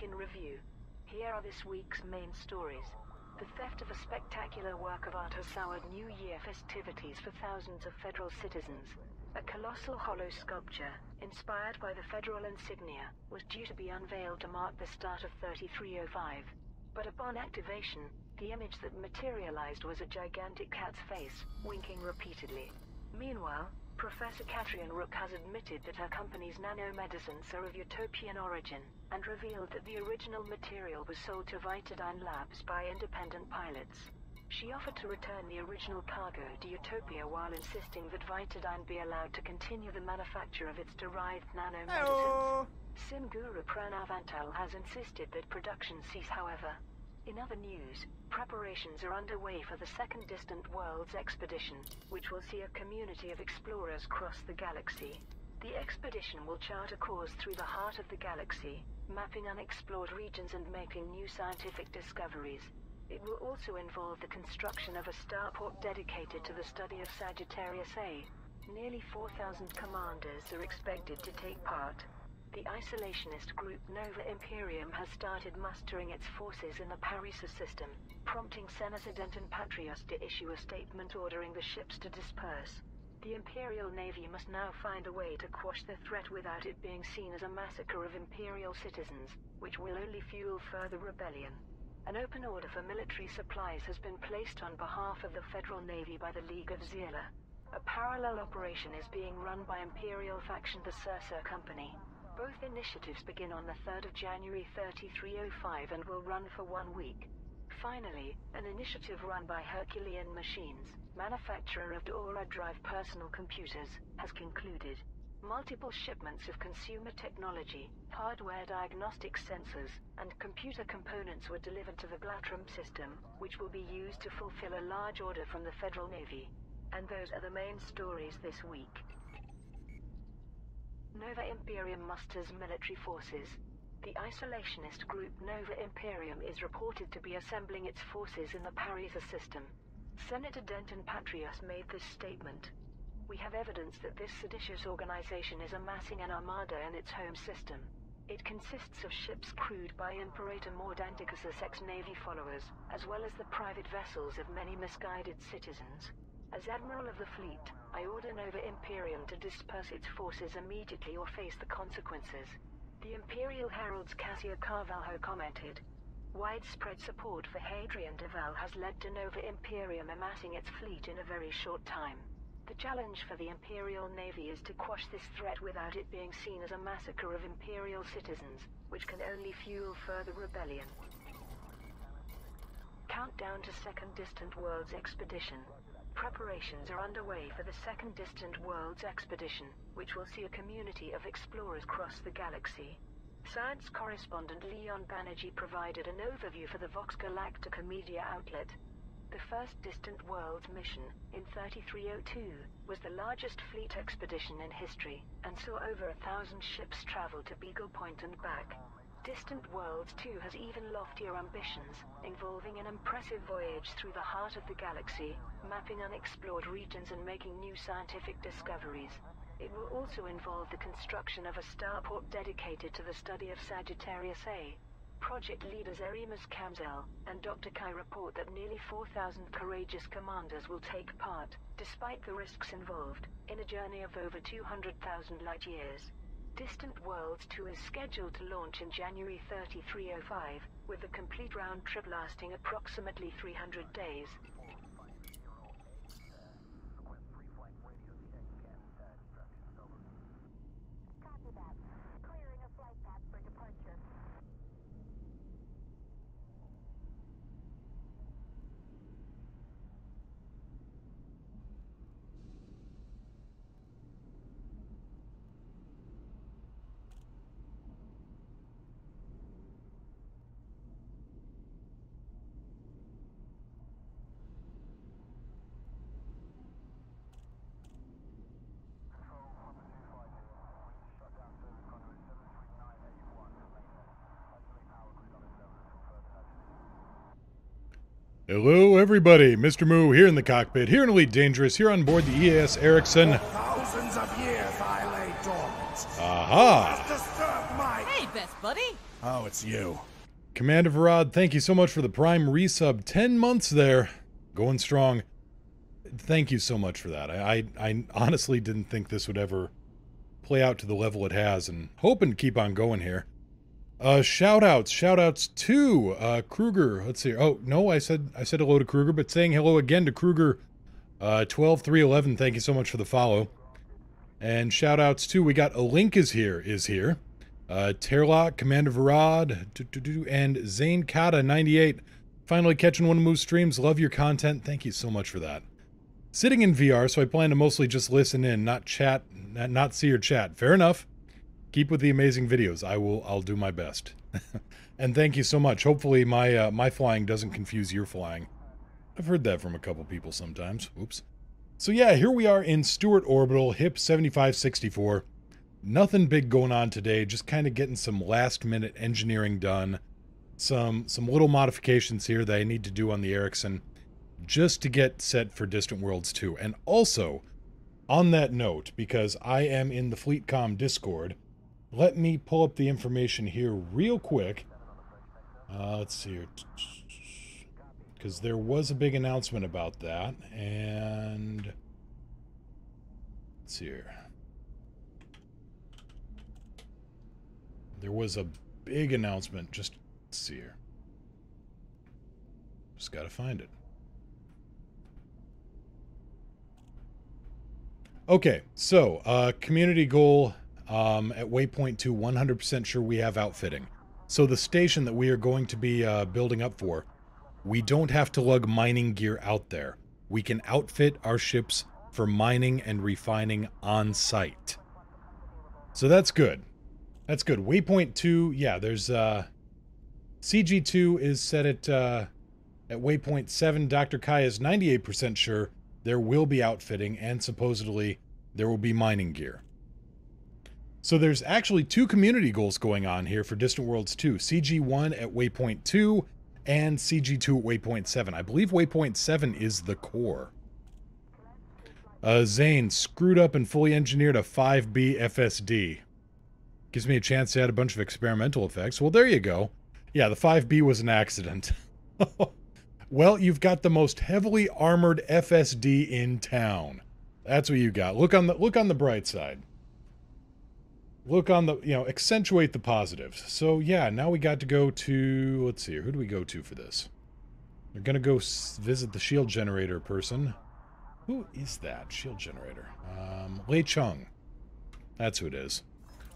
Week in Review. Here are this week's main stories. The theft of a spectacular work of art has soured New Year festivities for thousands of federal citizens. A colossal hollow sculpture, inspired by the federal insignia, was due to be unveiled to mark the start of 3305. But upon activation, the image that materialized was a gigantic cat's face, winking repeatedly. Meanwhile, Professor Katrien Rook has admitted that her company's nanomedicines are of utopian origin, and revealed that the original material was sold to Vitadine Labs by independent pilots. She offered to return the original cargo to Utopia while insisting that Vitadine be allowed to continue the manufacture of its derived nanomedicines. Sim Guru Pranav Antal has insisted that production cease, however. In other news, preparations are underway for the second Distant Worlds expedition, which will see a community of explorers cross the galaxy. The expedition will chart a course through the heart of the galaxy, mapping unexplored regions and making new scientific discoveries. It will also involve the construction of a starport dedicated to the study of Sagittarius A. Nearly 4,000 commanders are expected to take part. The isolationist group Nova Imperium has started mustering its forces in the Parisa system, prompting Senator Denton Patrios to issue a statement ordering the ships to disperse. The Imperial Navy must now find a way to quash the threat without it being seen as a massacre of Imperial citizens, which will only fuel further rebellion. An open order for military supplies has been placed on behalf of the Federal Navy by the League of Zila. A parallel operation is being run by Imperial faction the Cercer Company. Both initiatives begin on the 3rd of January 3305 and will run for 1 week. Finally, an initiative run by Herculean Machines, manufacturer of Dora Drive personal computers, has concluded. Multiple shipments of consumer technology, hardware diagnostic sensors, and computer components were delivered to the Glatram system, which will be used to fulfill a large order from the Federal Navy. And those are the main stories this week. Nova Imperium musters military forces. The isolationist group Nova Imperium is reported to be assembling its forces in the Parisa system. Senator Denton Patrios made this statement. We have evidence that this seditious organization is amassing an armada in its home system. It consists of ships crewed by Imperator Mordanticus's ex-Navy followers, as well as the private vessels of many misguided citizens. As Admiral of the Fleet, I order Nova Imperium to disperse its forces immediately or face the consequences. The Imperial Herald's Cassia Carvalho commented. Widespread support for Hadrian Deval has led to Nova Imperium amassing its fleet in a very short time. The challenge for the Imperial Navy is to quash this threat without it being seen as a massacre of Imperial citizens, which can only fuel further rebellion. Countdown to Second Distant Worlds expedition. Preparations are underway for the Second Distant Worlds expedition, which will see a community of explorers cross the galaxy. Science correspondent Leon Banerjee provided an overview for the Vox Galactica media outlet. The first Distant Worlds mission, in 3302, was the largest fleet expedition in history, and saw over 1,000 ships travel to Beagle Point and back. Distant Worlds 2 has even loftier ambitions, involving an impressive voyage through the heart of the galaxy, mapping unexplored regions and making new scientific discoveries. It will also involve the construction of a starport dedicated to the study of Sagittarius A. Project leaders Erimus Kamzel and Dr. Kai report that nearly 4,000 courageous commanders will take part, despite the risks involved, in a journey of over 200,000 light-years. Distant Worlds 2 is scheduled to launch in January 3305, with the complete round trip lasting approximately 300 days. Copy that. Clearing a flight path for departure. Hello everybody, Mr. Moo here in the cockpit, here in Elite Dangerous, here on board the EAS Ericsson. thousands of years I lay dormant. Aha! Disturb my... Hey, best buddy. Oh, it's you. Commander Varad, thank you so much for the Prime resub. 10 months there. Going strong. Thank you so much for that. I honestly didn't think this would ever play out to the level it has, and hoping to keep on going here. Shout-outs to Kruger. Let's see. Oh, no, I said hello to Kruger, but saying hello again to Kruger 12311. Thank you so much for the follow. And shout-outs too. We got a link is here. Terlock, Commander Varad, and Zane Kata 98. Finally catching one of Moose streams. Love your content. Thank you so much for that. Sitting in VR, so I plan to mostly just listen in, not chat, not see your chat. Fair enough. Keep with the amazing videos. I'll do my best. And thank you so much. Hopefully my flying doesn't confuse your flying. I've heard that from a couple people sometimes. Oops. So yeah, here we are in Stewart Orbital, HIP 7564. Nothing big going on today, just kind of getting some last-minute engineering done. Some little modifications here that I need to do on the Ericsson just to get set for Distant Worlds 2. And also, on that note, because I am in the FleetCom Discord, let me pull up the information here real quick. Let's see here. Because there was a big announcement about that, and let's see here. There was a big announcement. Just let's see here. Just gotta find it. Okay, so community goal at Waypoint 2, 100% sure we have outfitting. So the station that we are going to be building up for, we don't have to lug mining gear out there. We can outfit our ships for mining and refining on site. So that's good. That's good. Waypoint 2, yeah, there's CG2 is set at Waypoint 7. Dr. Kai is 98% sure there will be outfitting, and supposedly there will be mining gear. So there's actually 2 community goals going on here for Distant Worlds 2. CG1 at Waypoint 2 and CG2 at Waypoint 7. I believe Waypoint 7 is the core. Zane, screwed up and fully engineered a 5B FSD. Gives me a chance to add a bunch of experimental effects. Well, there you go. Yeah, the 5B was an accident. Well, you've got the most heavily armored FSD in town. That's what you got. Look on the bright side. Look on the, accentuate the positives. So, yeah, now we got to go to, let's see here. Who do we go to for this? We're going to go visit the shield generator person. Who is that shield generator? Lei Chung. That's who it is.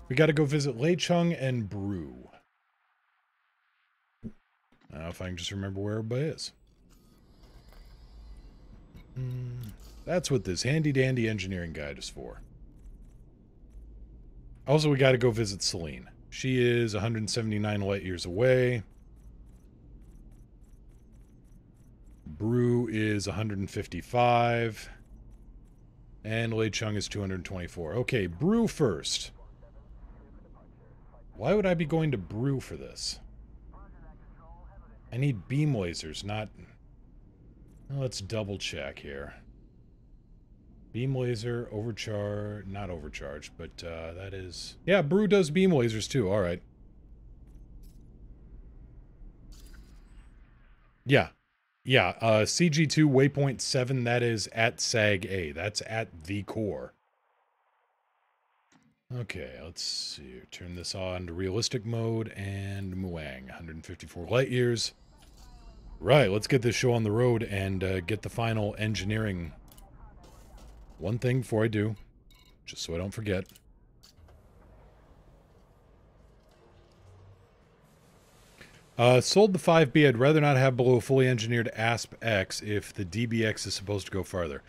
We got to go visit Lei Chung and Brew. I don't know if I can just remember where everybody is. That's what this handy-dandy engineering guide is for. Also, we got to go visit Celine. She is 179 light years away. Brew is 155. And Lei Chung is 224. Okay, Brew first. Why would I be going to Brew for this? I need beam lasers, not... Well, let's double check here. Beam laser, overcharge... Not overcharged, but that is... Yeah, Brew does beam lasers too, alright. Yeah. Yeah, CG2 Waypoint 7, that is at SAG-A. That's at the core. Okay, let's see. Turn this on to realistic mode and Muang, 154 light years. Right, let's get this show on the road and get the final engineering. One thing before I do, just so I don't forget. Sold the 5B. I'd rather not have below fully engineered ASP-X if the DBX is supposed to go farther.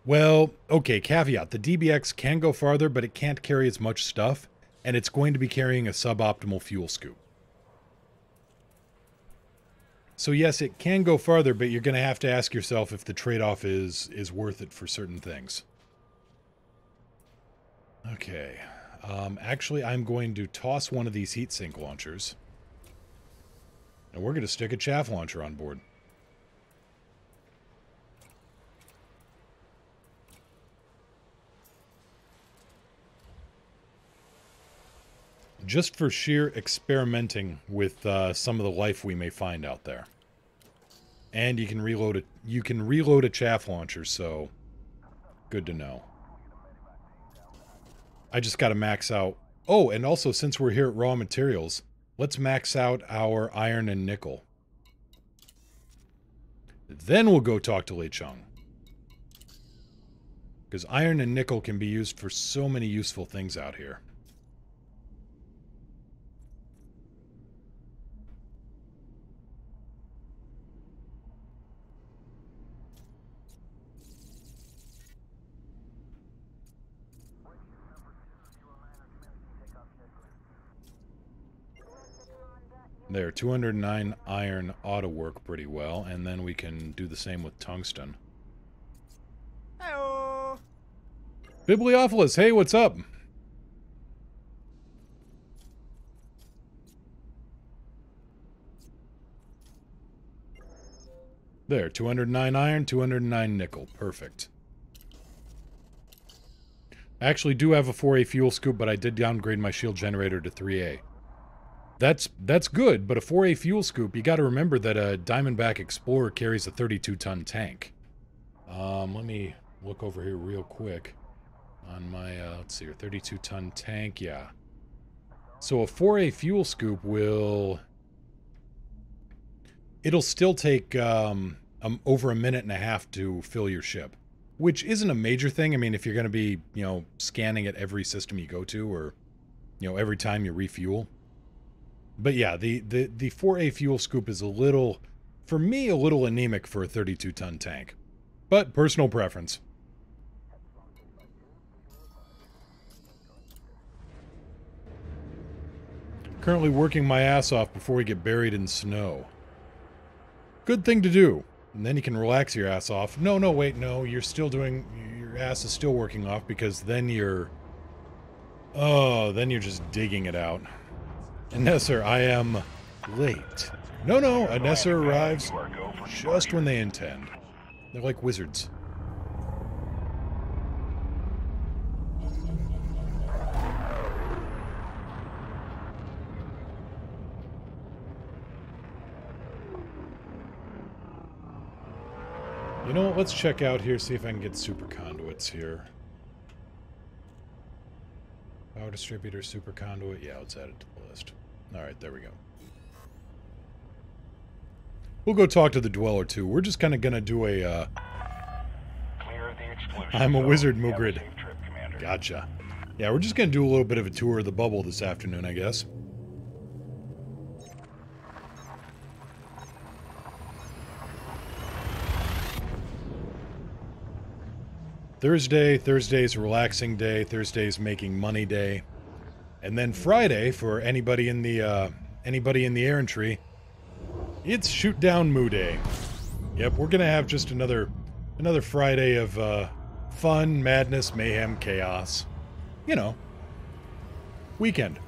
Well, okay, caveat. The DBX can go farther, but it can't carry as much stuff, and it's going to be carrying a suboptimal fuel scoop. So yes, it can go farther, but you're going to have to ask yourself if the trade-off is worth it for certain things. Okay. Actually, I'm going to toss one of these heatsink launchers. And we're going to stick a chaff launcher on board. just for sheer experimenting with some of the life we may find out there. And you can reload it. You can reload a chaff launcher, so good to know. I just got to max out. Oh, and also since we're here at raw materials, let's max out our iron and nickel. Then we'll go talk to Lei Chung. Because iron and nickel can be used for so many useful things out here. There, 209 iron ought to work pretty well, and then we can do the same with tungsten. Hello. Bibliophilus, hey, what's up? There, 209 iron, 209 nickel. Perfect. I actually do have a 4A fuel scoop, but I did downgrade my shield generator to 3A. That's good, but a 4A fuel scoop, you got to remember that a Diamondback Explorer carries a 32-ton tank. Let me look over here real quick on my, let's see here, 32-ton tank, yeah. So a 4A fuel scoop will... It'll still take over a minute and a half to fill your ship, which isn't a major thing. I mean, if you're going to be, you know, scanning at every system you go to or, you know, every time you refuel. But yeah, the 4A fuel scoop is a little, for me, a little anemic for a 32-ton tank. But personal preference. Currently working my ass off before we get buried in snow. Good thing to do. And then you can relax your ass off. No, wait, no. You're still doing... Your ass is still working off because then you're... Oh, then you're just digging it out. And Nesser, I am late. No, a Nesser arrives just when they intend. They're like wizards. You know what, let's check out here, see if I can get super conduits here. Power distributor, super conduit, yeah, let's add it to the list. Alright, there we go. We'll go talk to the Dweller, too. We're just kind of going to do a, I'm a wizard, Mugrid. Gotcha. Yeah, we're just going to do a little bit of a tour of the bubble this afternoon, I guess. Thursday's a relaxing day. Thursday's making money day. And then Friday, for anybody in the errantry, it's shoot down moo day. Yep, we're gonna have just another Friday of fun, madness, mayhem, chaos. You know, weekend.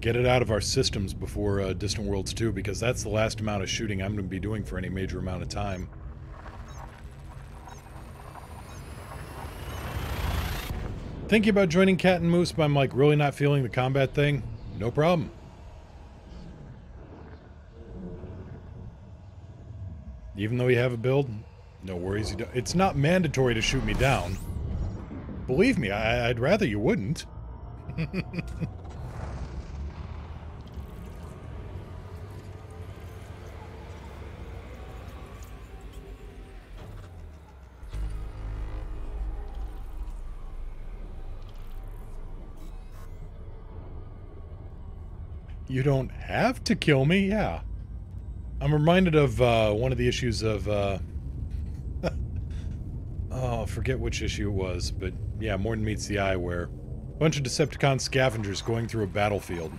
Get it out of our systems before Distant Worlds 2, because that's the last amount of shooting I'm going to be doing for any major amount of time. Thinking about joining Cat and Moose, but I'm like really not feeling the combat thing? No problem. Even though you have a build, no worries. It's not mandatory to shoot me down. Believe me, I'd rather you wouldn't. You don't have to kill me, yeah. I'm reminded of one of the issues of, oh, I forget which issue it was, but yeah, More Than Meets the Eye, where a bunch of Decepticon scavengers going through a battlefield.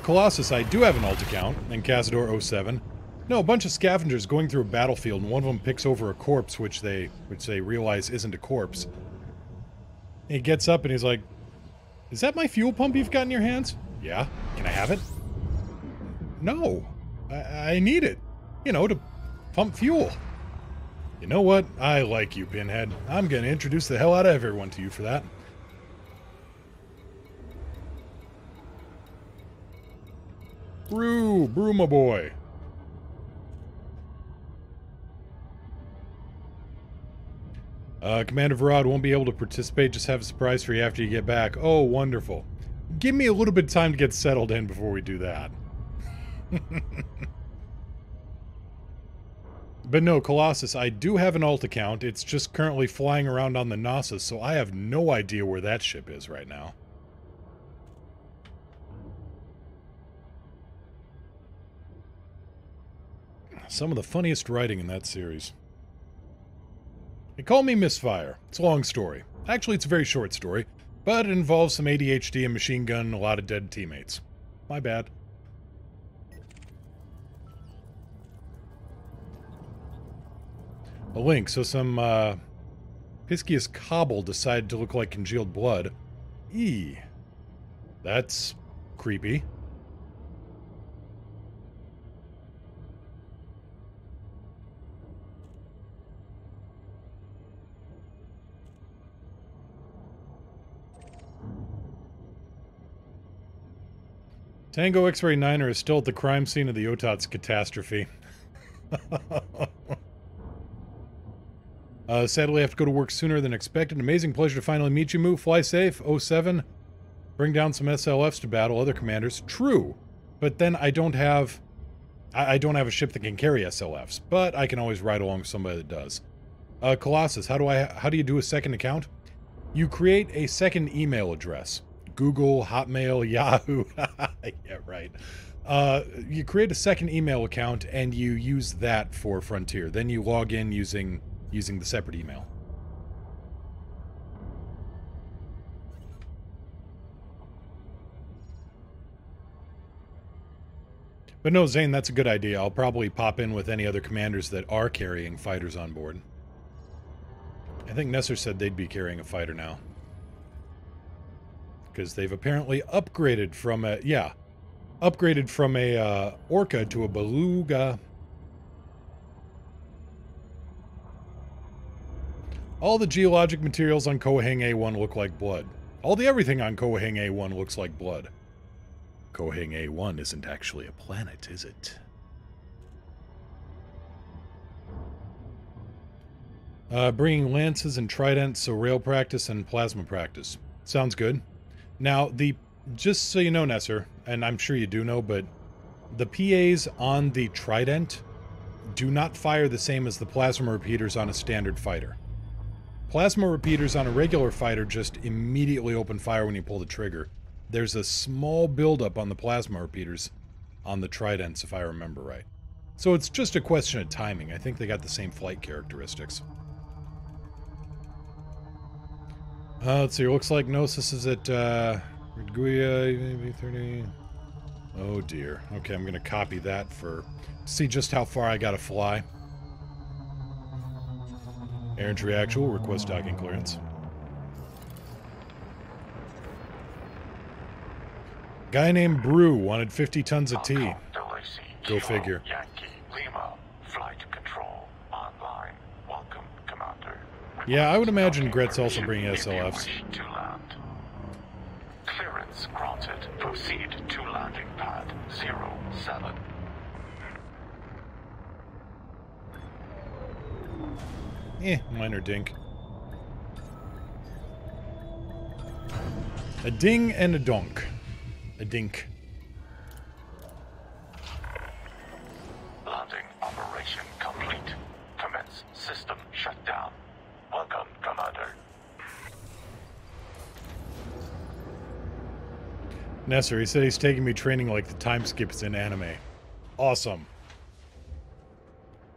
Colossus, I do have an alt account, and Cazador 07. No, a bunch of scavengers going through a battlefield, and one of them picks over a corpse, which they realize isn't a corpse. And he gets up and he's like, Is that my fuel pump you've got in your hands? Yeah. Can I have it? No. I need it. You know, to pump fuel. You know what? I like you, Pinhead. I'm gonna introduce the hell out of everyone to you for that. Brew, my boy. Commander Varad won't be able to participate. Just have a surprise for you after you get back. Oh, wonderful. Give me a little bit of time to get settled in before we do that. But no, Colossus, I do have an alt account. It's just currently flying around on the NASA, so I have no idea where that ship is right now. Some of the funniest writing in that series. They call me Misfire. It's a long story. Actually, it's a very short story, but it involves some ADHD, a machine gun, and a lot of dead teammates. My bad. A link. So some Piscius cobble decided to look like congealed blood. Eee. That's creepy. Tango X-Ray 9er is still at the crime scene of the OTOTS catastrophe. Sadly, I have to go to work sooner than expected. Amazing pleasure to finally meet you, Moo. Fly safe. 07. Bring down some SLFs to battle other commanders. True. But then I don't have... I don't have a ship that can carry SLFs. But I can always ride along with somebody that does. Colossus, how do you do a second account? You create a second email address. Google, Hotmail, Yahoo. Yeah, right. You create a second email account and you use that for Frontier. Then you log in using the separate email. But no, Zane, that's a good idea. I'll probably pop in with any other commanders that are carrying fighters on board. I think Nesser said they'd be carrying a fighter now. Because they've apparently upgraded from a... Yeah. Upgraded from a Orca to a Beluga. All the geologic materials on Koahang A1 look like blood. All the everything on Koahang A1 looks like blood. Koahang A1 isn't actually a planet, is it? Bringing lances and tridents, so rail practice and plasma practice. Sounds good. Now, just so you know, Nesser, and I'm sure you do know, but the PAs on the trident do not fire the same as the plasma repeaters on a standard fighter. Plasma repeaters on a regular fighter just immediately open fire when you pull the trigger. There's a small buildup on the plasma repeaters on the tridents, if I remember right. So it's just a question of timing. I think they got the same flight characteristics. Let's see. It looks like Gnosis is at Guia 30. Oh dear. Okay, I'm going to copy that see just how far I got to fly. Air entry actual. Request docking clearance. Guy named Brew wanted 50 tons of tea. Go figure. Yankee Lima, flight control online. Welcome, Commander. Yeah, I would imagine Gret's also bringing SLFs. To land. Clearance granted. Proceed to landing pad 07. Minor dink. A ding and a donk. A dink. Landing operation complete. Commence system shutdown. Welcome, Commander. Nesser, he said he's taking me training like the time skips in anime. Awesome.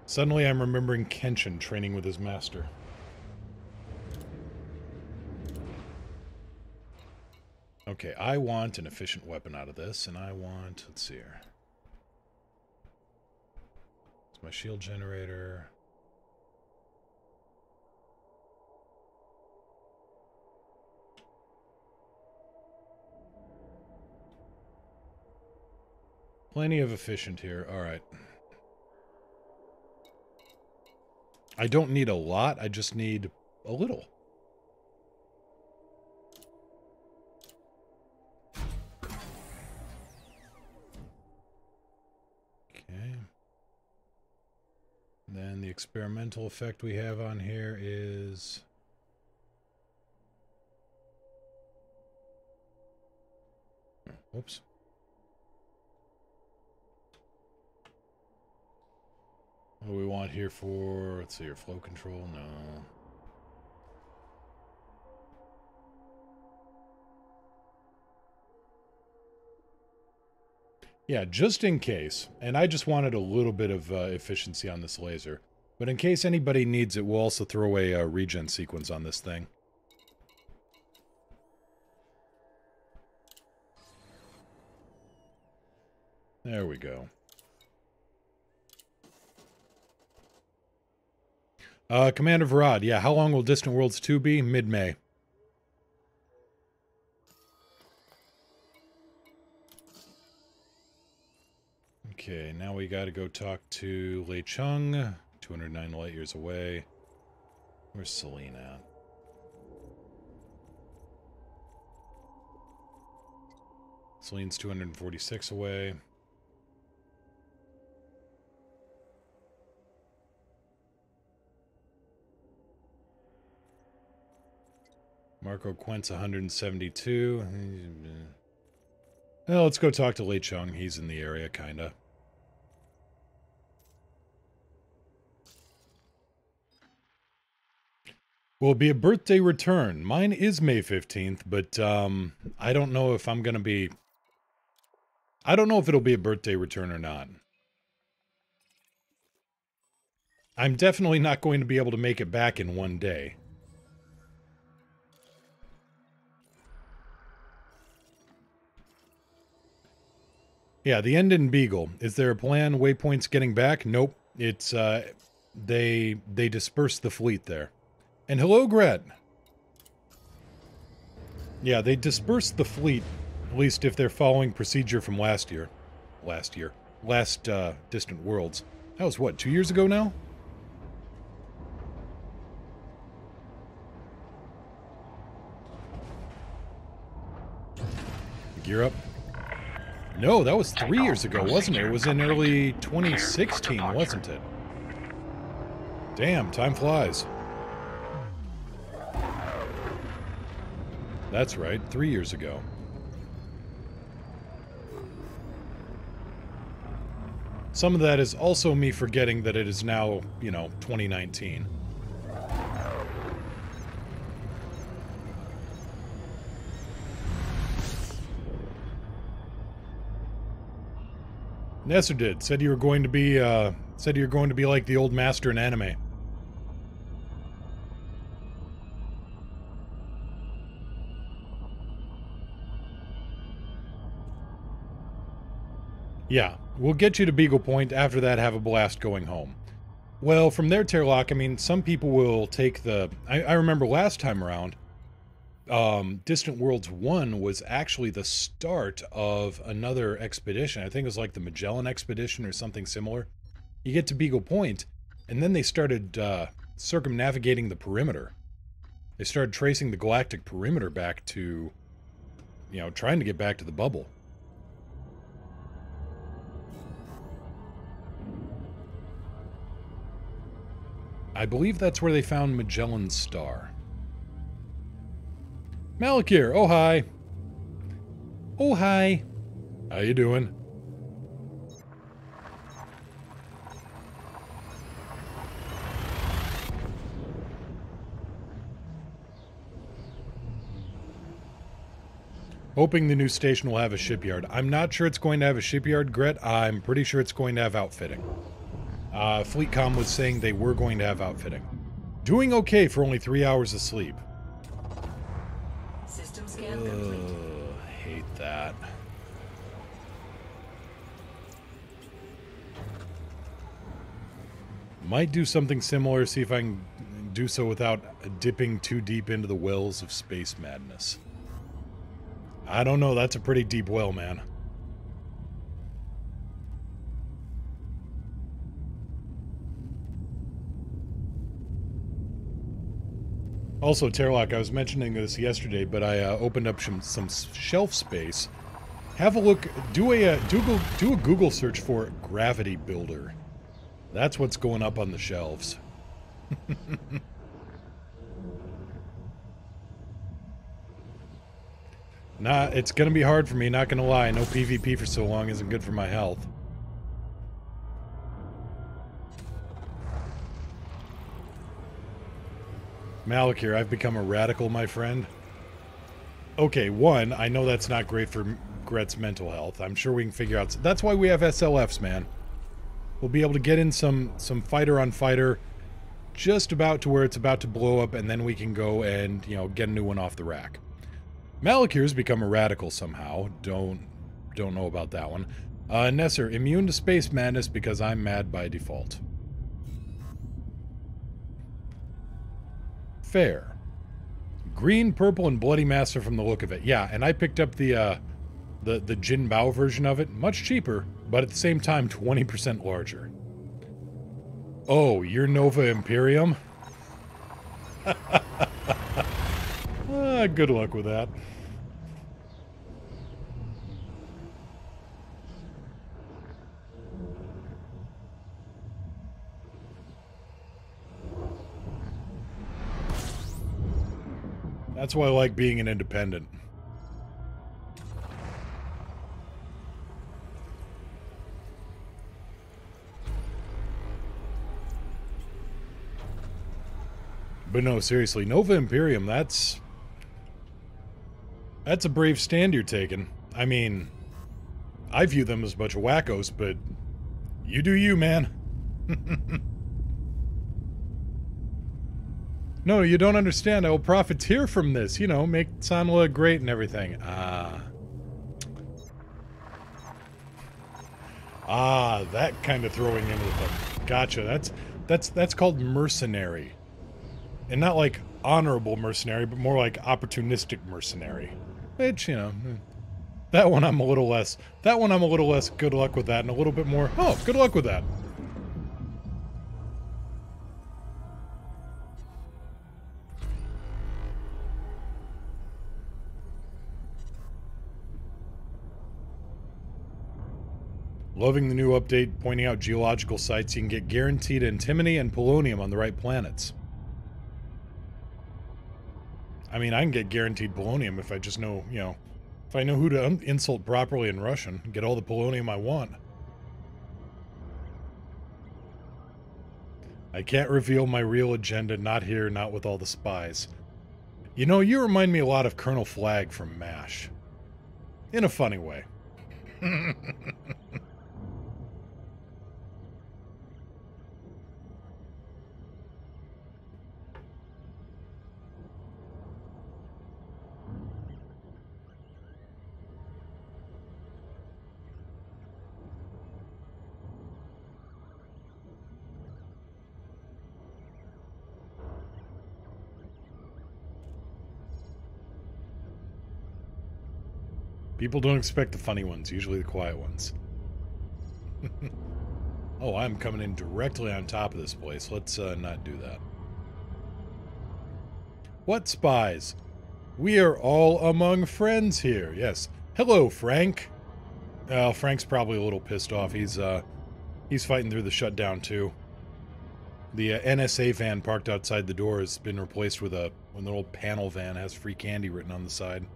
Suddenly I'm remembering Kenshin training with his master. Okay, I want an efficient weapon out of this, and I want... Let's see here. It's my shield generator. Plenty of efficient here. All right. I don't need a lot. I just need a little. Okay. Then the experimental effect we have on here is... Whoops. What do we want here for, let's see here, flow control? No. Yeah, just in case. And I just wanted a little bit of efficiency on this laser. But in case anybody needs it, we'll also throw a regen sequence on this thing. There we go. Commander Varad, yeah, how long will Distant Worlds 2 be? Mid-May. Okay, now we gotta go talk to Lei Chung, 209 light years away. Where's Celine at? Celine's 246 away. Marco Quent's 172. Well, let's go talk to Lei Chung. He's in the area, kinda. Will it be a birthday return? Mine is May 15th, but I don't know if I'm gonna be... I don't know if it'll be a birthday return or not. I'm definitely not going to be able to make it back in one day. Yeah, the end in Beagle. Is there a plan? Waypoint's getting back? Nope. It's, they dispersed the fleet there. And hello, Gret. Yeah, they dispersed the fleet, at least if they're following procedure from last Distant Worlds. That was, what, 2 years ago now? Gear up. No, that was 3 years ago, wasn't it? It was in early 2016, wasn't it? Damn, time flies. That's right, 3 years ago. Some of that is also me forgetting that it is now, you know, 2019. Nesser did. Said you were going to be, like the old master in anime. Yeah, we'll get you to Beagle Point. After that, have a blast going home. Well, from there, Terlock, I mean, some people will take the... I remember last time around, Distant Worlds 1 was actually the start of another expedition. I think it was like the Magellan Expedition or something similar. You get to Beagle Point, and then they started circumnavigating the perimeter. They started tracing the galactic perimeter back to, you know, trying to get back to the bubble. I believe that's where they found Magellan's Star. Malakir, oh hi. Oh hi. How you doing? Hoping the new station will have a shipyard. I'm not sure it's going to have a shipyard, Gret. I'm pretty sure it's going to have outfitting. FleetCom was saying they were going to have outfitting. Doing okay for only 3 hours of sleep. System scan complete. Hate that. Might do something similar, see if I can do so without dipping too deep into the wells of space madness. I don't know, that's a pretty deep well, man. Also, Terlock, I was mentioning this yesterday, but I opened up some shelf space. Have a look. Do a Google search for Gravity Builder. That's what's going up on the shelves. Nah, it's gonna be hard for me, not gonna lie. No PvP for so long isn't good for my health. Malakir, I've become a radical, my friend. Okay, one, I know that's not great for Gret's mental health. I'm sure we can figure out... That's why we have SLFs, man. We'll be able to get in some fighter on fighter just about to where it's about to blow up, and then we can go and, you know, get a new one off the rack. Malakir's become a radical somehow. Don't know about that one. Nesser, immune to space madness because I'm mad by default. Fair. Green, purple, and Bloody Master from the look of it. Yeah, and I picked up the Jin Bao version of it. Much cheaper, but at the same time 20% larger. Oh, you're Nova Imperium? Good luck with that. That's why I like being an independent. But no, seriously, Nova Imperium, that's a brave stand you're taking. I mean, I view them as a bunch of wackos, but you do you, man. No, you don't understand. I will profiteer from this. You know, make Sanla great and everything. That kind of throwing in with them. Gotcha. That's called mercenary. And not like honorable mercenary, but more like opportunistic mercenary. Which, you know, that one I'm a little less good luck with that, and a little bit more, oh, good luck with that. Loving the new update, pointing out geological sites. You can get guaranteed antimony and polonium on the right planets. I mean, I can get guaranteed polonium if I just know, you know, if I know who to insult properly in Russian, get all the polonium I want. I can't reveal my real agenda, not here, not with all the spies. You know, you remind me a lot of Colonel Flagg from MASH. In a funny way. People don't expect the funny ones, usually the quiet ones. Oh, I'm coming in directly on top of this place. Let's not do that. What spies? We are all among friends here. Yes. Hello, Frank. Well, Frank's probably a little pissed off. He's fighting through the shutdown too. The NSA van parked outside the door has been replaced with an old panel van that has free candy written on the side.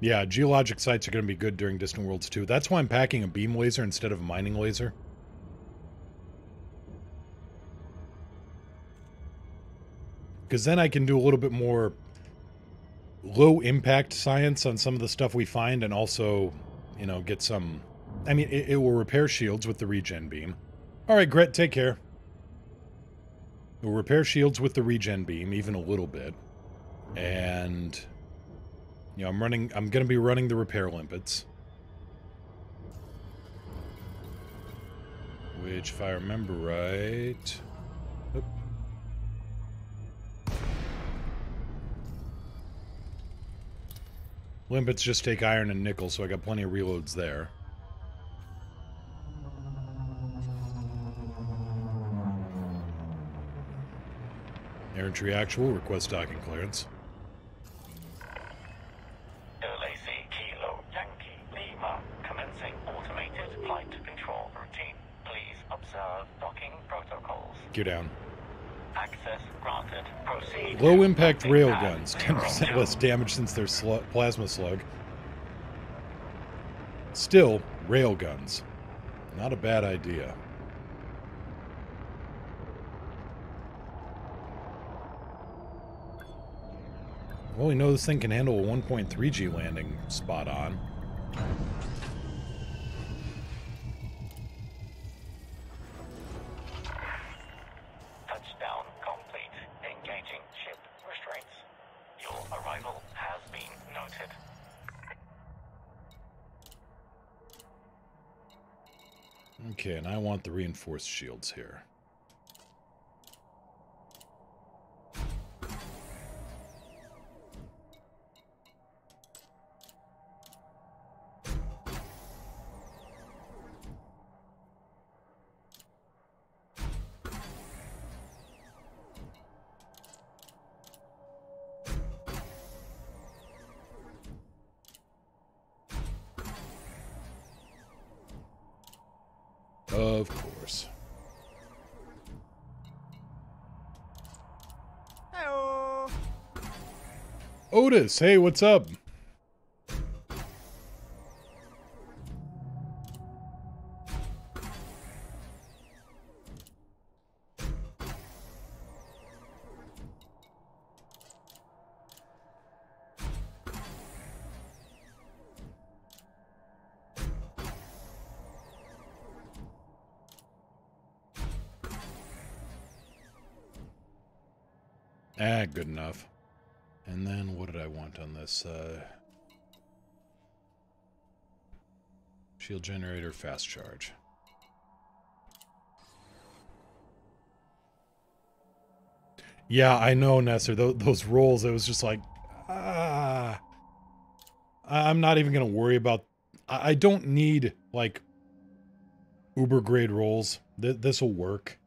Yeah, geologic sites are going to be good during Distant Worlds 2. That's why I'm packing a beam laser instead of a mining laser. Because then I can do a little bit more low-impact science on some of the stuff we find, and also, you know, get some... I mean, it will repair shields with the regen beam. Alright, Gret, take care. It will repair shields with the regen beam, even a little bit. And... you know, I'm going to be running the repair limpets. Which, if I remember right... Oop. Limpets just take iron and nickel, so I got plenty of reloads there. Infantry actual, request docking clearance. LAC Kilo Yankee Lima, commencing automated flight control routine. Please observe docking protocols. Gear down. Access granted. Proceed. Low impact Landing rail pad guns, 10% less damage since they're plasma slug. Still, rail guns. Not a bad idea. Well, we know this thing can handle a 1.3G landing spot on. Touchdown complete. Engaging ship restraints. Your arrival has been noted. Okay, and I want the reinforced shields here. Of course. Hello. Otis, hey, what's up? Ah, good enough. And then what did I want on this? Shield generator, fast charge. Yeah, I know, Nesser. Those rolls, it was just like, I'm not even going to worry about... I don't need, like, uber-grade rolls. This will work.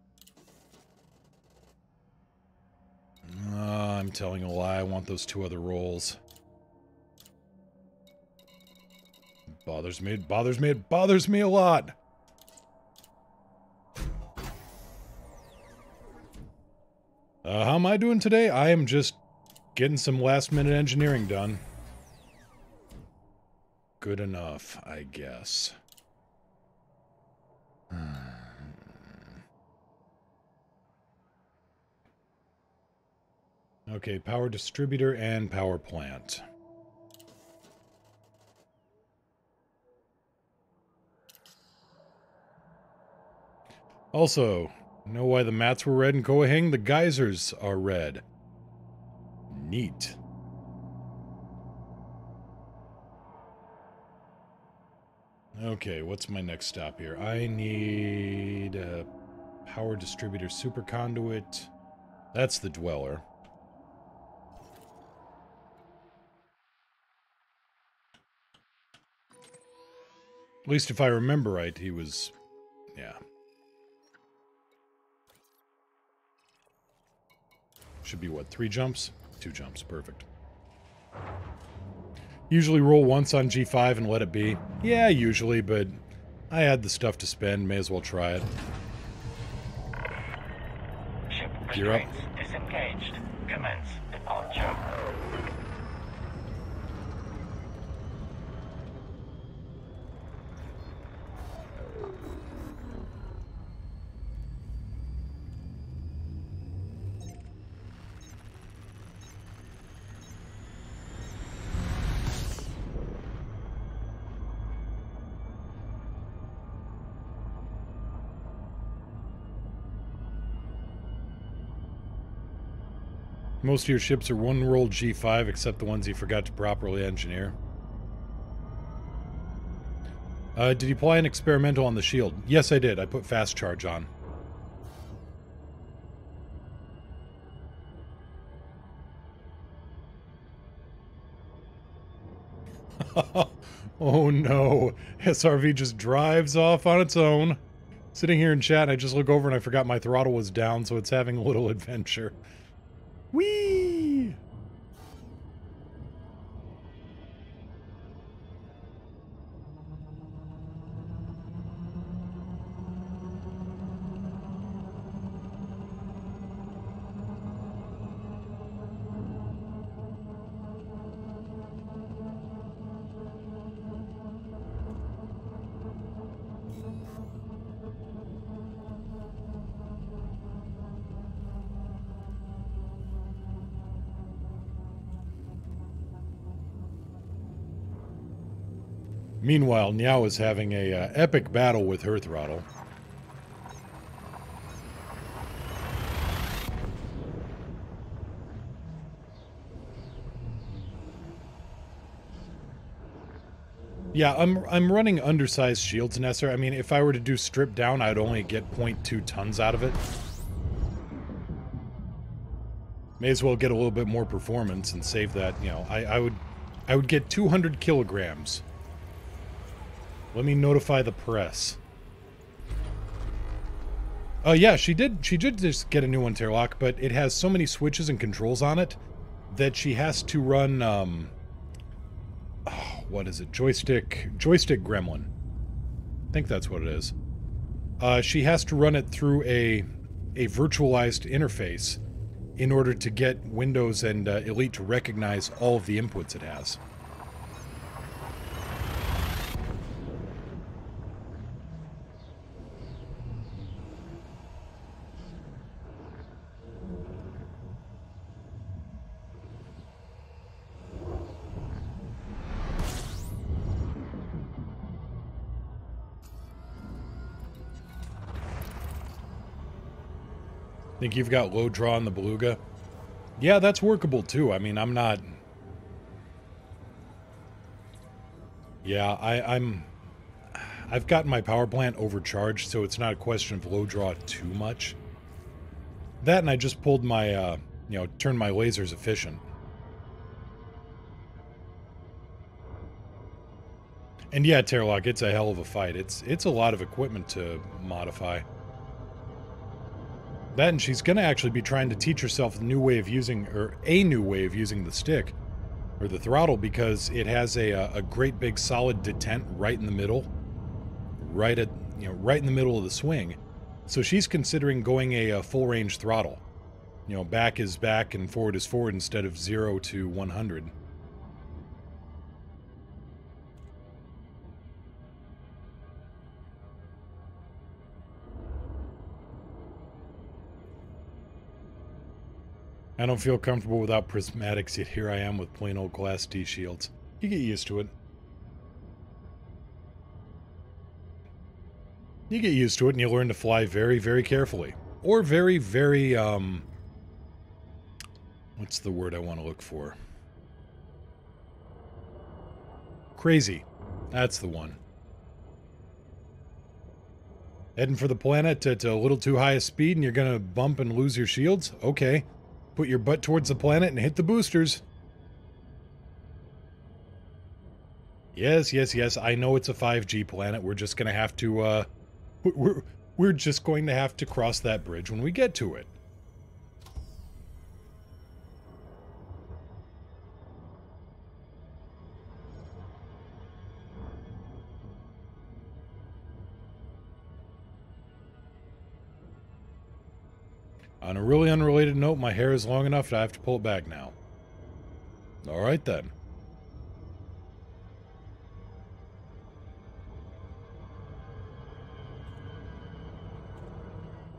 I'm telling a lie. I want those two other rolls. Bothers me. It bothers me. It bothers me a lot. How am I doing today? I am just getting some last-minute engineering done. Good enough, I guess. Okay, power distributor and power plant. Also, know why the mats were red in Koehang? The geysers are red. Neat. Okay, what's my next stop here? I need a power distributor superconduit. That's the dweller. At least if I remember right, he was... yeah. Should be, what, 3 jumps? 2 jumps, perfect. Usually roll once on G5 and let it be. Yeah, usually, but I had the stuff to spend, may as well try it. Ship Gear up. restraints disengaged. Commence departure. Most of your ships are one-roll G5, except the ones you forgot to properly engineer. Did you apply an experimental on the shield? Yes, I did. I put fast charge on. Oh no. SRV just drives off on its own. Sitting here in chat, I just look over and I forgot my throttle was down, so it's having a little adventure. Whee! Meanwhile, Niao is having a epic battle with her throttle. Yeah, I'm running undersized shields, Nesser. I mean, if I were to do strip down, I'd only get 0.2 tons out of it. May as well get a little bit more performance and save that, you know, I would get 200 kilograms. Let me notify the press. Oh yeah, she did just get a new one, Terlock, but it has so many switches and controls on it that she has to run, what is it? Joystick gremlin. I think that's what it is. She has to run it through a virtualized interface in order to get Windows and Elite to recognize all of the inputs it has. Think you've got low draw on the Beluga? Yeah, that's workable too. I mean, I'm not... Yeah, I've gotten my power plant overcharged, so it's not a question of low draw too much. That and I just pulled my, you know, turned my lasers efficient. And yeah, Terlock, it's a hell of a fight. It's a lot of equipment to modify. That, and she's going to actually be trying to teach herself a new way of using the stick, or the throttle, because it has a great big solid detent right in the middle, right in the middle of the swing. So she's considering going a full range throttle. You know, back is back and forward is forward instead of 0 to 100. I don't feel comfortable without prismatics, yet here I am with plain old glass D shields. You get used to it. You get used to it and you learn to fly very, very carefully. Or very, very, what's the word I want to look for? Crazy. That's the one. Heading for the planet at a little too high a speed and you're going to bump and lose your shields? Okay. Put your butt towards the planet and hit the boosters. Yes, yes, yes. I know it's a 5G planet. We're just going to have to, we're just going to have to cross that bridge when we get to it. On a really unrelated note, my hair is long enough that I have to pull it back now. Alright then.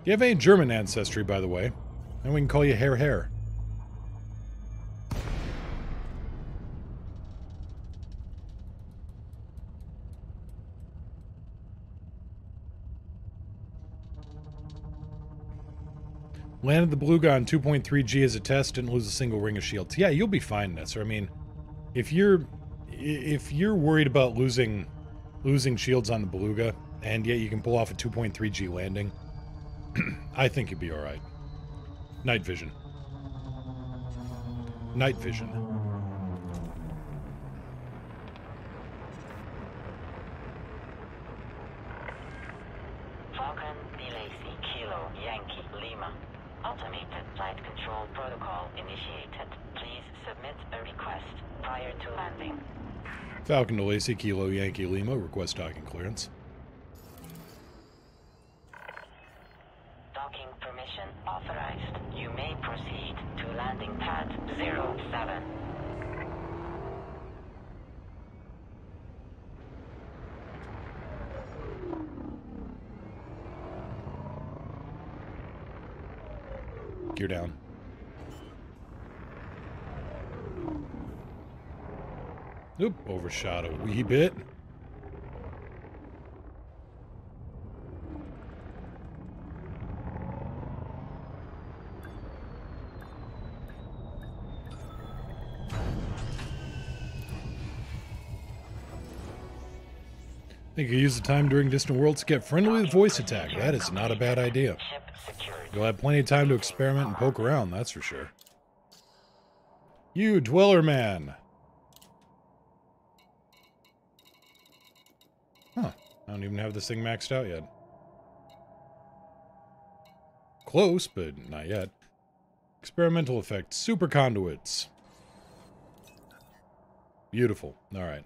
You have any German ancestry, by the way. And we can call you Hair. Landed the Beluga on 2.3G as a test, didn't lose a single ring of shields. Yeah, you'll be fine, Nesser. I mean, if you're worried about losing losing shields on the Beluga, and yet you can pull off a 2.3G landing. I think you'd be alright. Night vision. Night vision. Falcon Delacy Kilo Yankee Lima. Automated flight control protocol initiated. Please submit a request prior to landing. Falcon to Lacey, Kilo Yankee Lima, request docking clearance. Docking permission authorized. You may proceed to landing pad 07. Gear down. Oop, overshot a wee bit. I think you use the time during distant worlds to get friendly with voice attack. That is not a bad idea. Ship secured. You'll have plenty of time to experiment and poke around, that's for sure. You, Dweller Man! Huh. I don't even have this thing maxed out yet. Close, but not yet. Experimental effect. Super conduits. Beautiful. Alright.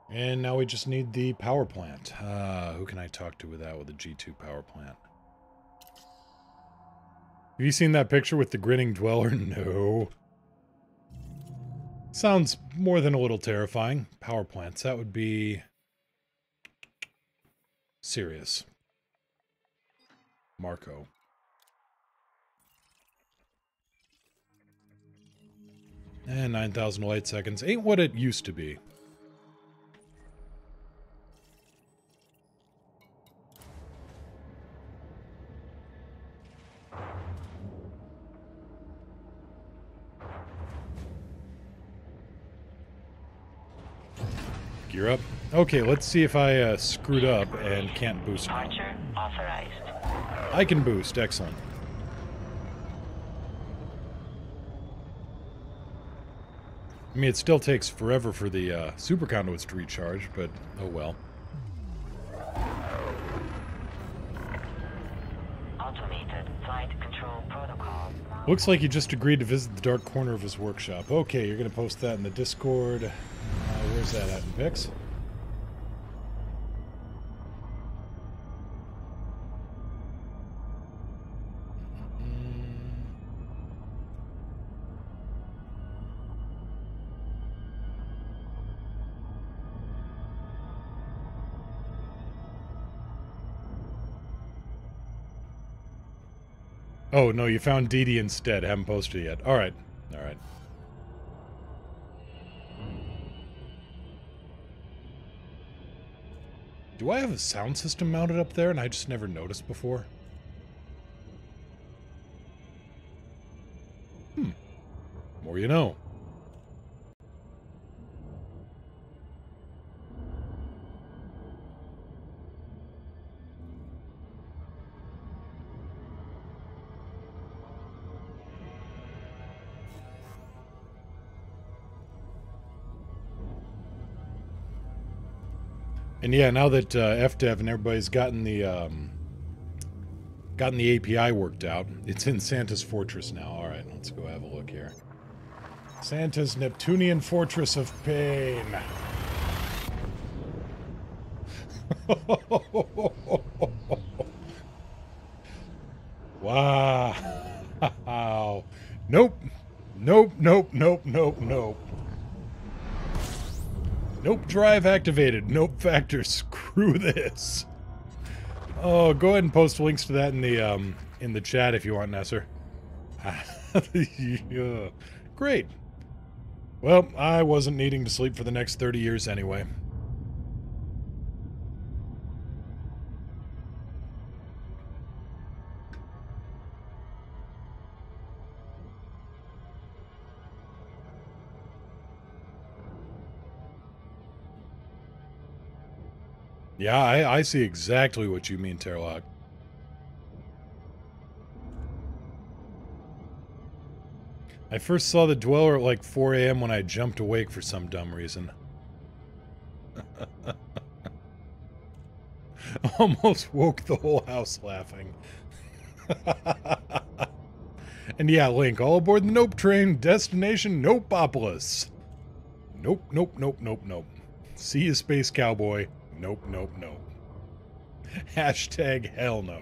And now we just need the power plant. Who can I talk to with that, with a G2 power plant? Have you seen that picture with the grinning dweller? No. Sounds more than a little terrifying. Power plants, that would be... Sirius. Marco. And 9,000 light seconds. Ain't what it used to be. Gear up. Okay, let's see if I screwed up and can't boost now. Departure authorized. I can boost. Excellent. I mean, it still takes forever for the super conduits to recharge, but oh well. Automated flight control protocol. Looks like you just agreed to visit the dark corner of his workshop. Okay, you're going to post that in the Discord. Where's that at in pics? Oh, no, you found DD instead. Haven't posted it yet. Alright. Alright. Do I have a sound system mounted up there and I just never noticed before? More you know. And yeah, now that FDev and everybody's gotten the API worked out, it's in Santa's Fortress now. All right, let's go have a look here. Santa's Neptunian Fortress of Pain. Wow. Nope. Nope, nope, nope, nope, nope. Nope, drive activated. Nope, factor. Screw this. Oh, go ahead and post links to that in the chat if you want, Nesser. Yeah. Great. Well, I wasn't needing to sleep for the next 30 years anyway. Yeah, I see exactly what you mean, Terlock. I first saw the Dweller at like 4 a.m. when I jumped awake for some dumb reason. Almost woke the whole house laughing. And yeah, Link, all aboard the Nope train, destination Nopeopolis. Nope, nope, nope, nope, nope. See you, Space Cowboy. Nope, nope, nope. Hashtag hell no.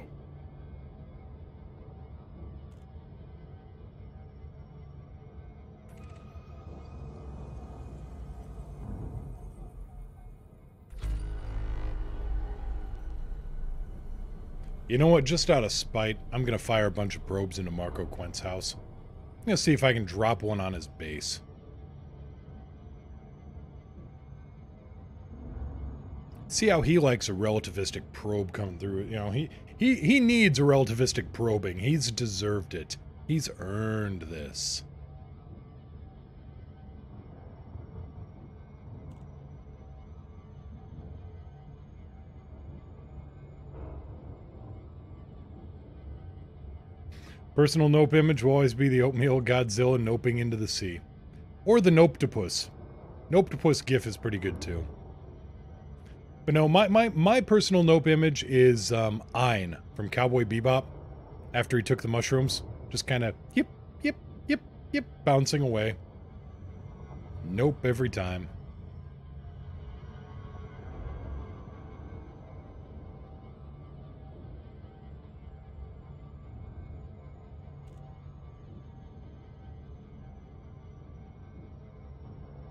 You know what? Just out of spite, I'm going to fire a bunch of probes into Marco Quent's house. I'm going to see if I can drop one on his base. See how he likes a relativistic probe coming through. You know, he needs a relativistic probing. He's deserved it. He's earned this. Personal nope image will always be the oatmeal Godzilla noping into the sea. Or the Nopetopus. Nopetopus gif is pretty good too. But no, my personal nope image is Ein from Cowboy Bebop. After he took the mushrooms. Just kind of yip, yip, yip, yip, bouncing away. Nope every time.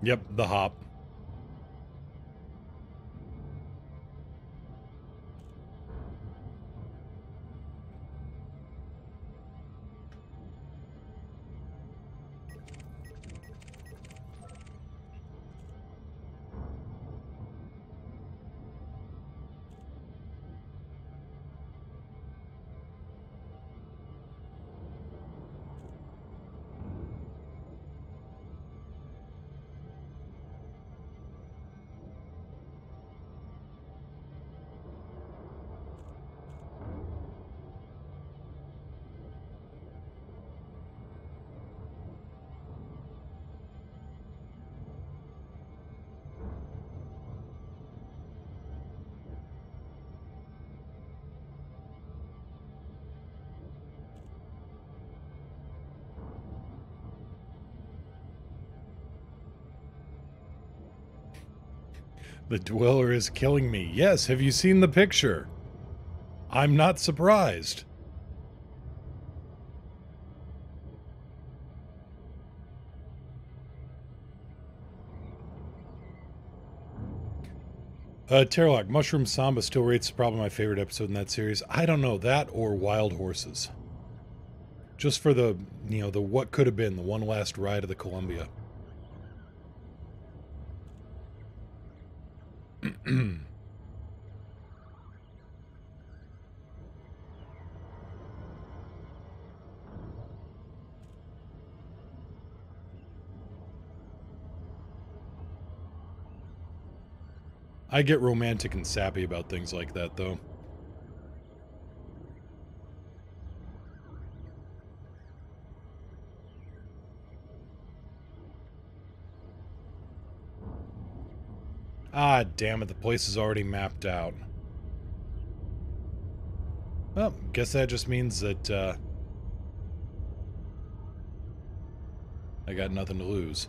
Yep, the hop. The Dweller is killing me. Yes, have you seen the picture? I'm not surprised. Terlock, Mushroom Samba still rates probably my favorite episode in that series. I don't know, that or Wild Horses. Just for the, you know, the what could have been, the one last ride of the Columbia. I get romantic and sappy about things like that, though. Ah, damn it, the place is already mapped out. Well, guess that just means that, I got nothing to lose.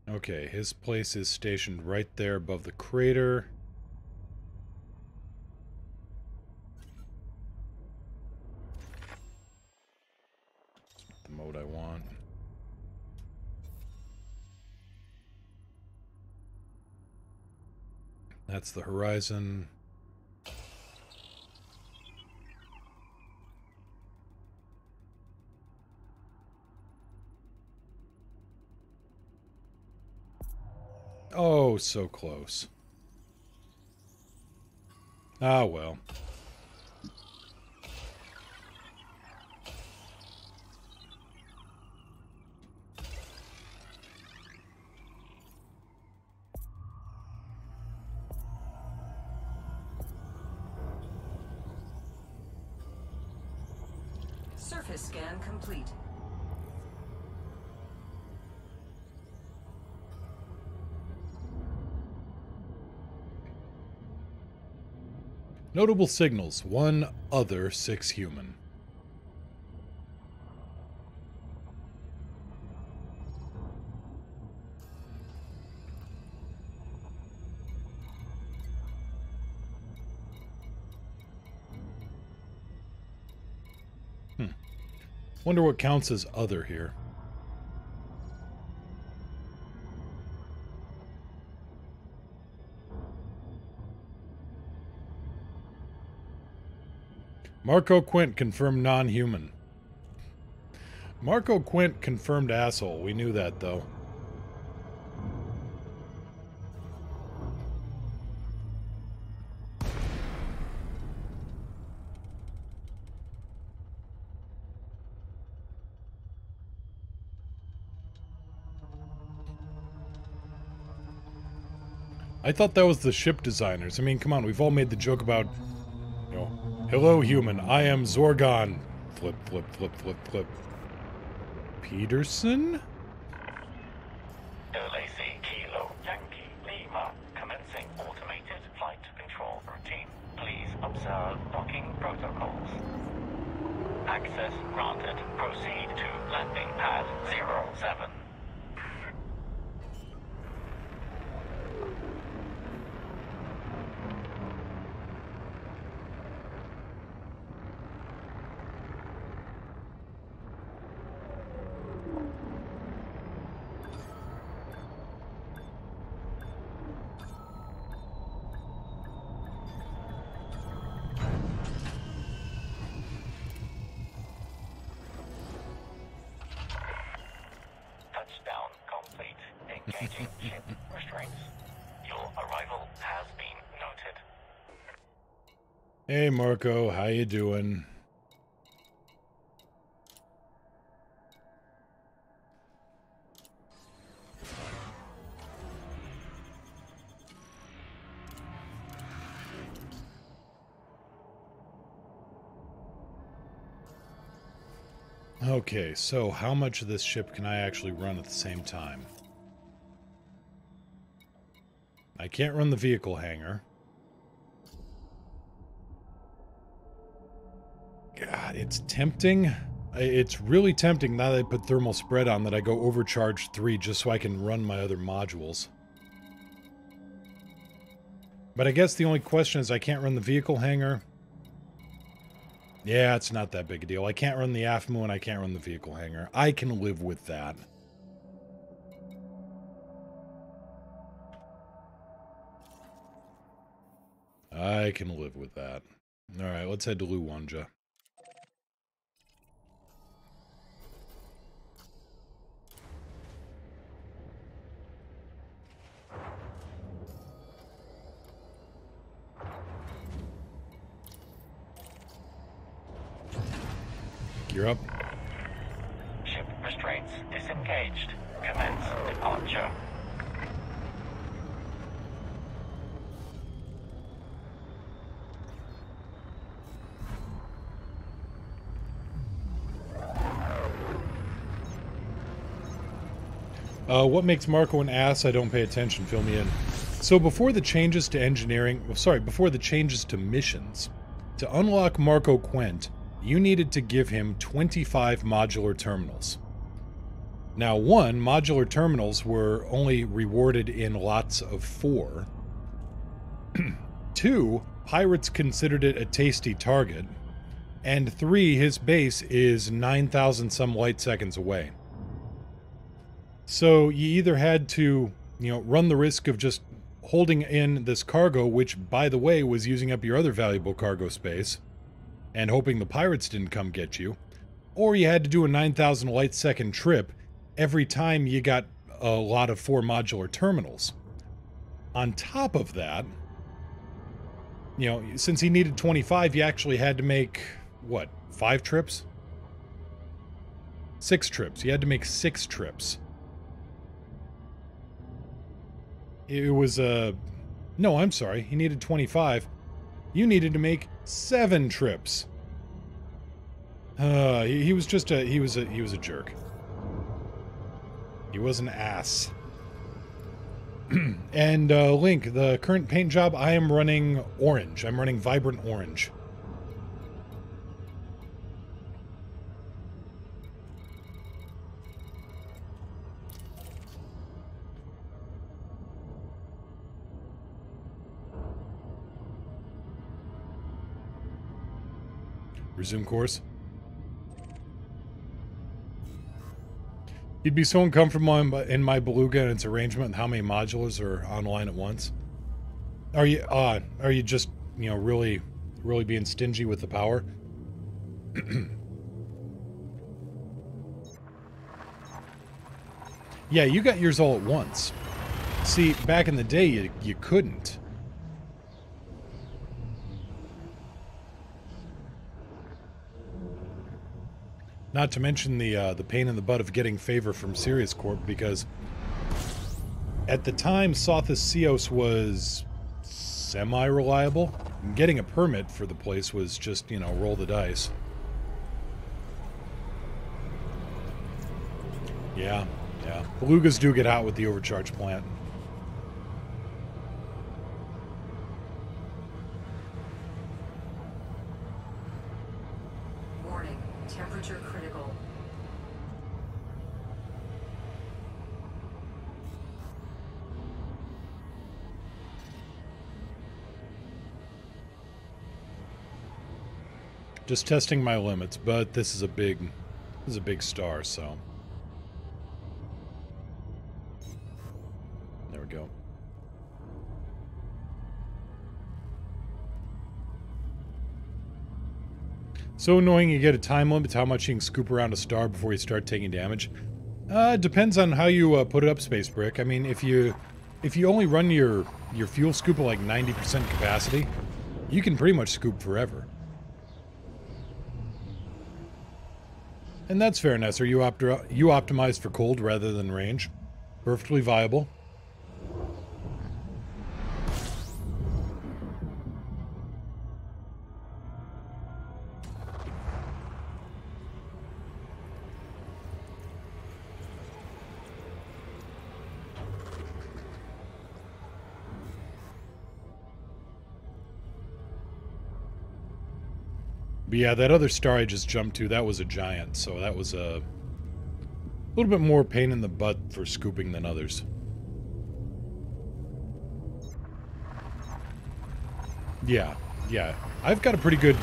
Okay, his place is stationed right there above the crater. That's the mode I want. That's the horizon. Oh, so close. Ah, well. Surface scan complete. Notable signals. One other 6 human. Wonder what counts as other here. Marco Quint confirmed non-human. Marco Quint confirmed asshole. We knew that, though. I thought that was the ship designers. I mean, come on, we've all made the joke about, you know, hello, human, I am Zorgon. Flip, flip, flip, flip, flip. Peterson? LAC Kilo Yankee Lima, commencing automated flight control routine. Please observe docking protocols. Access granted. Proceed to landing pad 07. Touchdown complete. Engaging ship restraints. Your arrival has been noted. Hey, Marco, how you doing? Okay, so how much of this ship can I actually run at the same time? I can't run the vehicle hangar. God, it's tempting. It's really tempting now that I put thermal spread on that I go overcharge 3 just so I can run my other modules. But I guess the only question is I can't run the vehicle hangar. Yeah, it's not that big a deal. I can't run the AFMU and I can't run the vehicle hangar. I can live with that. I can live with that. Alright, let's head to Luwanja. You're up. Ship restraints disengaged. Commence departure. What makes Marco an ass? I don't pay attention. Fill me in. So before the changes to engineering... Well, sorry, before the changes to missions, to unlock Marco Quint, you needed to give him 25 modular terminals. Now, 1, modular terminals were only rewarded in lots of 4. 2, pirates considered it a tasty target. And 3, his base is 9,000 some light seconds away. So you either had to, run the risk of just holding in this cargo, which, by the way, was using up your other valuable cargo space, and hoping the pirates didn't come get you, or you had to do a 9,000 light second trip every time you got a lot of 4 modular terminals. On top of that, since he needed 25, you actually had to make, 5 trips? 6 trips. You had to make 6 trips. It was, no, I'm sorry. He needed 25. You needed to make 7 trips. He was just he was a jerk. He was an ass. And Link, the current paint job, I am running orange. I'm running vibrant orange. Resume course. You'd be so uncomfortable in my Beluga and its arrangement and how many modulars are online at once. Are you just, you know, really being stingy with the power? Yeah, you got yours all at once. See, back in the day, you couldn't. Not to mention the pain in the butt of getting favor from Sirius Corp, because at the time Sothis Ceos was semi-reliable. Getting a permit for the place was just, you know, roll the dice. Yeah. Belugas do get hot with the overcharge plant. Warning, temperature critical. Just testing my limits, but this is a big star, so there we go. So annoying you get a time limit to how much you can scoop around a star before you start taking damage. It depends on how you put it up, Space Brick. I mean, if you only run your fuel scoop at like 90% capacity, you can pretty much scoop forever. And that's fair, Ness. Are you optimized for cold rather than range? Perfectly viable. But yeah, that other star I just jumped to, that was a giant, so that was a little bit more pain in the butt for scooping than others. Yeah. I've got a pretty good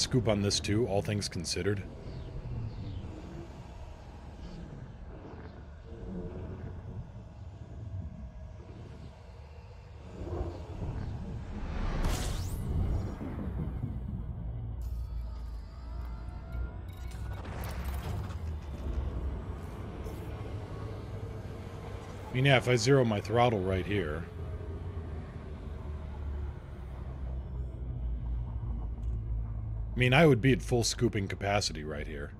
scoop on this too, all things considered. I mean, yeah, if I zero my throttle right here. I mean, I would be at full scooping capacity right here.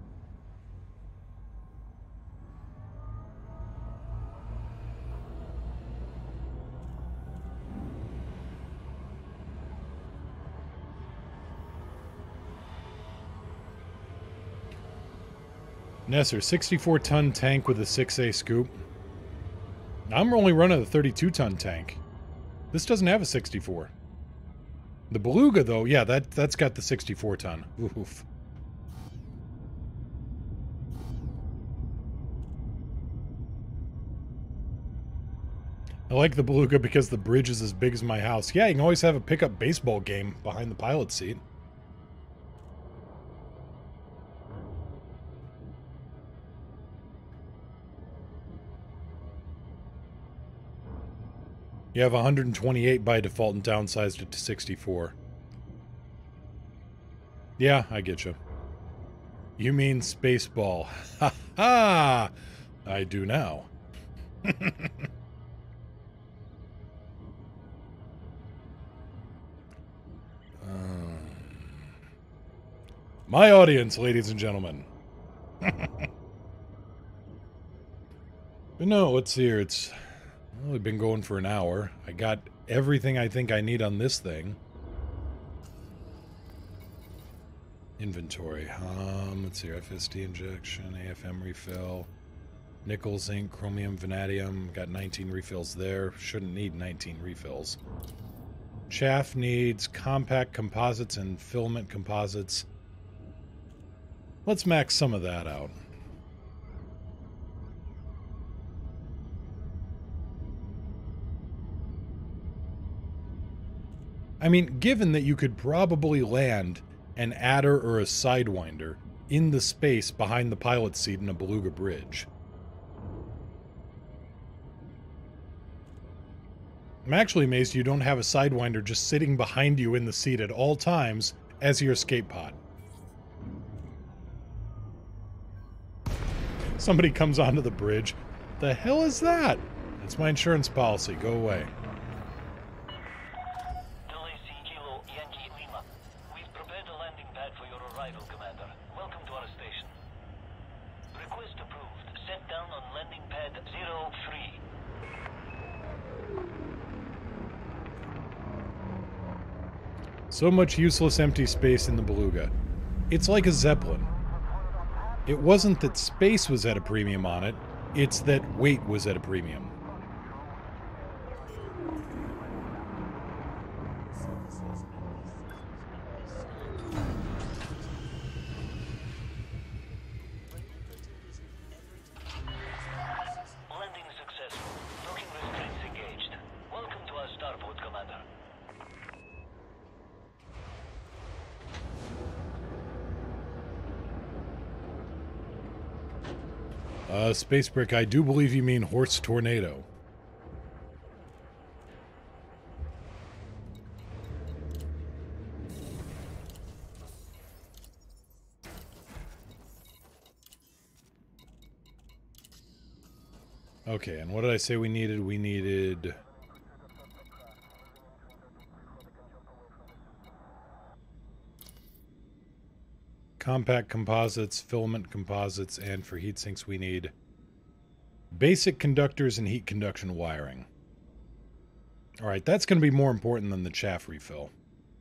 Nesser, 64-ton tank with a 6A scoop. I'm only running a 32-ton tank. This doesn't have a 64. The Beluga, though, yeah, that's got the 64-ton. Oof. I like the Beluga because the bridge is as big as my house. Yeah, you can always have a pickup baseball game behind the pilot seat. You have 128 by default and downsized it to 64. Yeah, I get you. You mean Spaceball. Ha ha! I do now. My audience, ladies and gentlemen. But no, let's see here. It's only been going for an hour. I got everything I think I need on this thing. Inventory. Let's see. FSD injection, AFM refill, nickel, zinc, chromium, vanadium. Got 19 refills there. Shouldn't need 19 refills. Chaff needs compact composites and filament composites. Let's max some of that out. I mean, given that you could probably land an adder or a sidewinder in the space behind the pilot's seat in a beluga bridge. I'm actually amazed you don't have a sidewinder just sitting behind you in the seat at all times as your escape pod. Somebody comes onto the bridge. The hell is that? It's my insurance policy. Go away. Kilo Yankee Lima. We've prepared a landing pad for your arrival, Commander. Welcome to our station. Request approved. Set down on landing pad 03. So much useless empty space in the beluga. It's like a Zeppelin. It wasn't that space was at a premium on it, it's that weight was at a premium. Landing successful. Docking restraints engaged. Welcome to our starboard, Commander. Space Brick, I do believe you mean horse tornado. Okay, and what did I say we needed? We needed... compact composites, filament composites, and for heat sinks we need basic conductors and heat conduction wiring. Alright, that's going to be more important than the chaff refill.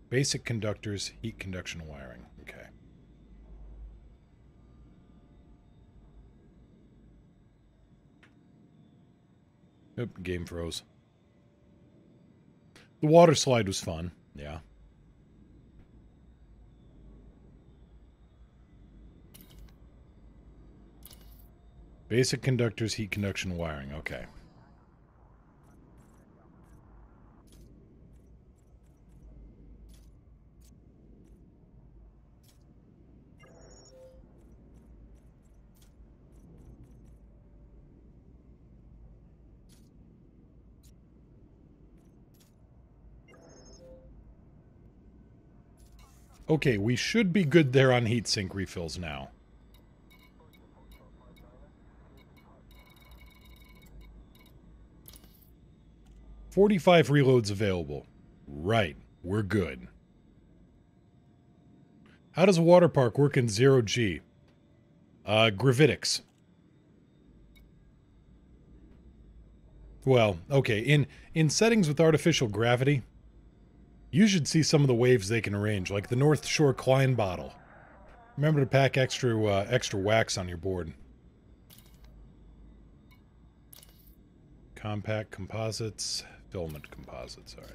Basic conductors, heat conduction wiring. Okay. Oop, game froze. The water slide was fun, yeah. Basic conductors, heat conduction wiring. Okay. Okay, we should be good there on heatsink refills now. $45 reloads available. Right, we're good. How does a water park work in 0G? Gravitics. Well, okay, in settings with artificial gravity, you should see some of the waves they can arrange, like the North Shore Klein bottle. Remember to pack extra wax on your board. Compact composites, filament composites, all right.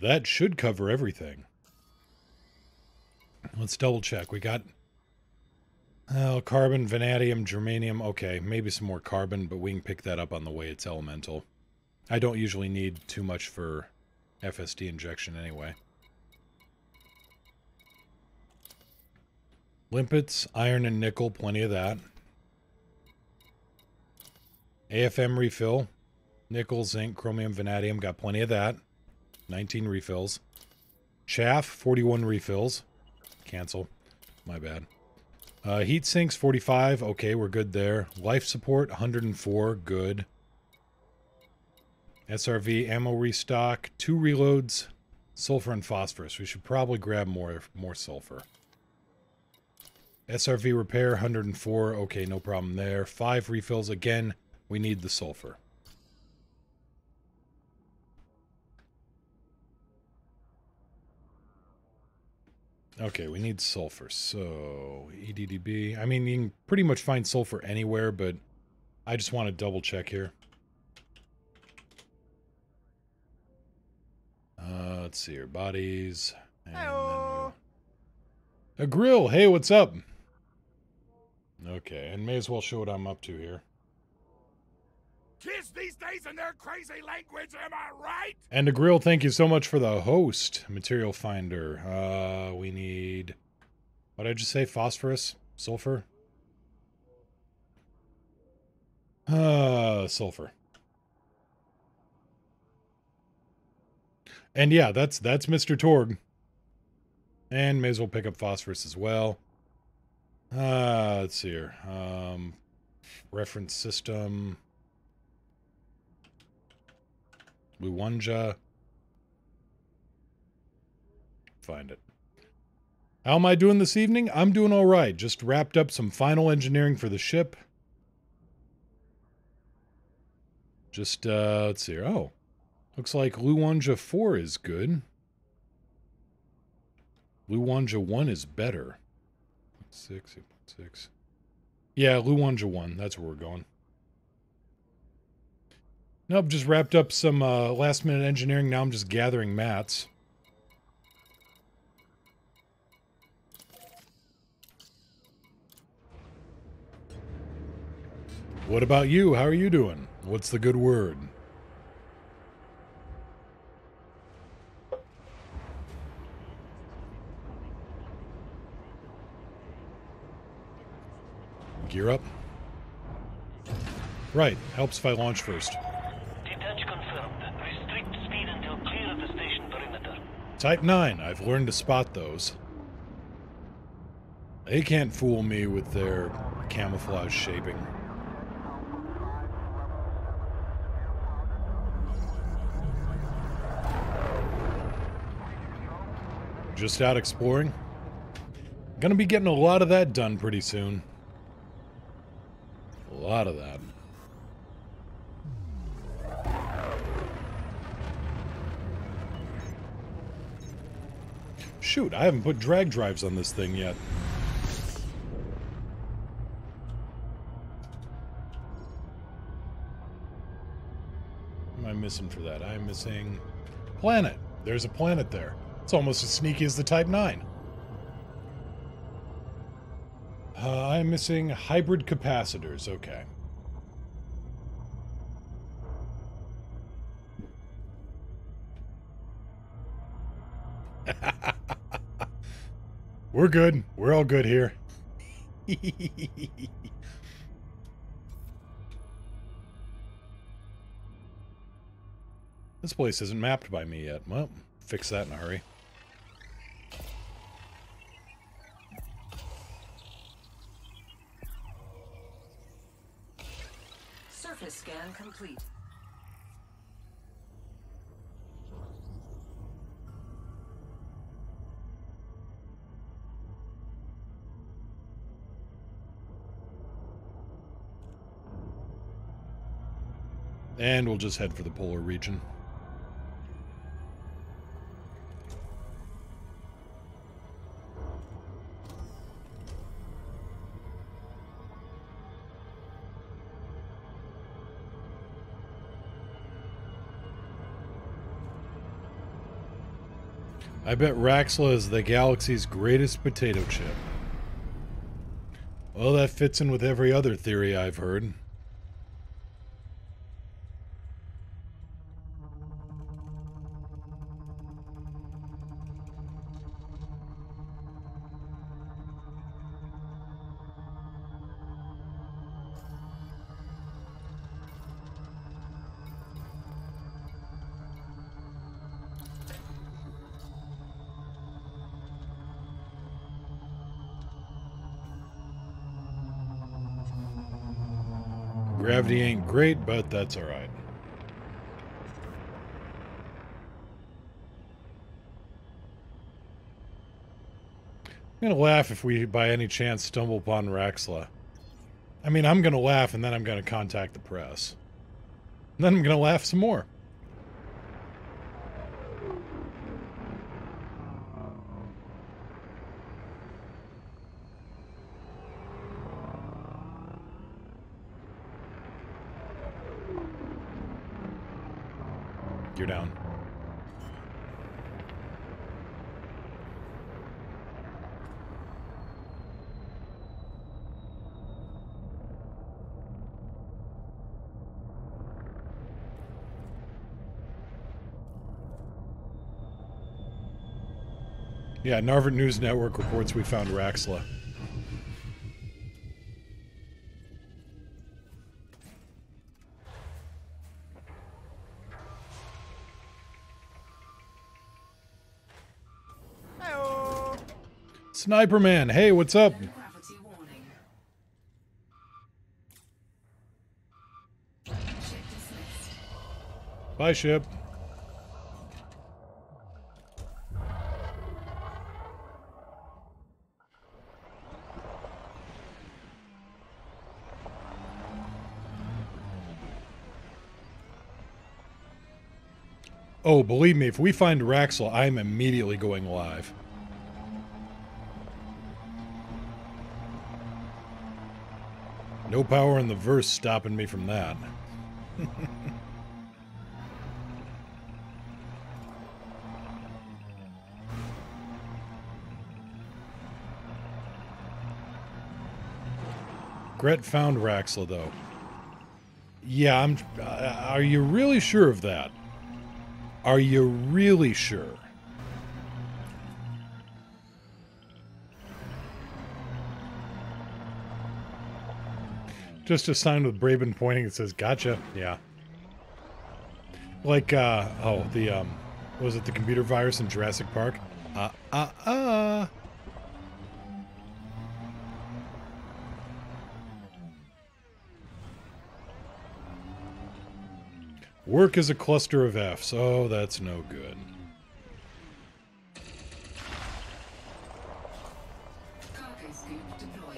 That should cover everything. Let's double check. We got carbon, vanadium, germanium. Okay, maybe some more carbon, but we can pick that up on the way. It's elemental. I don't usually need too much for FSD injection anyway. Limpets, iron and nickel, plenty of that. AFM refill, nickel, zinc, chromium, vanadium, got plenty of that. 19 refills. Chaff, 41 refills. cancel. My bad. Heat sinks 45. Okay, we're good there. Life support 104. Good. SRV ammo restock. 2 reloads. Sulfur and phosphorus. We should probably grab more sulfur. SRV repair 104. Okay, no problem there. 5 refills. Again, we need the sulfur. Okay, we need sulfur, so EDDB. I mean, you can pretty much find sulfur anywhere, but I just want to double check here. Let's see here. Bodies. And then a grill. Hey, what's up? Okay, and may as well show what I'm up to here. Kids these days and their crazy language, am I right? And a grill, thank you so much for the host. Material finder. We need... What did I just say? Phosphorus? Sulfur? Sulfur. And yeah, that's Mr. Torg. And may as well pick up phosphorus as well. Let's see here. Reference system. Luwanja. Find it. How am I doing this evening? I'm doing all right. Just wrapped up some final engineering for the ship. Just, let's see here. Oh. Looks like Luwanja 4 is good. Luwanja 1 is better. 6, 8.6. Yeah, Luwanja 1. That's where we're going. Nope, just wrapped up some last-minute engineering. Now I'm just gathering mats. What about you? How are you doing? What's the good word? Gear up. Right, helps if I launch first. Detach confirmed. Restrict speed until clear of the station perimeter. Type 9, I've learned to spot those. They can't fool me with their camouflage shaping. Just out exploring. Gonna be getting a lot of that done pretty soon. A lot of that. Shoot, I haven't put drag drives on this thing yet. What am I missing for that? I'm missing planet. There's a planet there. It's almost as sneaky as the Type 9. I'm missing hybrid capacitors. Okay. We're good. We're all good here. This place isn't mapped by me yet. Well, fix that in a hurry. Surface scan complete. And we'll just head for the polar region. I bet Raxla is the galaxy's greatest potato chip. Well, that fits in with every other theory I've heard. Gravity ain't great, but that's alright. I'm gonna laugh if we, by any chance, stumble upon Raxla. I mean, I'm gonna laugh, and then I'm gonna contact the press. And then I'm gonna laugh some more. You're down. Yeah, Narvik News Network reports we found Raxla. Hello. Sniper Man, hey, what's up? Gravity warning. Ship dismissed. Bye, ship. Oh, believe me, if we find Raxel, I'm immediately going live. No power in the verse stopping me from that. Gret found Raxla, though. Yeah, are you really sure of that? Are you really sure? Just a sign with Braben pointing that says, gotcha. Yeah. Like, was it the computer virus in Jurassic Park? Work is a cluster of Fs. Oh, that's no good. Cargo scoop deployed.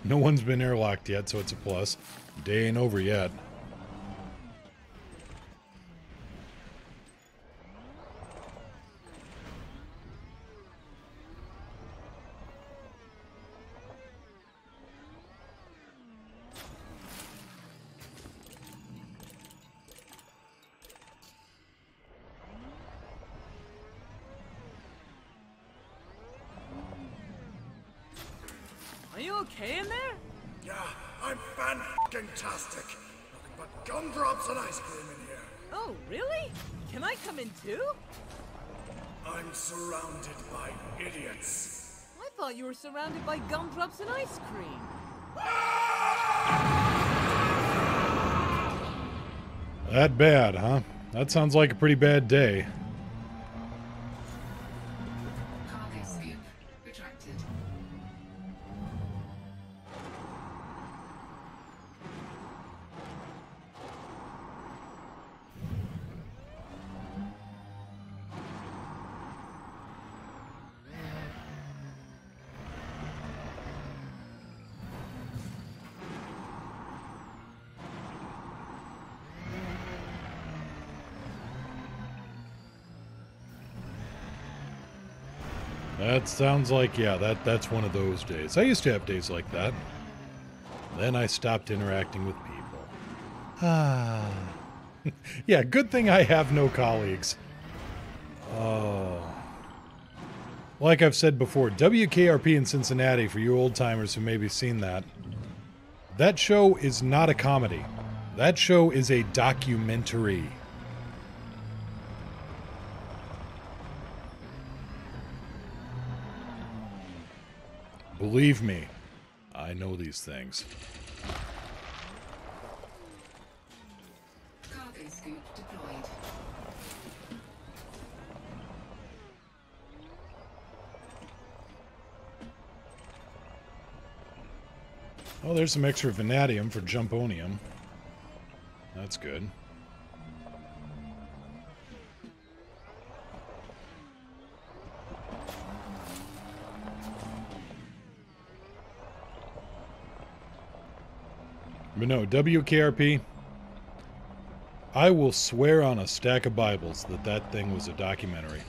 No one's been airlocked yet, so it's a plus. Day ain't over yet. Are you okay in there? Yeah, I'm fan-tastic. Nothing but gumdrops and ice cream in here. Oh, really? Can I come in too? I'm surrounded by idiots. I thought you were surrounded by gumdrops and ice cream. That bad, huh? That sounds like a pretty bad day. Cargo scoop retracted. That sounds like, yeah, that's one of those days. I used to have days like that. Then I stopped interacting with people. Ah. Yeah, good thing I have no colleagues. Oh. Like I've said before, WKRP in Cincinnati, for you old-timers who maybe seen that, that show is not a comedy. That show is a documentary. Believe me, I know these things. Cargo scoop deployed. Oh, there's some extra vanadium for jumponium. That's good. But no, WKRP, I will swear on a stack of Bibles that that thing was a documentary.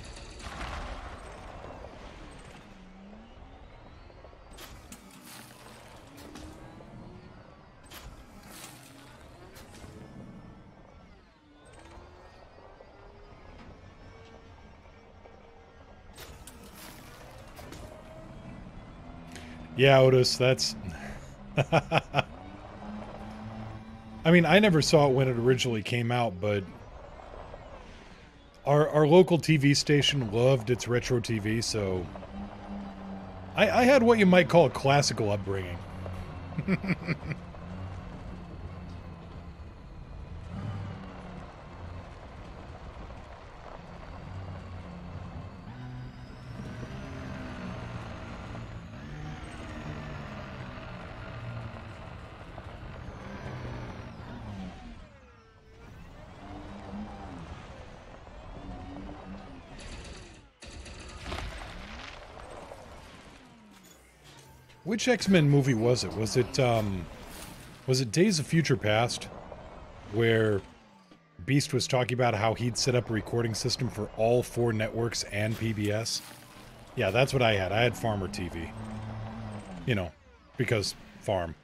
Yeah, Otis, that's... I mean, I never saw it when it originally came out, but our local TV station loved its retro TV, so I had what you might call a classical upbringing. Which X-Men movie was it? Was it Days of Future Past, where Beast was talking about how he'd set up a recording system for all 4 networks and PBS? Yeah, that's what I had. I had Farmer TV. You know, because farm.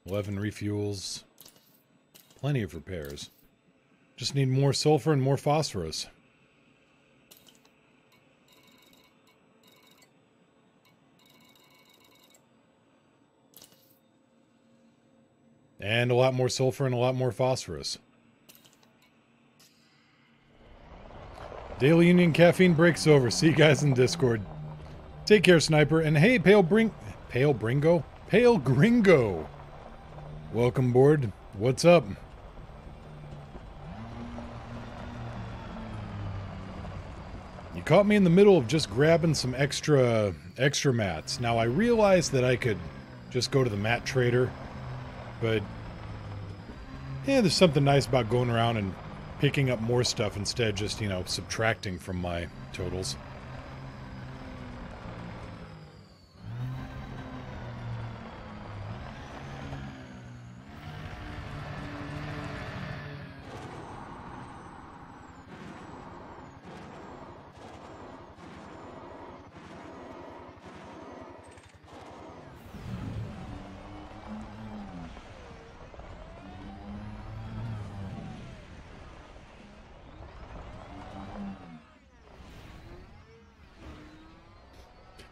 $11 refuels. Plenty of repairs. Just need more sulfur and more phosphorus. And a lot more sulfur and a lot more phosphorus. Daily Union caffeine breaks over. See you guys in Discord. Take care, Sniper. And hey, Pale Gringo? Welcome aboard. What's up? You caught me in the middle of just grabbing some extra mats. Now I realized that I could just go to the mat trader, but yeah, there's something nice about going around and picking up more stuff instead of just, you know, subtracting from my totals.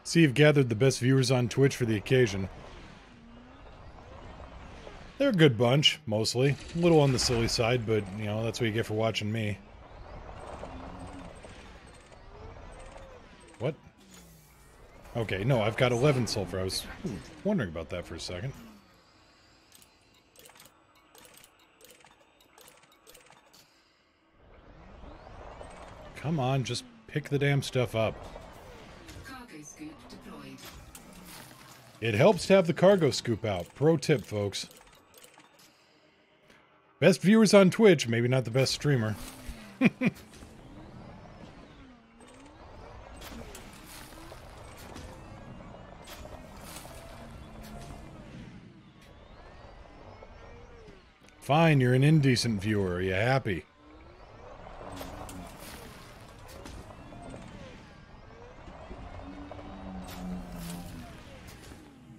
See, you've gathered the best viewers on Twitch for the occasion. They're a good bunch, mostly. A little on the silly side, but, you know, that's what you get for watching me. What? Okay, no, I've got 11 sulfur. I was wondering about that for a second. Come on, just pick the damn stuff up. Scoop deployed. It helps to have the cargo scoop out. Pro tip, folks. Best viewers on Twitch, maybe not the best streamer. Fine, you're an indecent viewer. Are you happy?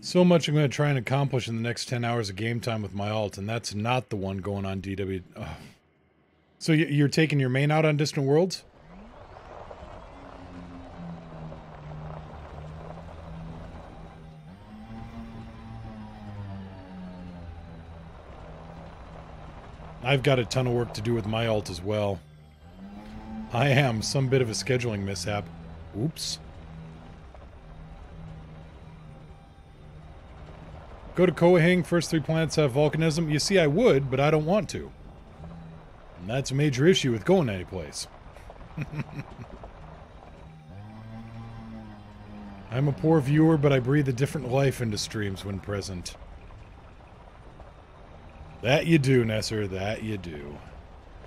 So much I'm going to try and accomplish in the next 10 hours of game time with my alt, and that's not the one going on DW. Oh. So you're taking your main out on Distant Worlds? I've got a ton of work to do with my alt as well. I am some bit of a scheduling mishap. Oops. Go to Koehang, first 3 planets have volcanism. You see, I would, but I don't want to. And that's a major issue with going anyplace. I'm a poor viewer, but I breathe a different life into streams when present. That you do, Nesser, that you do.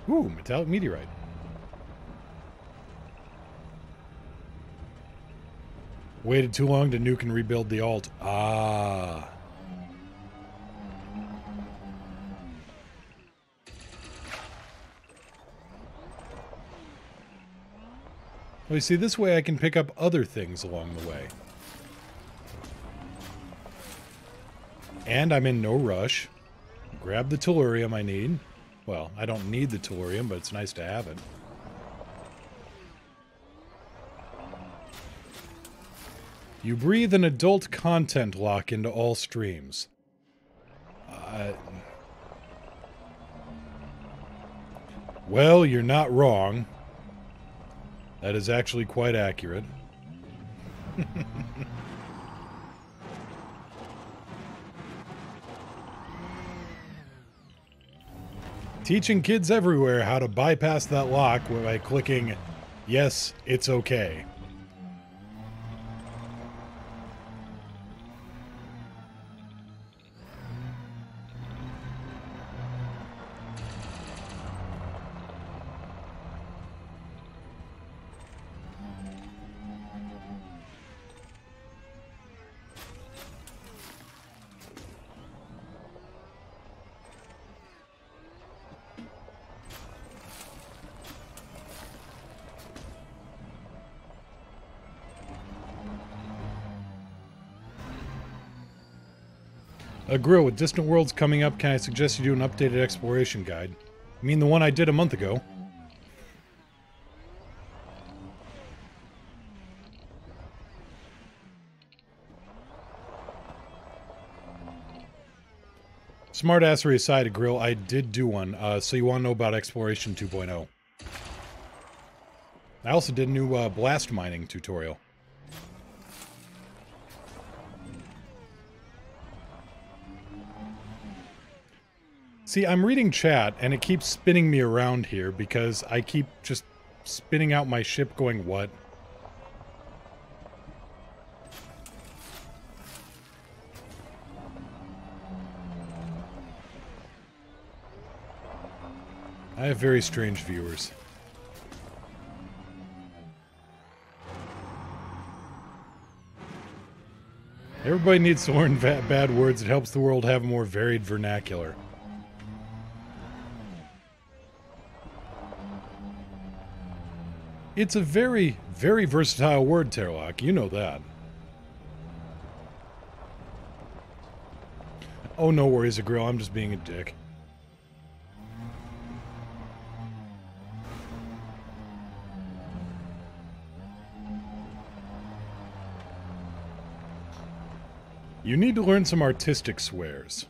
Ooh, metallic meteorite. Waited too long to nuke and rebuild the alt. Ah. Well, you see, this way I can pick up other things along the way. And I'm in no rush. Grab the tellurium I need. Well, I don't need the tellurium, but it's nice to have it. You breathe an adult content lock into all streams. Well, you're not wrong. That is actually quite accurate. Teaching kids everywhere how to bypass that lock by clicking, yes, it's okay. A grill with distant worlds coming up. Can I suggest you do an updated exploration guide? I mean the one I did a month ago. Smartassery aside, a grill, I did do one. So you want to know about Exploration 2.0. I also did a new blast mining tutorial. See, I'm reading chat, and it keeps spinning me around here because I keep just spinning out my ship going, what? I have very strange viewers. Everybody needs to learn bad words. It helps the world have a more varied vernacular. It's a very, very versatile word, Terlock. You know that. Oh, no worries, a grill. I'm just being a dick. You need to learn some artistic swears.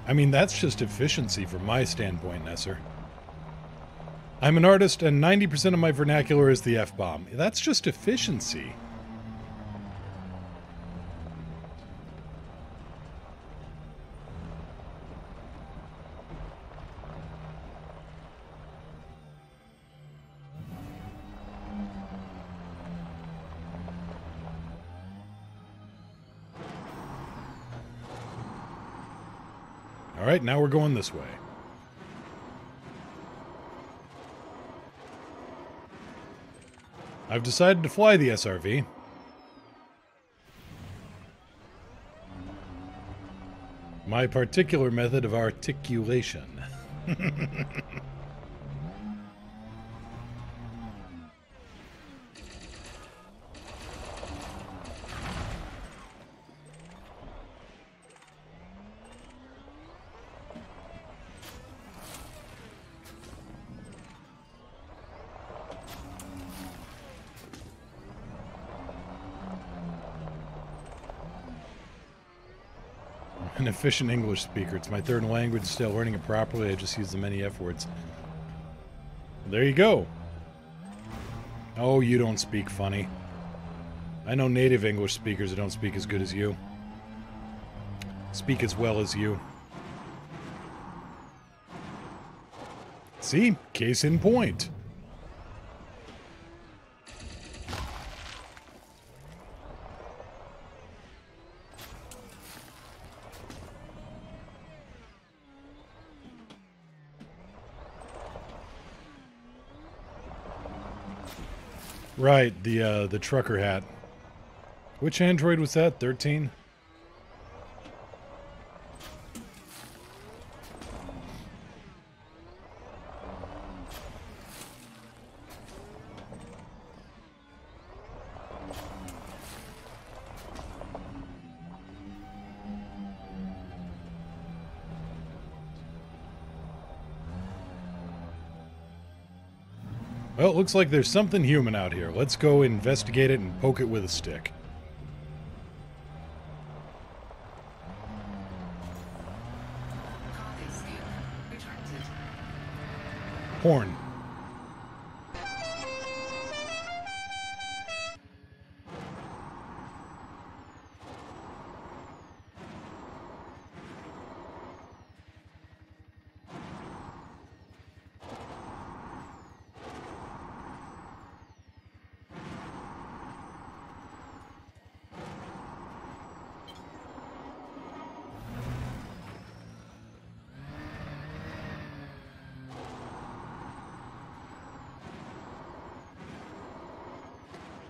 I mean, that's just efficiency from my standpoint, Nesser. I'm an artist, and 90% of my vernacular is the F-bomb. That's just efficiency. Alright, now we're going this way. I've decided to fly the SRV. My particular method of articulation. an efficient English speaker. It's my third language, still learning it properly. I just use the many F words. There you go. Oh, you don't speak funny. I know native English speakers that don't speak as good as you. Speak as well as you. See? Case in point. Right, the trucker hat. Which android was that? 13? Well, it looks like there's something human out here. Let's go investigate it and poke it with a stick. Cargo scoop retracted. Horn.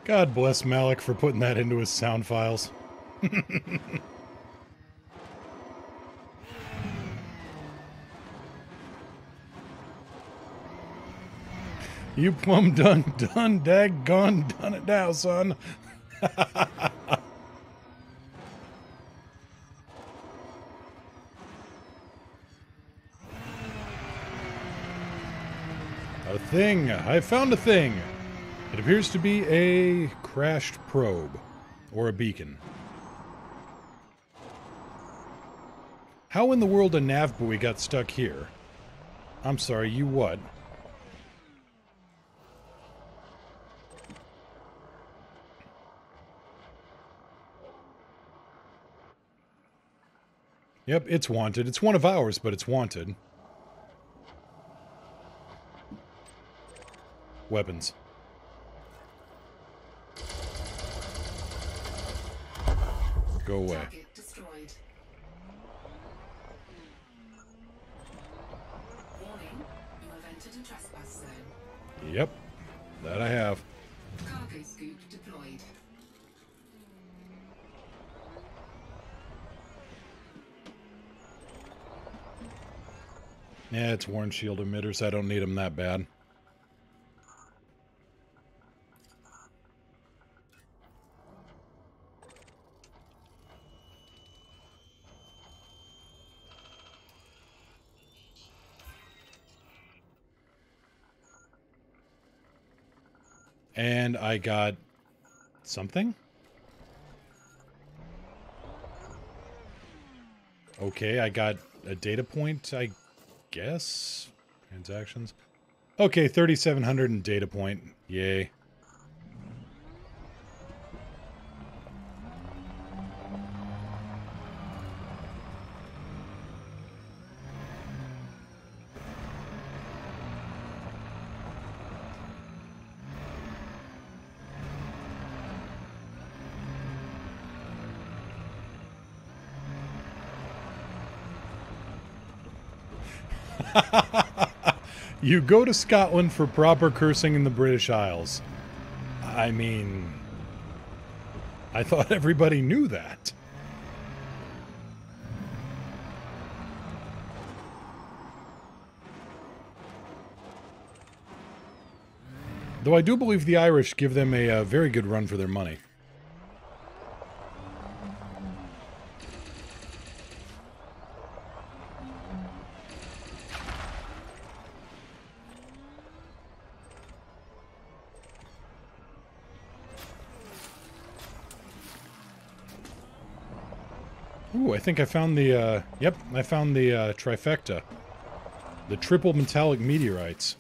God bless Malik for putting that into his sound files. You plumb done, daggone done it now, son. A thing. I found a thing. It appears to be a crashed probe, or a beacon. How in the world a nav buoy got stuck here? I'm sorry, you what? Yep, it's wanted. It's one of ours, but it's wanted. Weapons. Go away. Target destroyed. Warning, you have entered a trespass zone. Yep, that I have. Cargo scoop deployed. Yeah, it's warn shield emitters. I don't need them that bad. And I got something? Okay, I got a data point, I guess? Transactions? Okay, 3,700 and data point. Yay. You go to Scotland for proper cursing in the British Isles. I mean, I thought everybody knew that. Though I do believe the Irish give them a very good run for their money. Ooh, I think I found the, yep, I found the, trifecta. The triple metallic meteorites.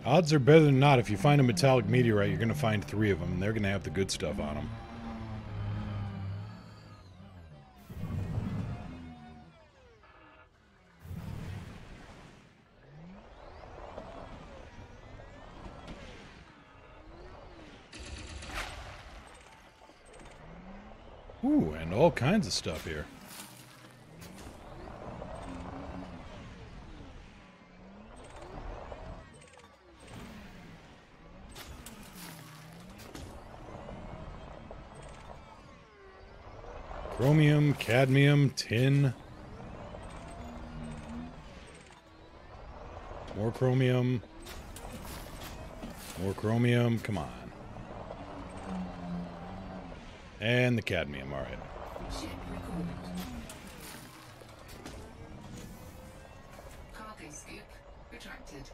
Odds are better than not. If you find a metallic meteorite, you're going to find 3 of them, and they're going to have the good stuff on them. Ooh, and all kinds of stuff here. Chromium, cadmium, tin. More chromium. More chromium, come on. And the cadmium, alright. Ship recorded. Cargo scoop retracted.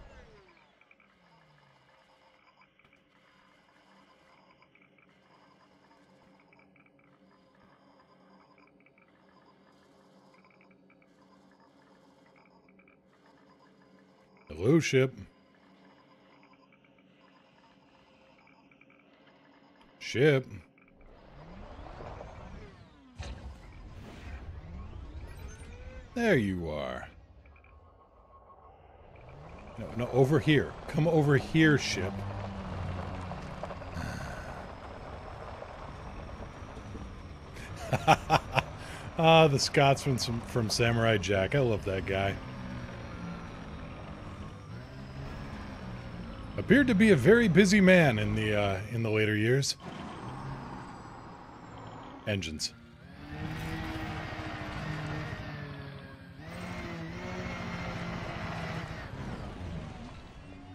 Hello, ship. Ship. There you are. No, over here. Come over here, ship. Ah, the Scotsman from Samurai Jack. I love that guy. Appeared to be a very busy man in the later years. Engines.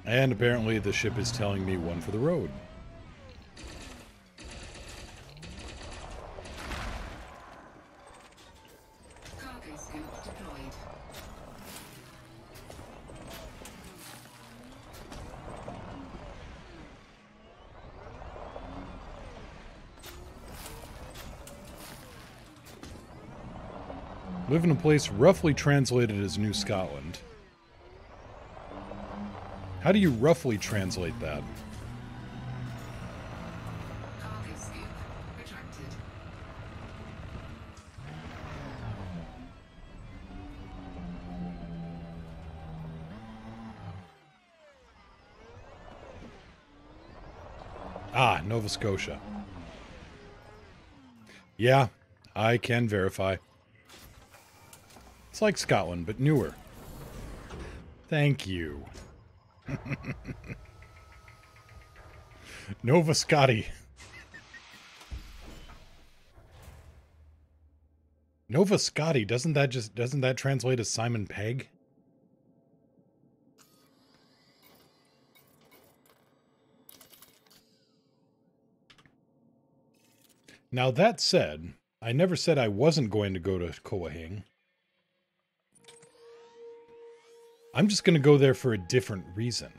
And apparently the ship is telling me one for the road. Cargo scoop deployed. Live in a place roughly translated as New Scotland. How do you roughly translate that? Cargo scoop retracted. Ah, Nova Scotia. Yeah, I can verify. It's like Scotland, but newer. Thank you. Nova Scotti. Nova Scotti, doesn't that translate as Simon Pegg? Now that said, I never said I wasn't going to go to Coahing. I'm just going to go there for a different reason.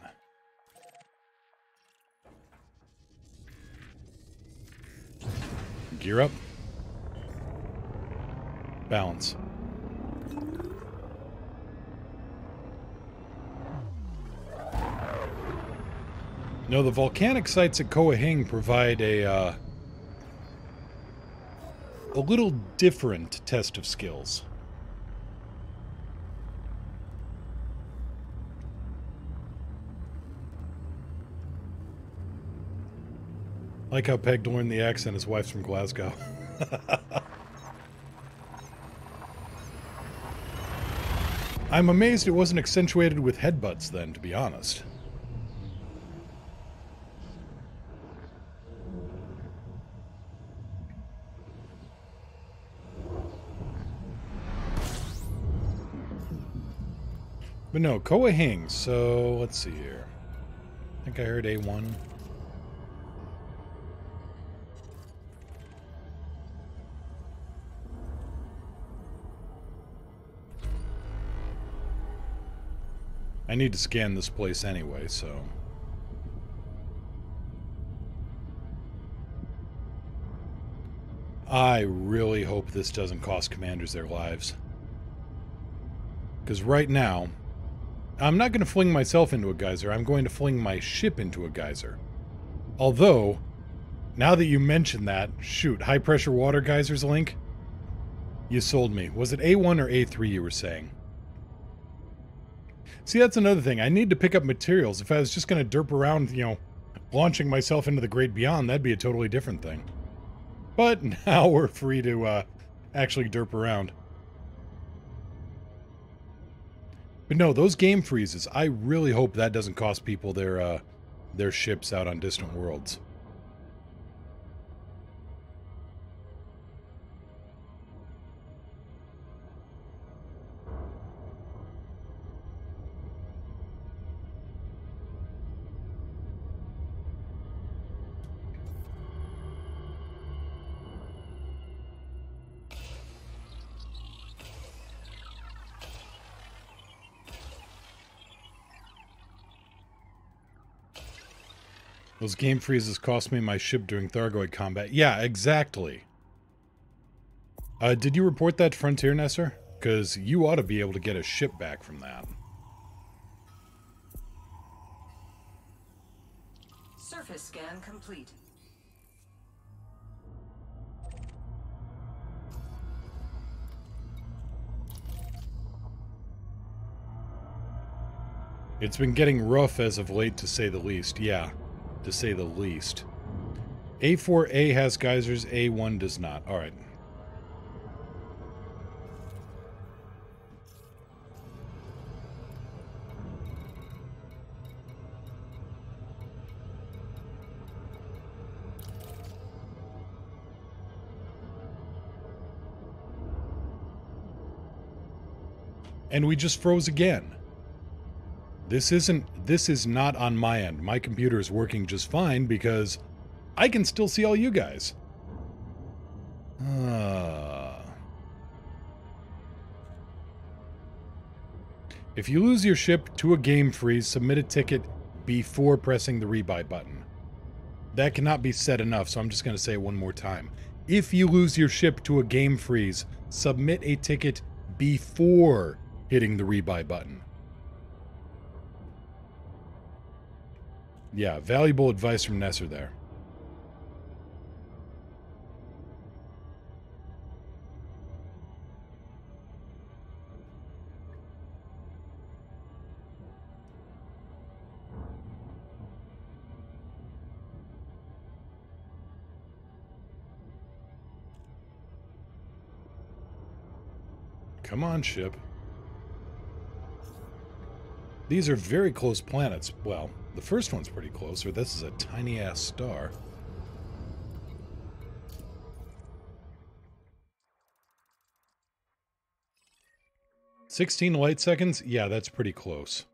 Gear up. Balance. No, the volcanic sites at Coahing provide a little different test of skills. Like how Peg learned the accent, his wife's from Glasgow. I'm amazed it wasn't accentuated with headbutts then, to be honest. But no, Koa Hing. So let's see here. I think I heard A1. I need to scan this place anyway, so... I really hope this doesn't cost commanders their lives. Because right now, I'm not going to fling myself into a geyser, I'm going to fling my ship into a geyser. Although, now that you mention that, shoot, high pressure water geysers, Link? You sold me. Was it A1 or A3 you were saying? See, that's another thing. I need to pick up materials. If I was just going to derp around, you know, launching myself into the great beyond, that'd be a totally different thing. But now we're free to actually derp around. But no, those game freezes, I really hope that doesn't cost people their ships out on distant worlds. Those game freezes cost me my ship during Thargoid combat. Yeah, exactly. Did you report that to Frontier, Nesser? Because you ought to be able to get a ship back from that. Surface scan complete. It's been getting rough as of late, to say the least. Yeah, to say the least. A4A has geysers, A1 does not. Alright. And we just froze again. This is not on my end. My computer is working just fine because I can still see all you guys. If you lose your ship to a game freeze, submit a ticket before pressing the rebuy button. That cannot be said enough, so I'm just going to say it one more time. If you lose your ship to a game freeze, submit a ticket before hitting the rebuy button. Yeah, valuable advice from Nesser there. Come on, ship. These are very close planets. Well, the first one's pretty close, or this is a tiny-ass star. "16 light seconds? Yeah, that's pretty close.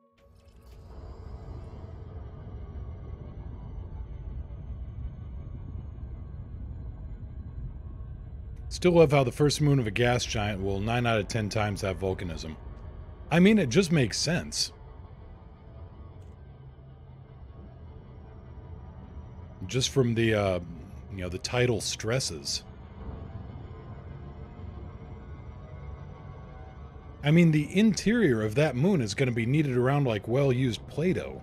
Still love how the first moon of a gas giant will 9 out of 10 times have volcanism. I mean, it just makes sense. Just from the, you know, the tidal stresses. I mean, the interior of that moon is going to be kneaded around like well-used Play-Doh.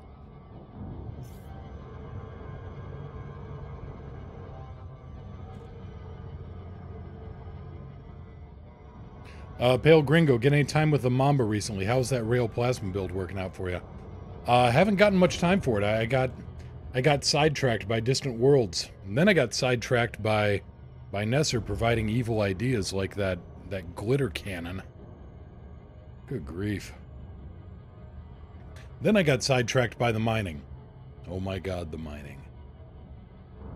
Pale Gringo, get any time with the Mamba recently? How's that rail plasma build working out for you? Haven't gotten much time for it. I got sidetracked by Distant Worlds. And then I got sidetracked by Nesser providing evil ideas like that glitter cannon. Good grief. Then I got sidetracked by the mining. Oh my god, the mining.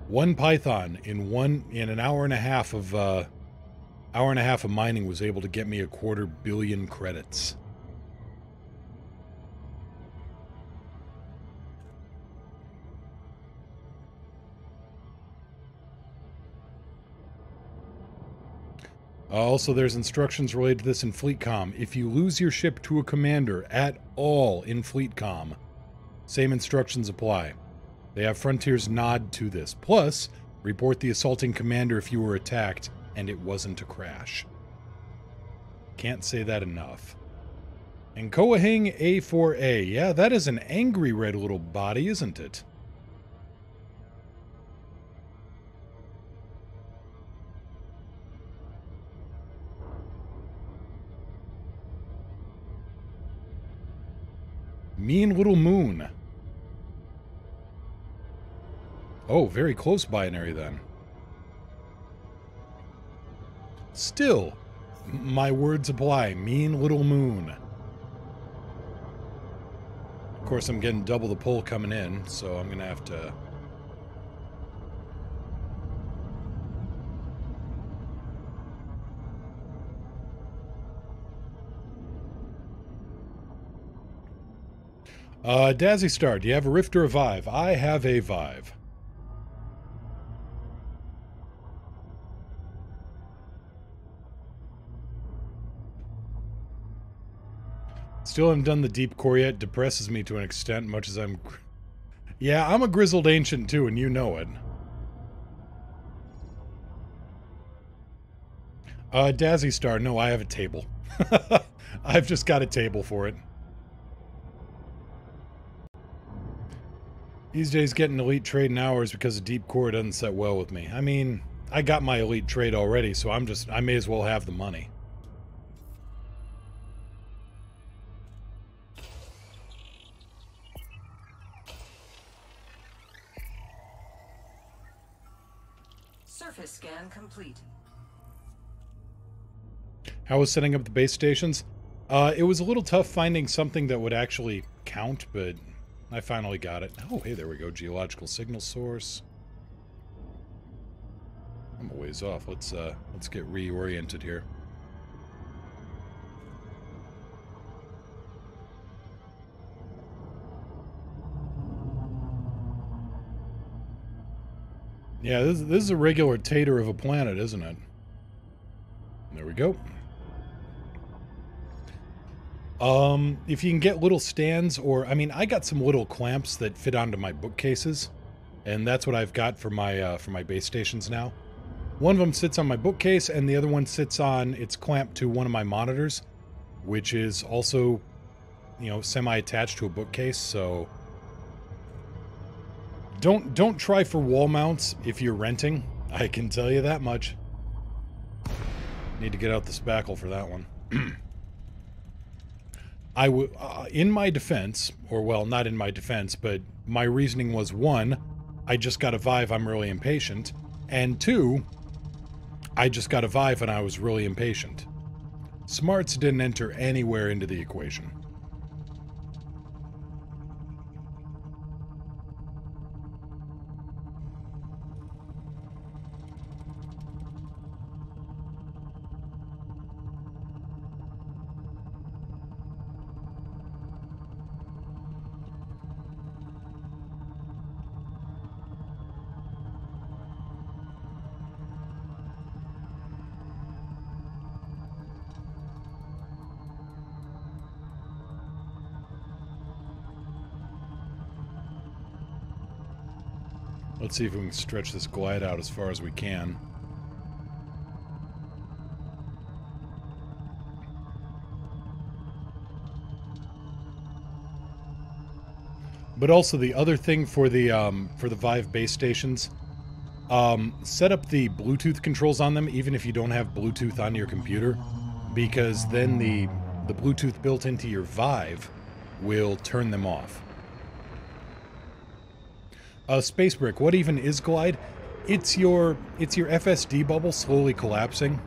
One Python in an hour and a half of mining was able to get me 250 million credits. Also, there's instructions related to this in FleetCom. If you lose your ship to a commander at all in FleetCom, same instructions apply. They have Frontier's nod to this. Plus, report the assaulting commander if you were attacked and it wasn't a crash. Can't say that enough. And Koahing A4A. Yeah, that is an angry red little body, isn't it? Mean little moon. Oh, very close binary then. Still, my words apply. Mean little moon. Of course, I'm getting double the pull coming in, so I'm going to have to... Dazzy Star, do you have a Rift or a Vive? I have a Vive. Still haven't done the deep core yet. Depresses me to an extent, much as I'm... Yeah, I'm a grizzled ancient too, and you know it. Dazzy Star, no, I have a table. I've just got a table for it. These days getting elite trade in hours because of deep core doesn't set well with me. I mean, I got my elite trade already, so I may as well have the money. Surface scan complete. How was setting up the base stations? It was a little tough finding something that would actually count, but I finally got it. Oh, hey, there we go. Geological signal source. I'm a ways off. Let's get reoriented here. Yeah, this is a regular tater of a planet, isn't it? There we go. If you can get little stands, or, I mean, I got some little clamps that fit onto my bookcases, and that's what I've got for my base stations now. One of them sits on my bookcase, and the other one sits on, it's clamped to one of my monitors, which is also, you know, semi-attached to a bookcase, so... Don't try for wall mounts if you're renting, I can tell you that much. Need to get out the spackle for that one. In my defense, or well, not in my defense, but my reasoning was, one, I just got a Vive, I'm really impatient, and two, I just got a Vive and I was really impatient. Smarts didn't enter anywhere into the equation. Let's see if we can stretch this glide out as far as we can. But also the other thing for the Vive base stations, set up the Bluetooth controls on them, even if you don't have Bluetooth on your computer, because then the Bluetooth built into your Vive will turn them off. Space Brick, what even is glide? It's your FSD bubble slowly collapsing.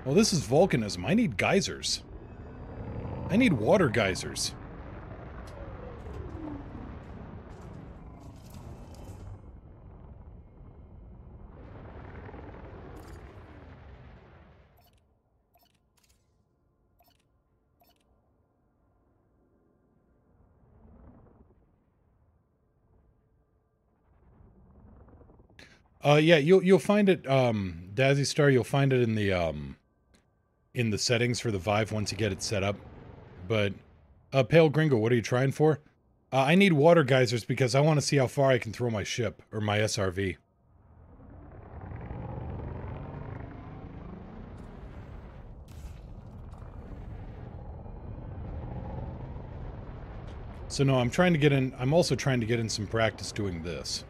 Well, this is volcanism. I need geysers. I need water geysers. Yeah, you'll find it, Dazzy Star, you'll find it in the settings for the Vive once you get it set up. But, Pale Gringo, what are you trying for? I need water geysers because I want to see how far I can throw my ship, or my SRV. So no, I'm also trying to get in some practice doing this.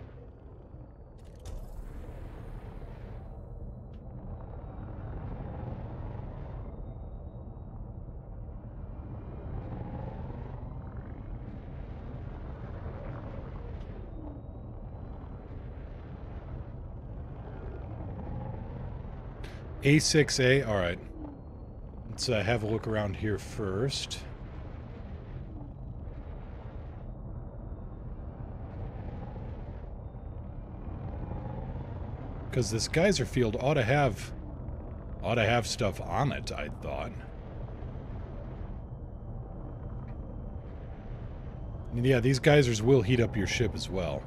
A6A, alright. Let's have a look around here first. Because this geyser field ought to have stuff on it, I thought. And yeah, these geysers will heat up your ship as well.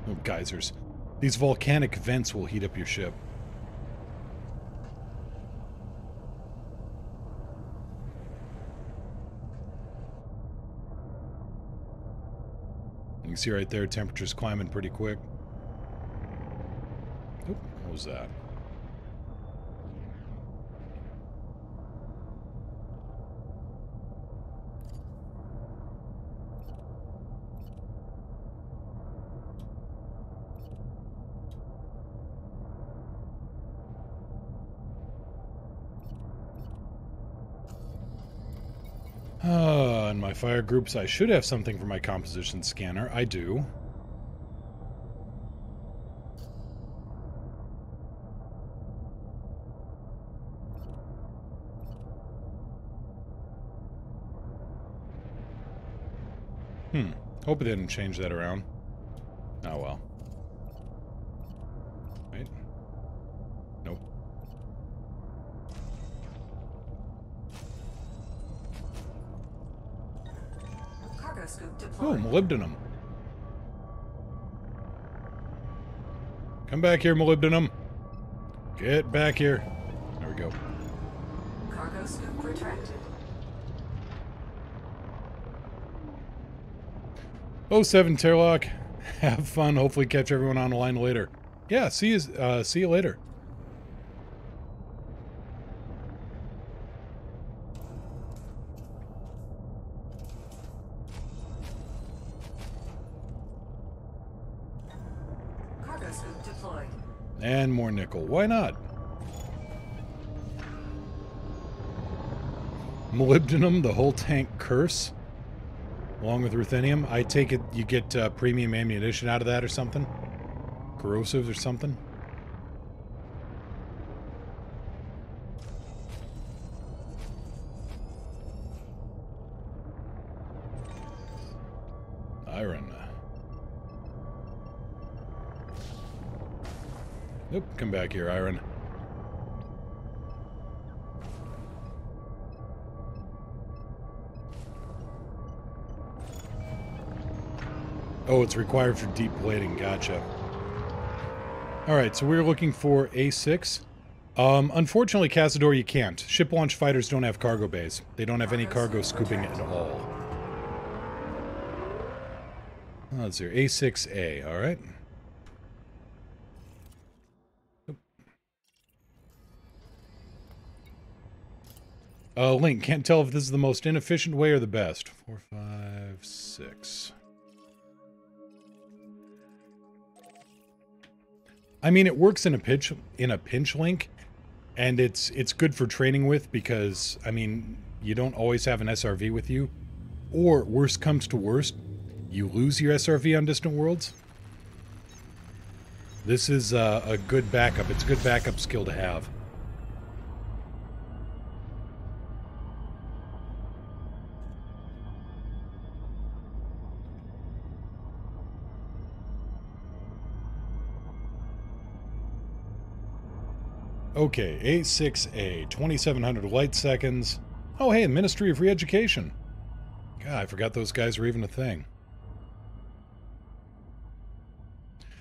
Oh, geysers. These volcanic vents will heat up your ship. You can see right there, temperature's climbing pretty quick. Oop, what was that? In my fire groups, I should have something for my composition scanner. I do. Hope it didn't change that around. Oh well. Right? Nope. Cargo scoop Oh, deployed. molybdenum. Come back here, molybdenum. Get back here. There we go. Cargo scoop retracted. 07 Terlock. Have fun. Hopefully catch everyone on the line later. Yeah, see you later. Cargo scoop deployed. And more nickel. Why not? Molybdenum, the whole tank curse. Along with ruthenium. I take it you get premium ammunition out of that or something? Corrosives or something? Iron. Nope, come back here, Iron. Oh, it's required for deep plating. Gotcha. Alright, so we're looking for A6. Unfortunately, Cazador, you can't. Ship launch fighters don't have cargo bays. They don't have any cargo scooping at all. Oh, let's see. A6A, alright. Link, can't tell if this is the most inefficient way or the best. 4, 5, 6... I mean, it works in a pinch link, and it's good for training with because, I mean, you don't always have an SRV with you. Or, worst comes to worst, you lose your SRV on distant worlds. This is a good backup. It's a good backup skill to have. Okay, A6A, 2700 light seconds. Oh, hey, Ministry of Re-Education. God, I forgot those guys were even a thing.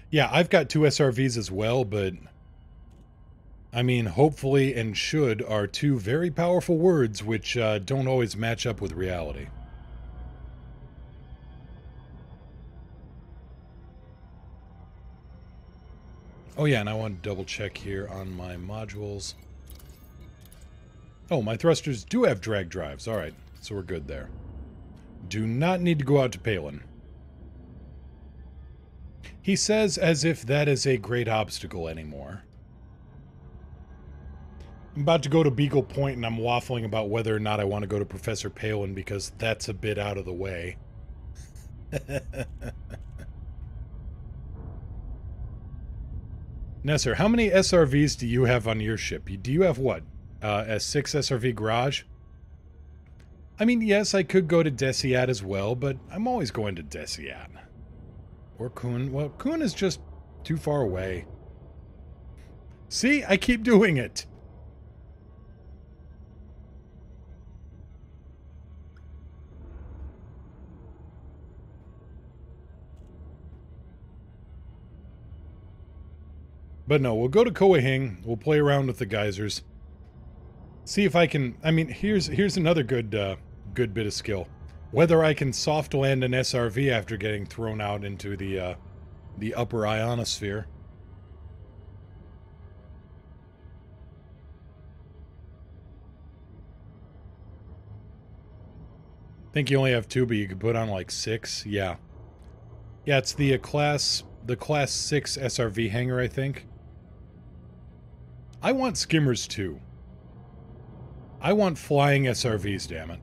Yeah, I've got 2 SRVs as well, but I mean, hopefully and should are 2 very powerful words which don't always match up with reality. Oh yeah, and I want to double check here on my modules. Oh, my thrusters do have drag drives. Alright, so we're good there. Do not need to go out to Palin. He says as if that is a great obstacle anymore. I'm about to go to Beagle Point and I'm waffling about whether or not I want to go to Professor Palin because that's a bit out of the way. Nesser, how many SRVs do you have on your ship? Do you have what? A 6 SRV garage? I mean, yes, I could go to Desiat as well, but I'm always going to Desiat. Or Kuhn. Well, Kuhn is just too far away. See? I keep doing it. But no, we'll go to Koehing. We'll play around with the geysers. See if I can... I mean, here's another good bit of skill. Whether I can soft land an SRV after getting thrown out into the upper ionosphere. I think you only have 2, but you could put on like 6. Yeah. Yeah, it's the class 6 SRV hangar, I think. I want skimmers too. I want flying SRVs, damn it.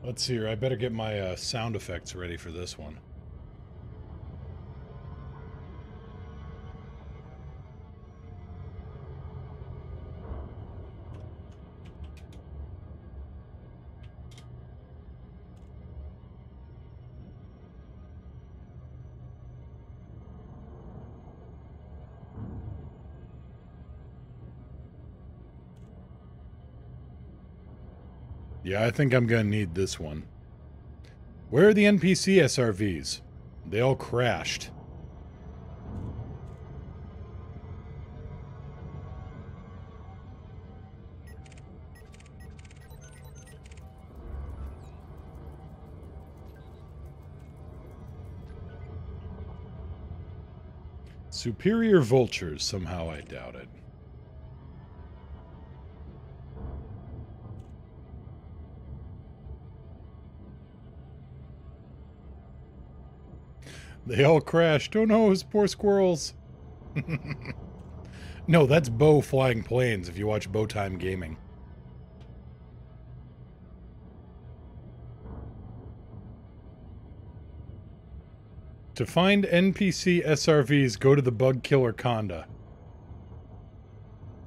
Let's see here. I better get my sound effects ready for this one. Yeah, I think I'm gonna need this one. Where are the NPC SRVs? They all crashed. Superior vultures, somehow I doubt it. They all crashed. Oh no, his poor squirrels. No, that's Bo flying planes if you watch Bowtime Gaming. To find NPC SRVs, go to the Bug Killer Conda.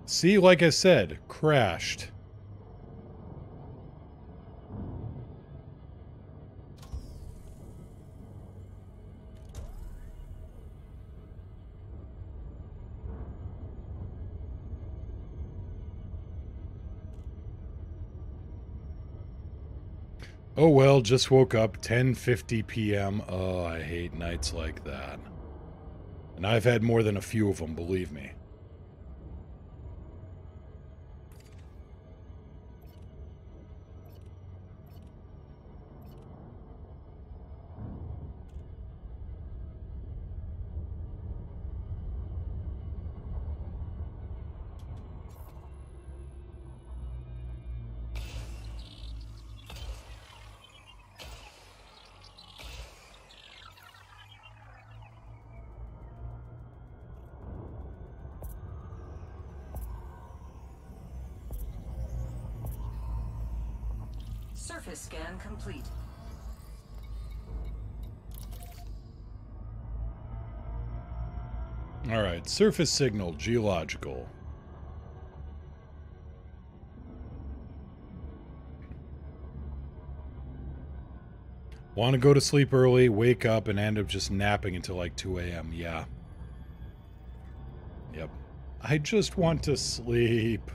See, like I said, crashed. Oh well, just woke up, 10:50 p.m. Oh, I hate nights like that. And I've had more than a few of them, believe me. Surface scan complete. All right, surface signal, geological. Want to go to sleep early, wake up, and end up just napping until like 2 a.m. Yeah. Yep. I just want to sleep.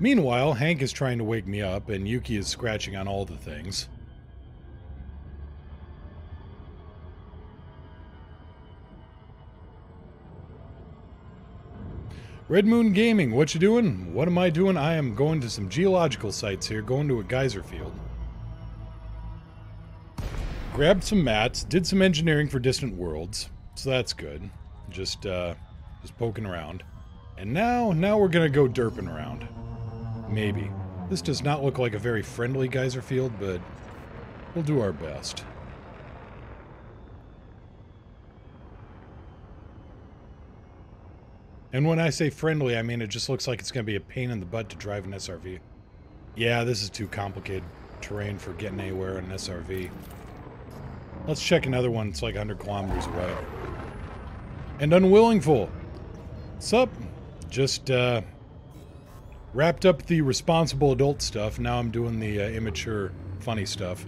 Meanwhile, Hank is trying to wake me up, and Yuki is scratching on all the things. Red Moon Gaming, what you doing? What am I doing? I am going to some geological sites here, going to a geyser field. Grabbed some mats, did some engineering for Distant Worlds, so that's good. Just poking around. And now we're gonna go derping around. Maybe. This does not look like a very friendly geyser field, but we'll do our best. And when I say friendly, I mean it just looks like it's going to be a pain in the butt to drive an SRV. Yeah, this is too complicated terrain for getting anywhere in an SRV. Let's check another one. It's like 100 kilometers away. And Unwillingful. What's up? Just wrapped up the responsible adult stuff. Now I'm doing the immature, funny stuff.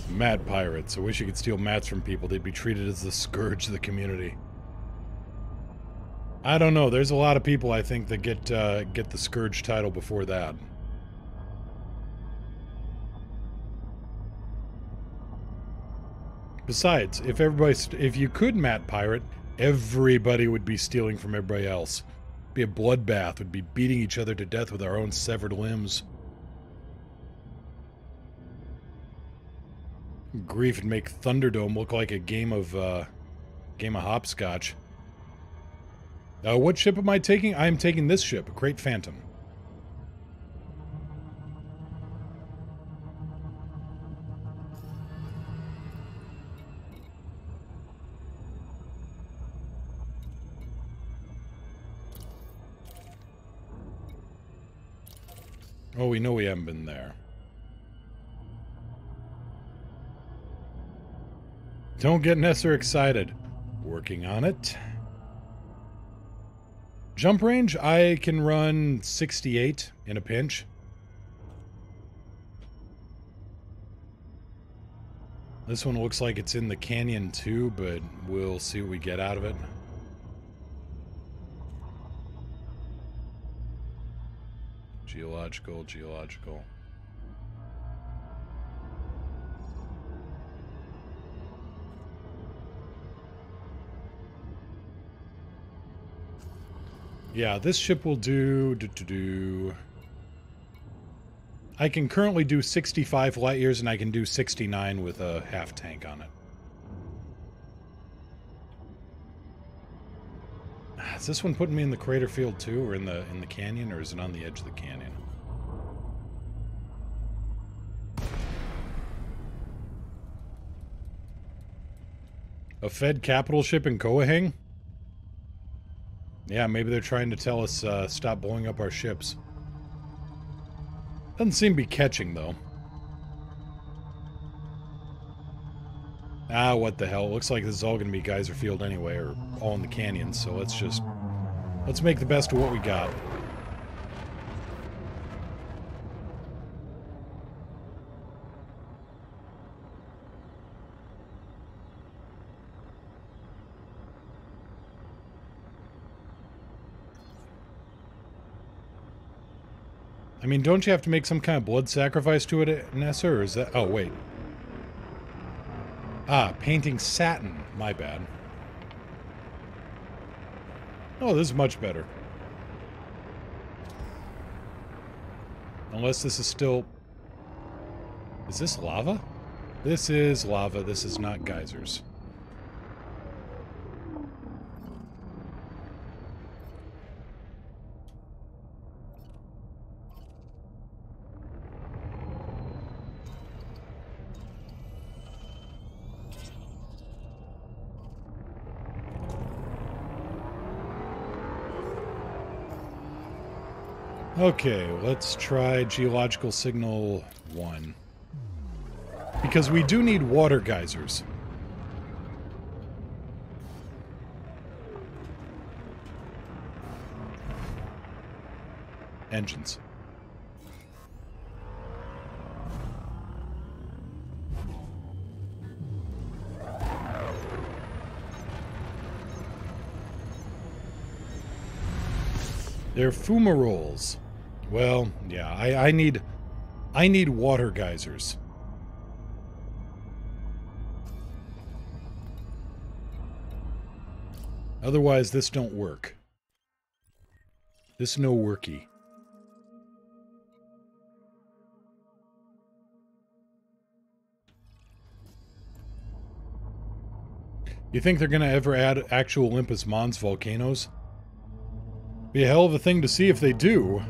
Mat pirates. I wish you could steal mats from people. They'd be treated as the scourge of the community. I don't know. There's a lot of people, I think, that get the scourge title before that. Besides, if you could mat pirate, everybody would be stealing from everybody else. It'd be a bloodbath. We'd be beating each other to death with our own severed limbs. Grief, and make Thunderdome look like a game of hopscotch. What ship am I taking? I am taking this ship, a Great Phantom. Oh, we know we haven't been there. Don't get Nesser excited. Working on it. Jump range, I can run 68 in a pinch. This one looks like it's in the canyon too, but we'll see what we get out of it. Geological. Yeah, this ship will do... I can currently do 65 light years, and I can do 69 with a half tank on it. Is this one putting me in the crater field too, or in the canyon, or is it on the edge of the canyon? A Fed capital ship in Koahang? Yeah, maybe they're trying to tell us stop blowing up our ships. Doesn't seem to be catching, though. Ah, what the hell. It looks like this is all going to be geyser field anyway, or all in the canyon, so let's make the best of what we got. I mean, don't you have to make some kind of blood sacrifice to it, Nessa, or is that... Oh, wait. Ah, painting satin. My bad. Oh, this is much better. Unless this is still... Is this lava? This is lava. This is not geysers. Okay, let's try Geological Signal 1. Because we do need water geysers. Engines. They're fumaroles. Well, yeah, I need water geysers. Otherwise, this don't work. This no worky. You think they're gonna ever add actual Olympus Mons volcanoes? Be a hell of a thing to see if they do.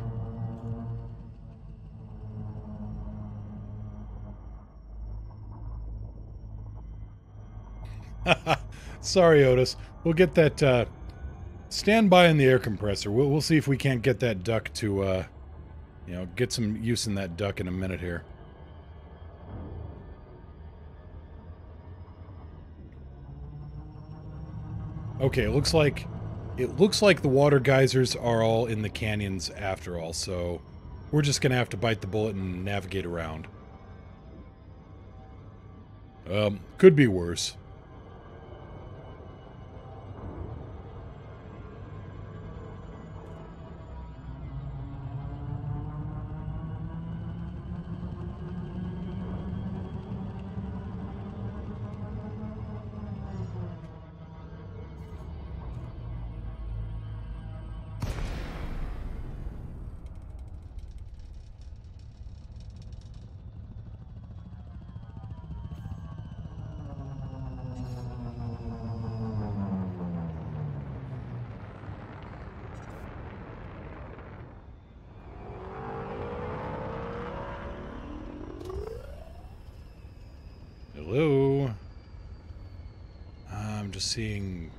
Sorry, Otis. We'll get that, stand by in the air compressor. We'll see if we can't get that duck to, you know, get some use in that duck in a minute here. Okay, it looks like the water geysers are all in the canyons after all, so we're just gonna have to bite the bullet and navigate around. Could be worse. Hello? I'm just seeing...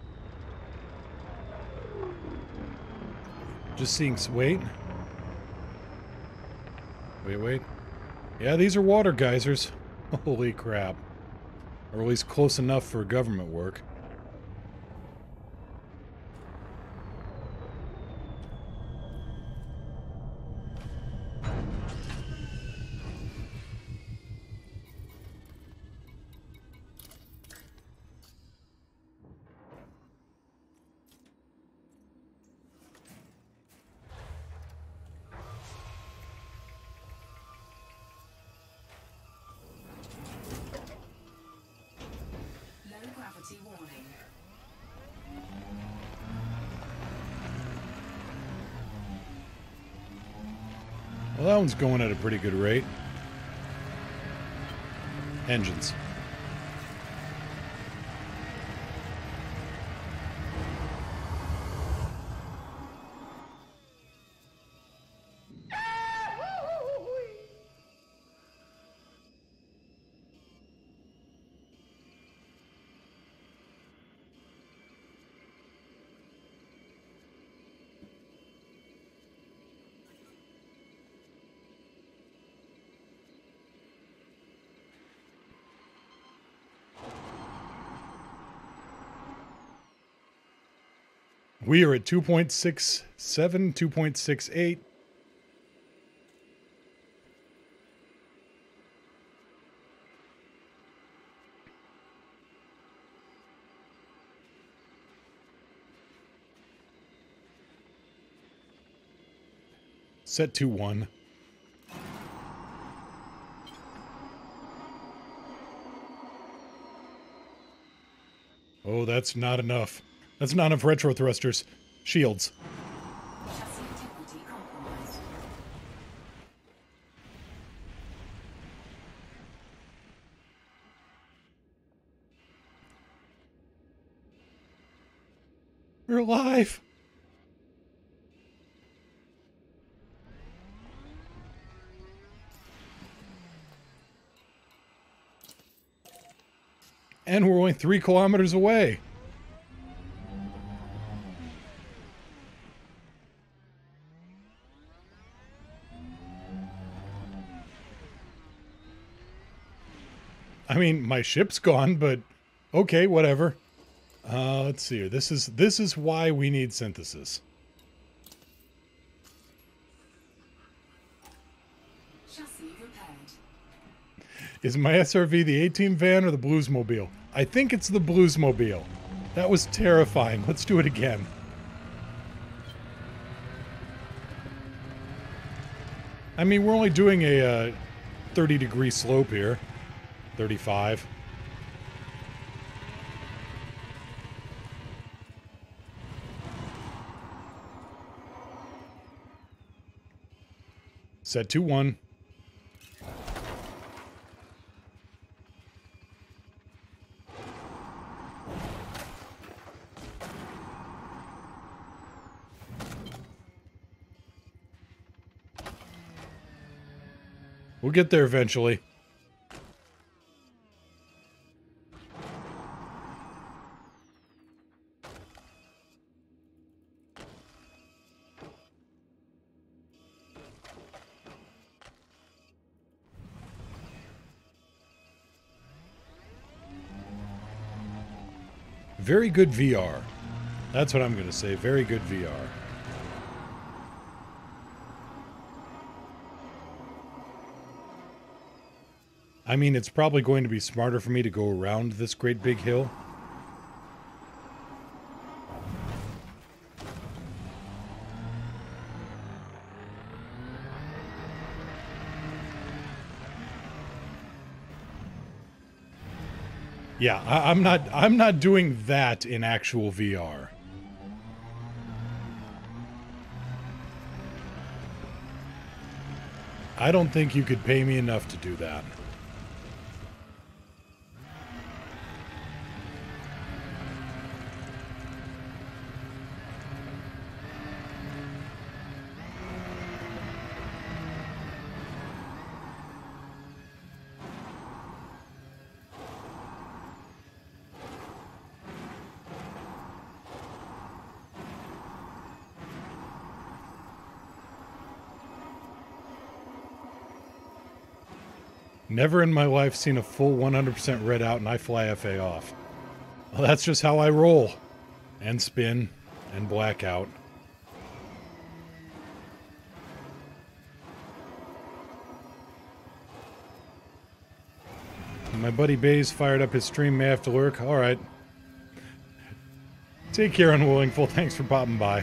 Wait. Wait. Yeah, these are water geysers. Holy crap. Or at least close enough for government work. Warning. Well, that one's going at a pretty good rate. Engines. We are at 2.67, 2.68. Set to 1. Oh, that's not enough. That's not enough retro thrusters. Shields. Chassis integrity compromised. We're alive. And we're only 3 kilometers away. I mean, my ship's gone, but okay, whatever. Let's see here. This is why we need synthesis. Chassis repaired. Is my SRV the A-Team van or the Bluesmobile? I think it's the Bluesmobile. That was terrifying. Let's do it again. I mean, we're only doing a 30-degree slope here. 35. Set 2-1. We'll get there eventually. Very good VR. That's what I'm going to say. Very good VR. I mean, it's probably going to be smarter for me to go around this great big hill. Yeah, I'm not doing that in actual VR. I don't think you could pay me enough to do that. Never in my life seen a full 100% red out and I fly FA off. Well, that's just how I roll. And spin. And black out. My buddy Bays fired up his stream. May have to lurk. Alright. Take care, Unwillingful. Thanks for popping by.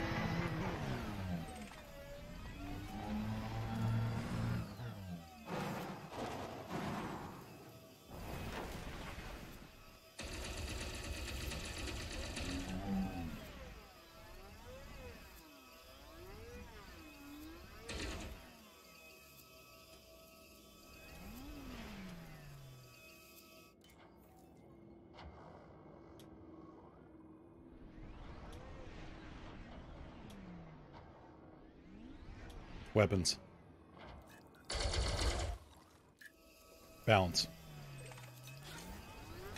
Weapons. Balance.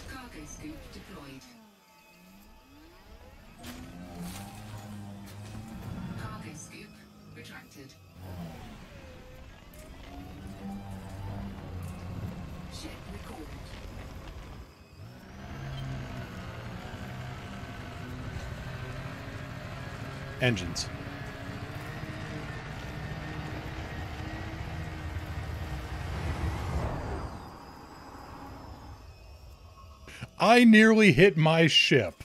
Cargo scoop deployed. Cargo scoop retracted. Ship recalled. Engines. I nearly hit my ship.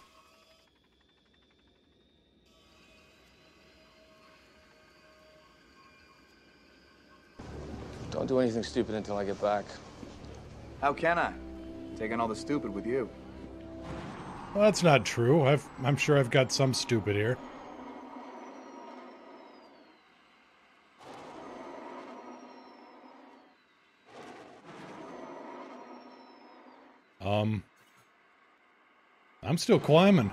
Don't do anything stupid until I get back. How can I? Taking all the stupid with you. Well, that's not true. I'm sure I've got some stupid here. I'm still climbing.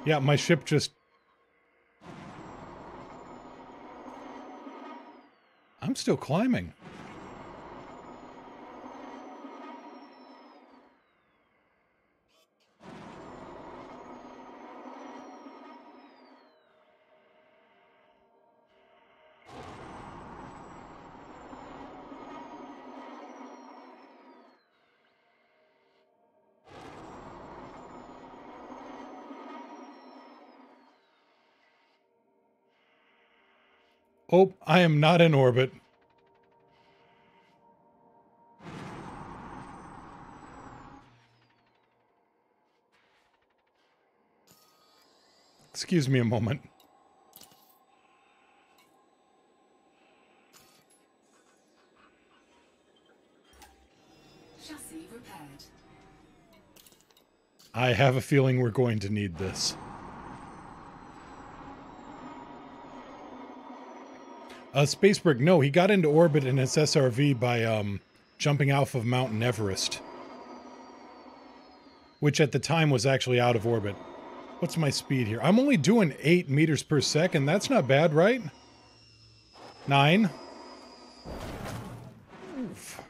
Yeah, my ship just... I'm still climbing. Oh, I am not in orbit. Excuse me a moment. Chassis repaired. I have a feeling we're going to need this. Spacebrick, no, he got into orbit in his SRV by jumping off of Mount Everest. Which at the time was actually out of orbit. What's my speed here? I'm only doing 8 meters per second. That's not bad, right? 9. Oof.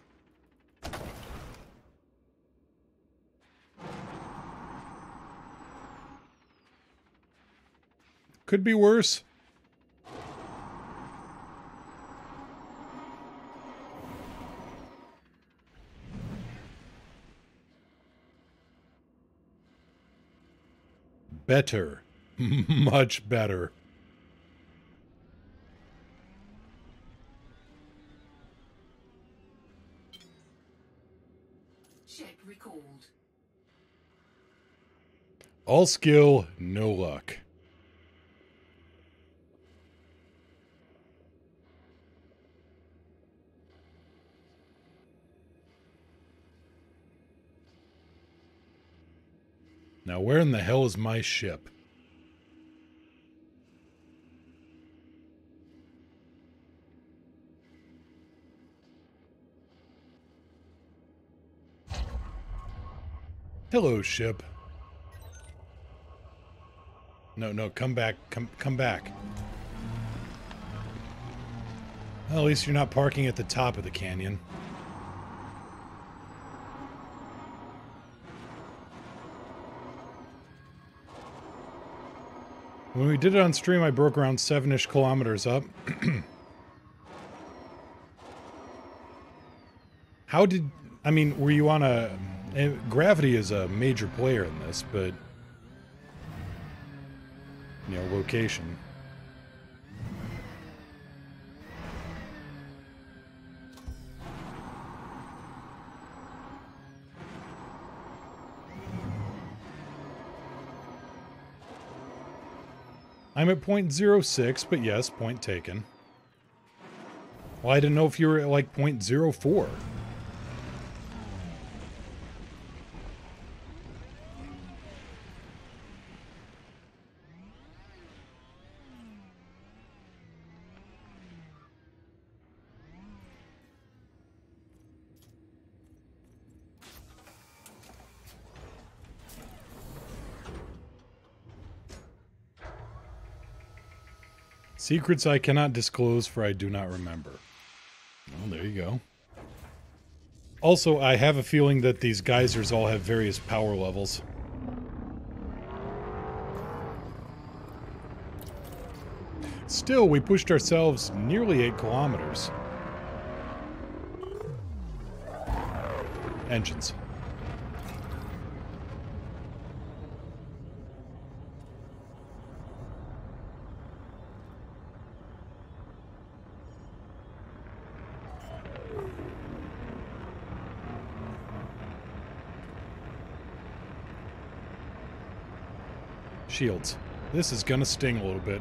Could be worse. Better. Much better. Ship recalled. All skill, no luck. Now, where in the hell is my ship? Hello, ship. No, come back. Come back. Well, at least you're not parking at the top of the canyon. When we did it on stream, I broke around 7-ish kilometers up. How did... I mean, were you on a... Gravity is a major player in this, but... You know, location. I'm at 0.06, but yes, point taken. Well, I didn't know if you were at like 0.04. Secrets I cannot disclose, for I do not remember. Well, there you go. Also, I have a feeling that these geysers all have various power levels. Still, we pushed ourselves nearly 8 kilometers. Engines. Shields. This is gonna sting a little bit.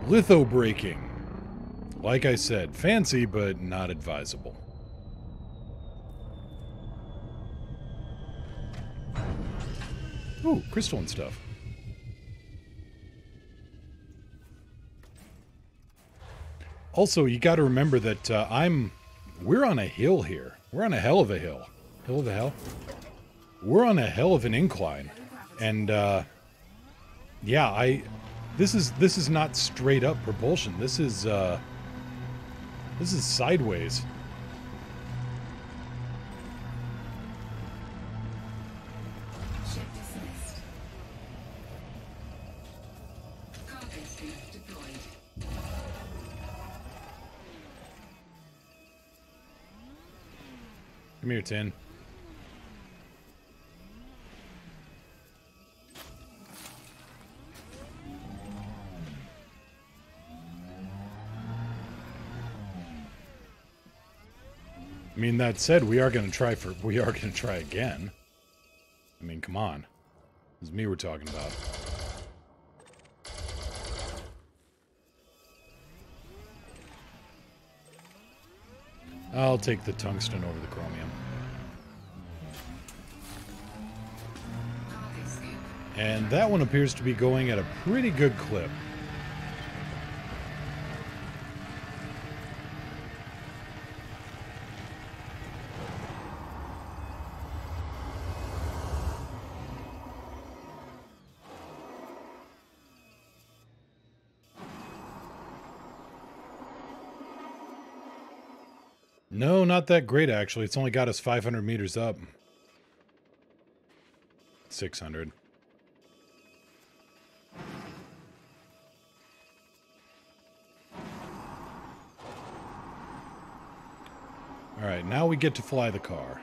Litho braking. Like I said, fancy, but not advisable. Ooh, crystalline stuff. Also, you gotta remember that we're on a hill here. We're on a hell of a hill. Hill of a hell? We're on a hell of an incline. And, yeah, this is not straight up propulsion. This is sideways. Ship dismissed. Cargo fleet deployed. Come here, Tin. I mean, that said, we are going to try again. I mean, come on. This is me we're talking about. I'll take the tungsten over the chromium. And that one appears to be going at a pretty good clip. No, not that great, actually. It's only got us 500 meters up. 600. Alright, now we get to fly the car.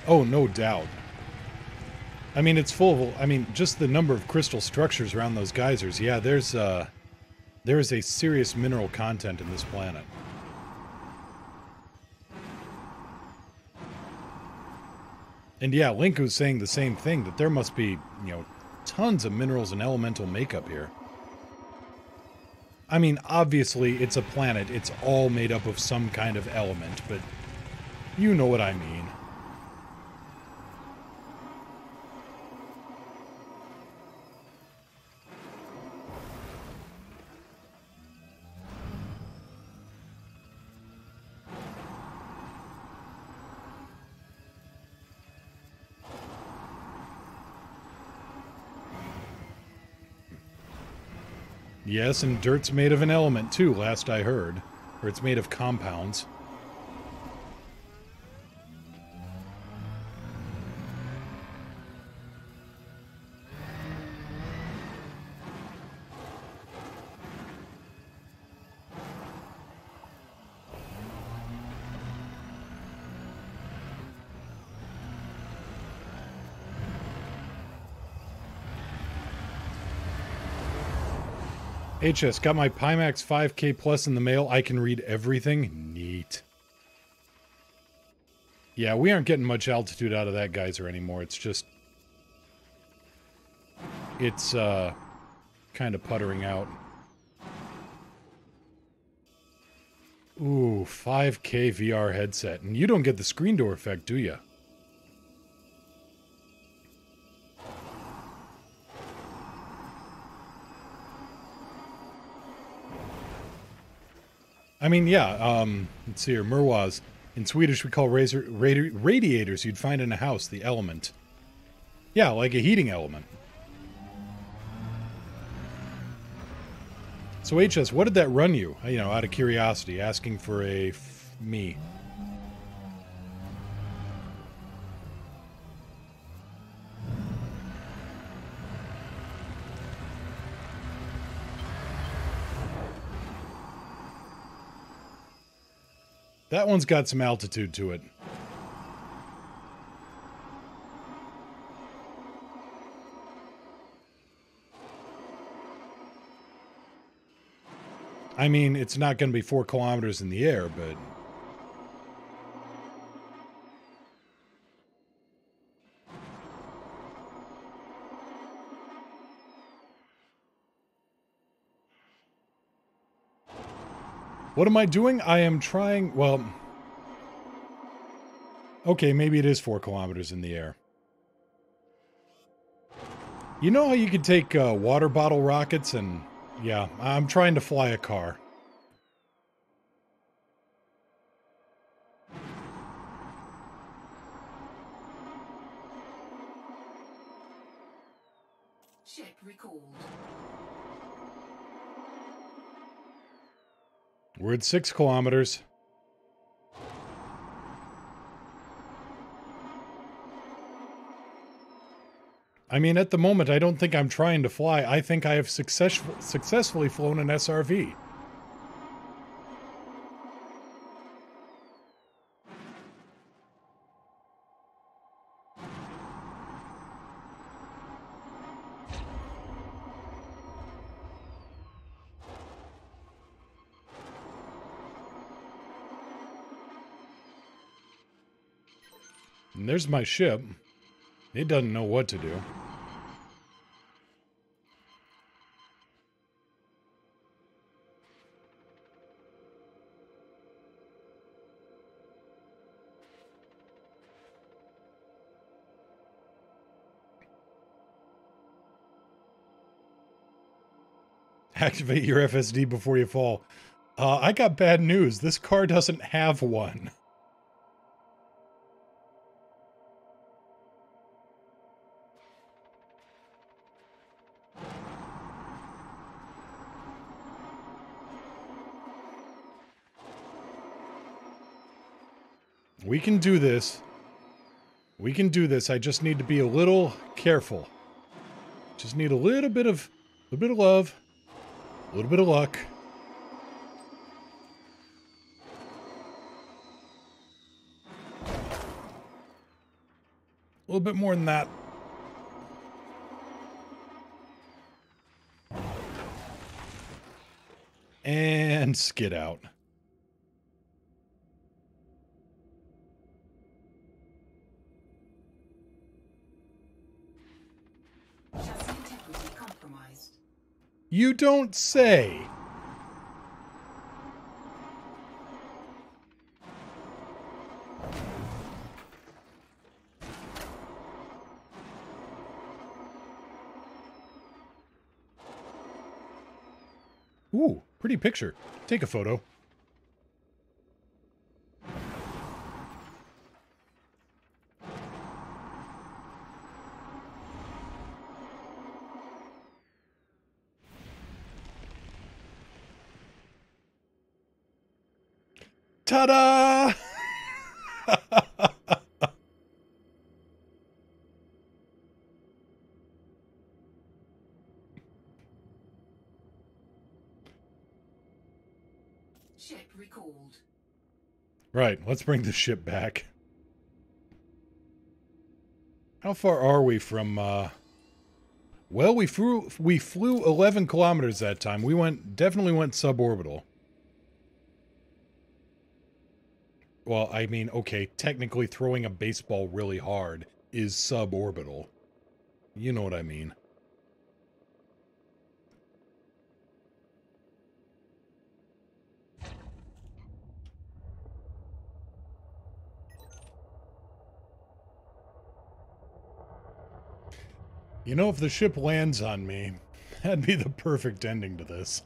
Oh, no doubt. I mean, it's full of... I mean, just the number of crystal structures around those geysers. Yeah, there is a serious mineral content in this planet. And yeah, Link was saying the same thing, that there must be, you know, tons of minerals and elemental makeup here. I mean, obviously, it's a planet. It's all made up of some kind of element, but you know what I mean. Yes, and dirt's made of an element, too, last I heard. Or it's made of compounds. HS, got my Pimax 5K Plus in the mail. I can read everything. Neat. Yeah, we aren't getting much altitude out of that geyser anymore. It's just... It's, kind of puttering out. Ooh, 5K VR headset. And you don't get the screen door effect, do you? I mean, yeah, let's see here, Murwaz. In Swedish, we call radiators you'd find in a house, the element. Yeah, like a heating element. So, HS, what did that run you? You know, out of curiosity, asking for a me. That one's got some altitude to it. I mean, it's not going to be 4 kilometers in the air, but... What am I doing? I am trying... Well... Okay, maybe it is 4 kilometers in the air. You know how you could take water bottle rockets and... Yeah, I'm trying to fly a car. Ship recalled. We're at 6 kilometers. I mean, at the moment, I don't think I'm trying to fly. I think I have successfully flown an SRV. And there's my ship. It doesn't know what to do. Activate your FSD before you fall. I got bad news. This car doesn't have one. We can do this. We can do this. I just need to be a little careful. Just need a little bit of love, a little bit of luck. A little bit more than that. And skid out. You don't say. Ooh, pretty picture. Take a photo. Ta-da! Ship recalled. Right, let's bring the ship back. How far are we from, Well, we flew 11 kilometers that time. We definitely went suborbital. Well, I mean, okay, technically throwing a baseball really hard is suborbital. You know what I mean. You know, if the ship lands on me, that'd be the perfect ending to this.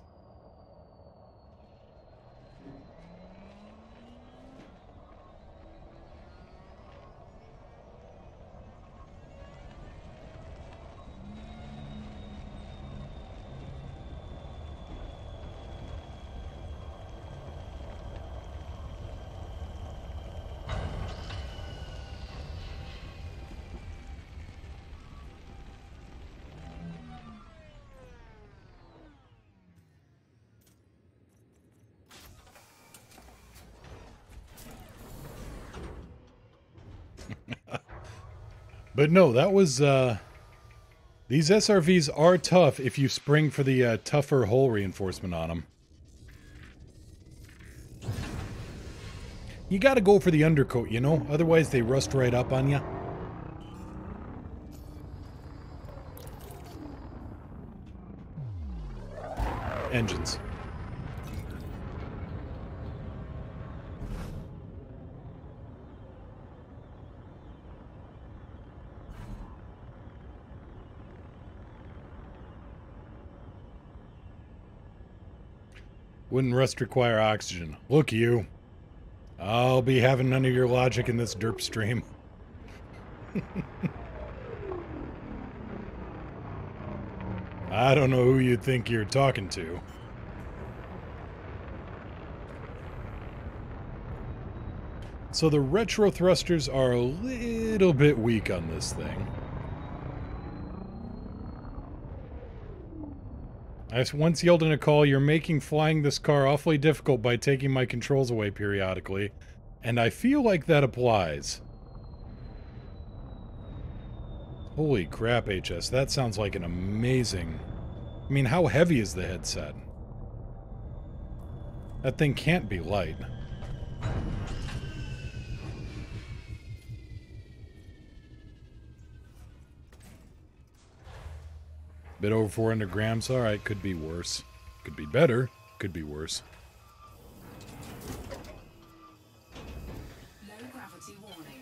But no, that was, these SRVs are tough if you spring for the tougher hull reinforcement on them. You gotta go for the undercoat, you know? Otherwise they rust right up on you. Engines. Wouldn't rust require oxygen? Look, you. I'll be having none of your logic in this derp stream. I don't know who you think you're talking to. So the retro thrusters are a little bit weak on this thing. I once yelled in a call, "You're making flying this car awfully difficult by taking my controls away periodically." And I feel like that applies. Holy crap, HS. That sounds like an amazing... I mean, how heavy is the headset? That thing can't be light. Bit over 400 grams. Alright, could be worse. Could be better. Could be worse. Low gravity warning.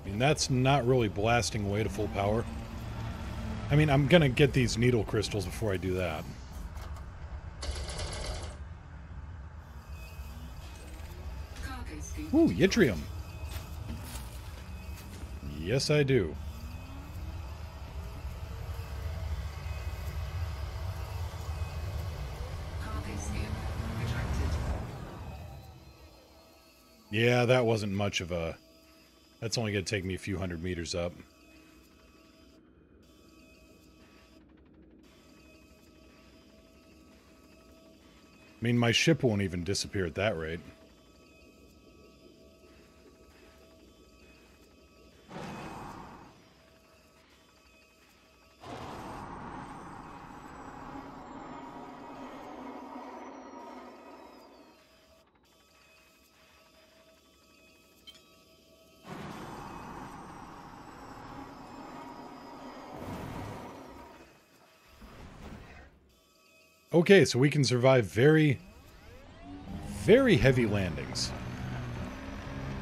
I mean, that's not really blasting away to full power. I mean, I'm gonna get these needle crystals before I do that. Ooh, yttrium. Yes, I do. Yeah, that wasn't much of a... That's only going to take me a few hundred meters up. I mean, my ship won't even disappear at that rate. Okay, so we can survive very, very heavy landings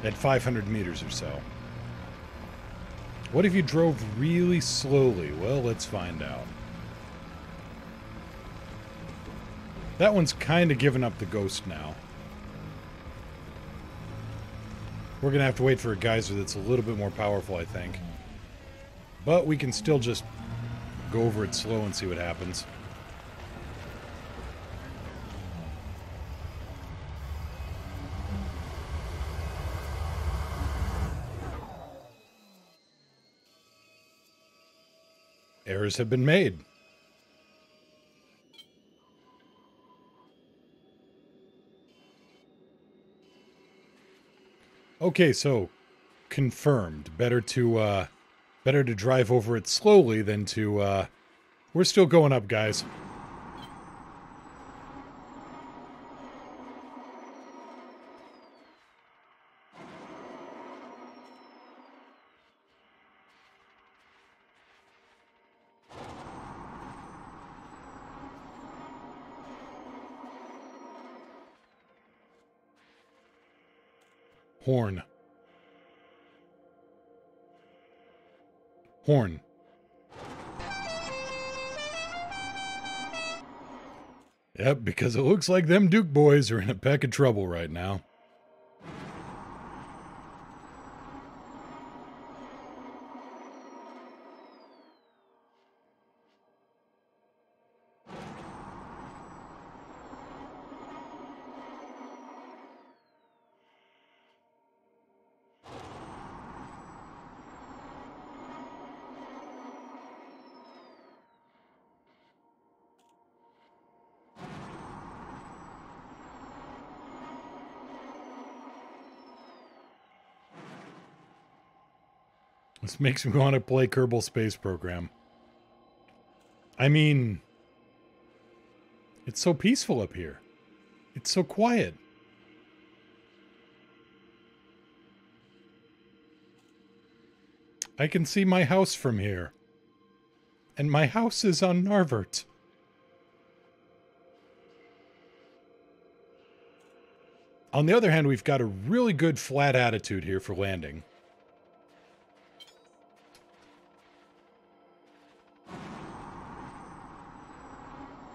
at 500 meters or so. What if you drove really slowly? Well, let's find out. That one's kind of given up the ghost now. We're going to have to wait for a geyser that's a little bit more powerful, I think. But we can still just go over it slow and see what happens. Errors have been made. Okay, so confirmed. Better to drive over it slowly than to we're still going up, guys. Horn. Horn. Yep, because it looks like them Duke boys are in a peck of trouble right now. This makes me want to play Kerbal Space Program. I mean, it's so peaceful up here. It's so quiet. I can see my house from here. And my house is on Narvert. On the other hand, we've got a really good flat attitude here for landing.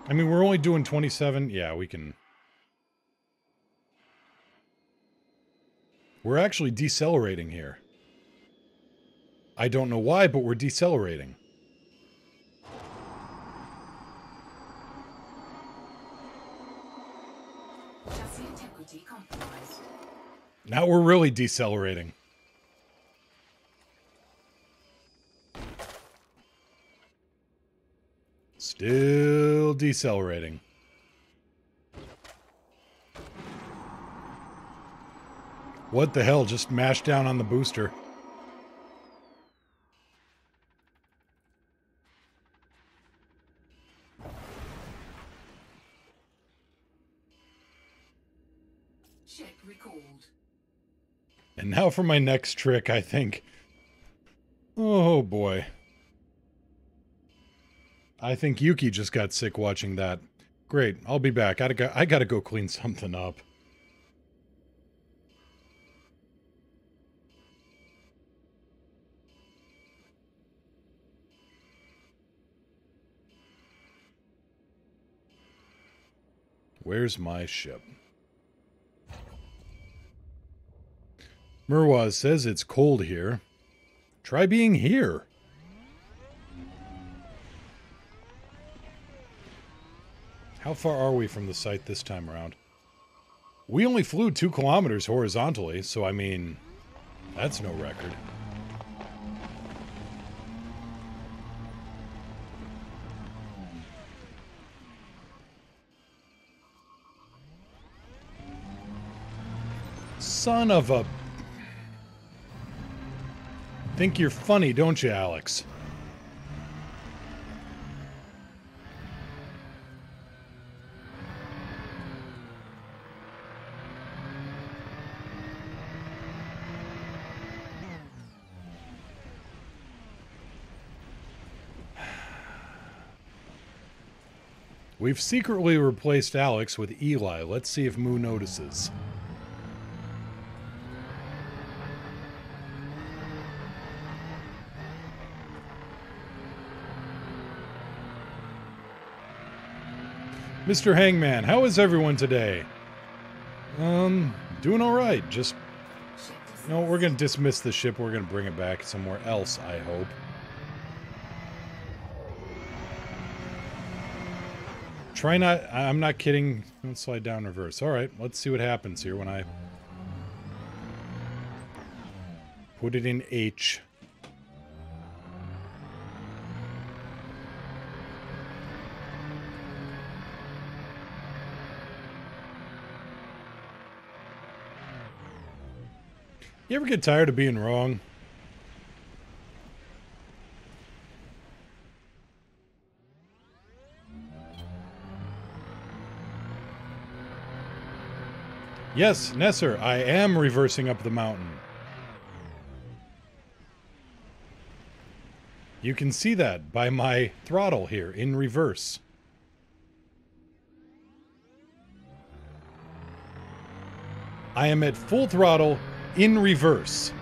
I mean, we're only doing 27. Yeah, we can... We're actually decelerating here. I don't know why, but we're decelerating. Chassis integrity compromised. Now we're really decelerating. Still decelerating. What the hell? Just mash down on the booster. Ship recalled. And now for my next trick, I think. Oh boy. I think Yuki just got sick watching that. Great, I'll be back. I gotta go clean something up. Where's my ship? Murwaz says it's cold here. Try being here. How far are we from the site this time around? We only flew 2 kilometers horizontally, so I mean, that's no record. Son of a... Think you're funny, don't you, Alex? We've secretly replaced Alex with Eli. Let's see if Moo notices. Mr. Hangman, how is everyone today? Doing alright. Just, no, we're going to dismiss the ship. We're going to bring it back somewhere else, I hope. Try not, I'm not kidding. Don't slide down reverse. Alright, let's see what happens here when I put it in H. You ever get tired of being wrong? Yes, Nesser, I am reversing up the mountain. You can see that by my throttle here in reverse. I am at full throttle in reverse.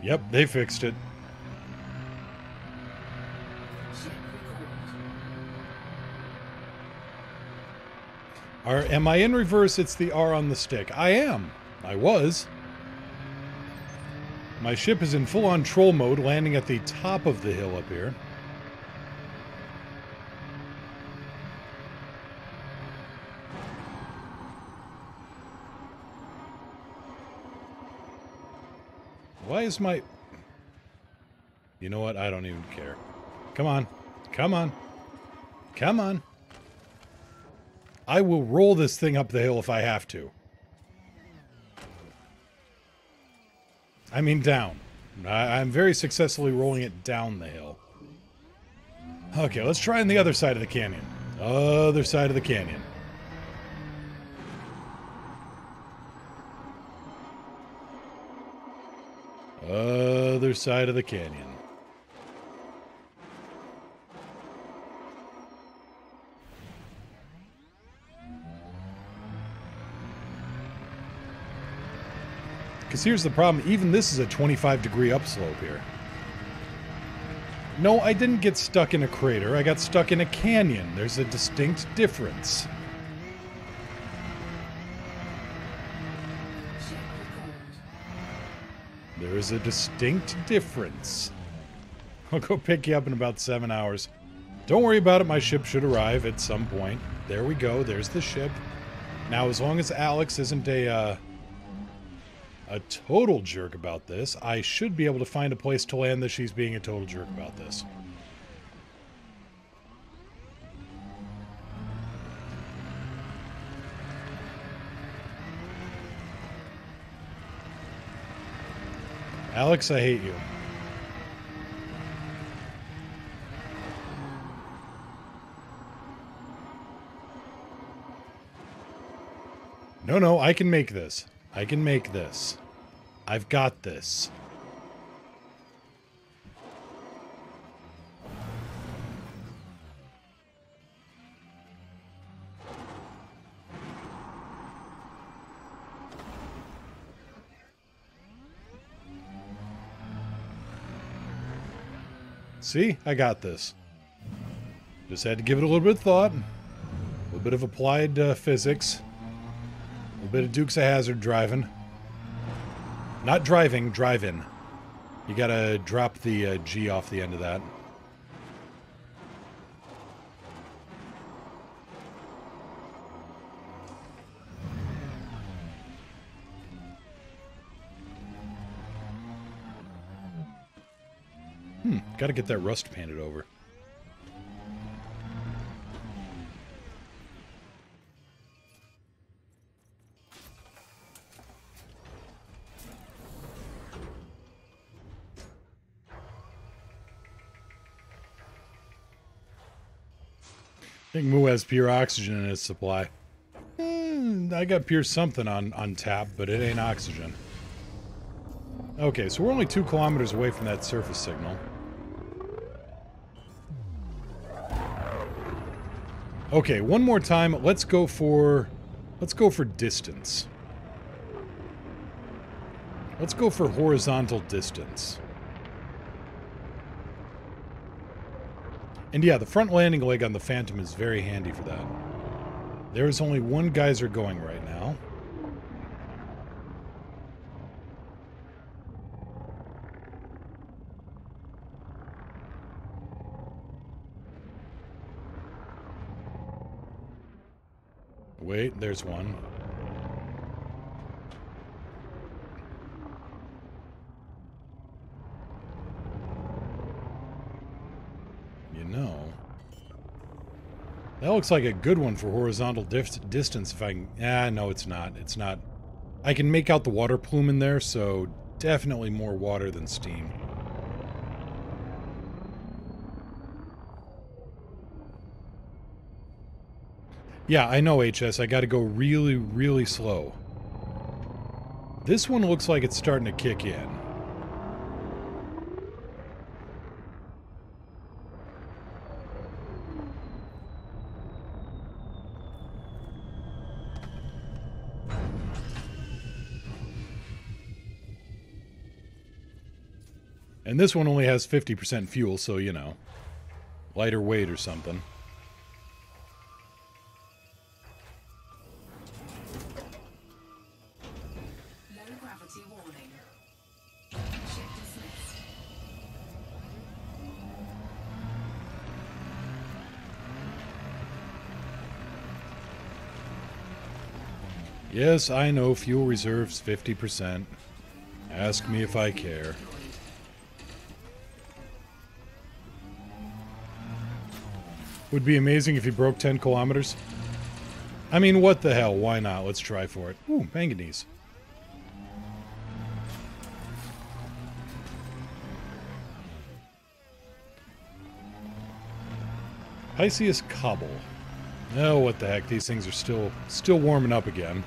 Yep, they fixed it. Am I in reverse? It's the R on the stick. I am. I was. My ship is in full-on troll mode, landing at the top of the hill up here. Why is my... You know what? I don't even care. Come on. Come on. Come on. I will roll this thing up the hill if I have to. I mean down. I'm very successfully rolling it down the hill. Okay, let's try on the other side of the canyon. Other side of the canyon. Other side of the canyon. Because here's the problem, even this is a 25-degree upslope here. No, I didn't get stuck in a crater. I got stuck in a canyon. There's a distinct difference. There is a distinct difference. I'll go pick you up in about 7 hours. Don't worry about it. My ship should arrive at some point. There we go. There's the ship. Now, as long as Alex isn't a total jerk about this, I should be able to find a place to land that she's being a total jerk about this. Alex, I hate you. No, I can make this. I can make this. I've got this. See? I got this. Just had to give it a little bit of thought. A little bit of applied physics. A little bit of Dukes of Hazzard driving. Not driving, drive-in. You gotta drop the G off the end of that. Gotta get that rust painted over. I think Moo has pure oxygen in its supply. I got pure something on tap, but it ain't oxygen. Okay, so we're only 2 kilometers away from that surface signal. Okay, one more time. Let's go for distance. Let's go for horizontal distance. And yeah, the front landing leg on the Phantom is very handy for that. There is only one geyser going right now. Wait, there's one. You know, that looks like a good one for horizontal distance if I can... no, it's not. It's not. I can make out the water plume in there, so definitely more water than steam. Yeah, I know, HS. I gotta go really, really slow. This one looks like it's starting to kick in. And this one only has 50% fuel, so, you know, lighter weight or something. Yes, I know fuel reserves 50%. Ask me if I care. Would be amazing if he broke 10 kilometers. I mean, what the hell? Why not? Let's try for it. Ooh, manganese. Pisceus cobble. Oh, what the heck? These things are still warming up again.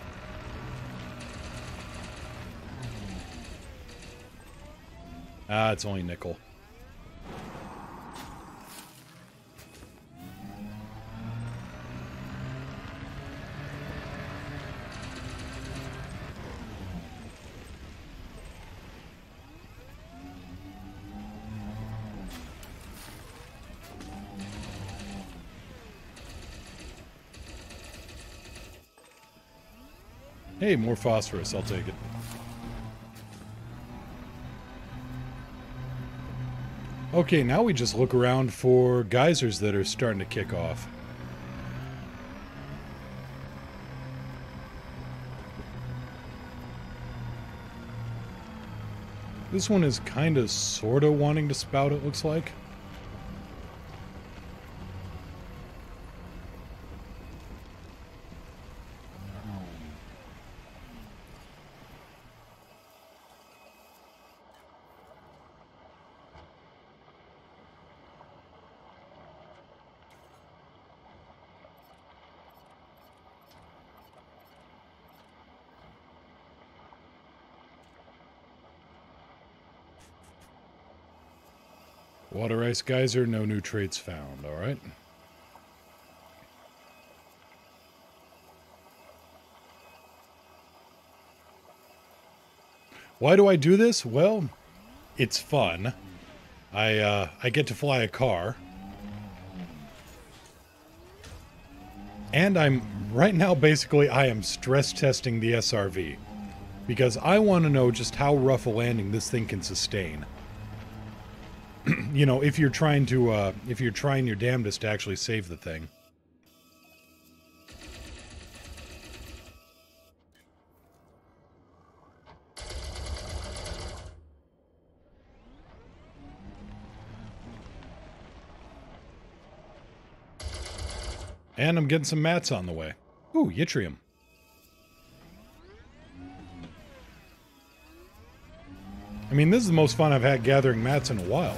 Ah, it's only nickel. Hey, more phosphorus. I'll take it. Okay, now we just look around for geysers that are starting to kick off. This one is kind of, sort of wanting to spout, it looks like. Water ice geyser, no new traits found, alright. Why do I do this? Well, it's fun. I get to fly a car. And right now, basically, I am stress testing the SRV. Because I want to know just how rough a landing this thing can sustain. You know, if you're trying your damnedest to actually save the thing. And I'm getting some mats on the way. Ooh, yttrium. I mean, this is the most fun I've had gathering mats in a while.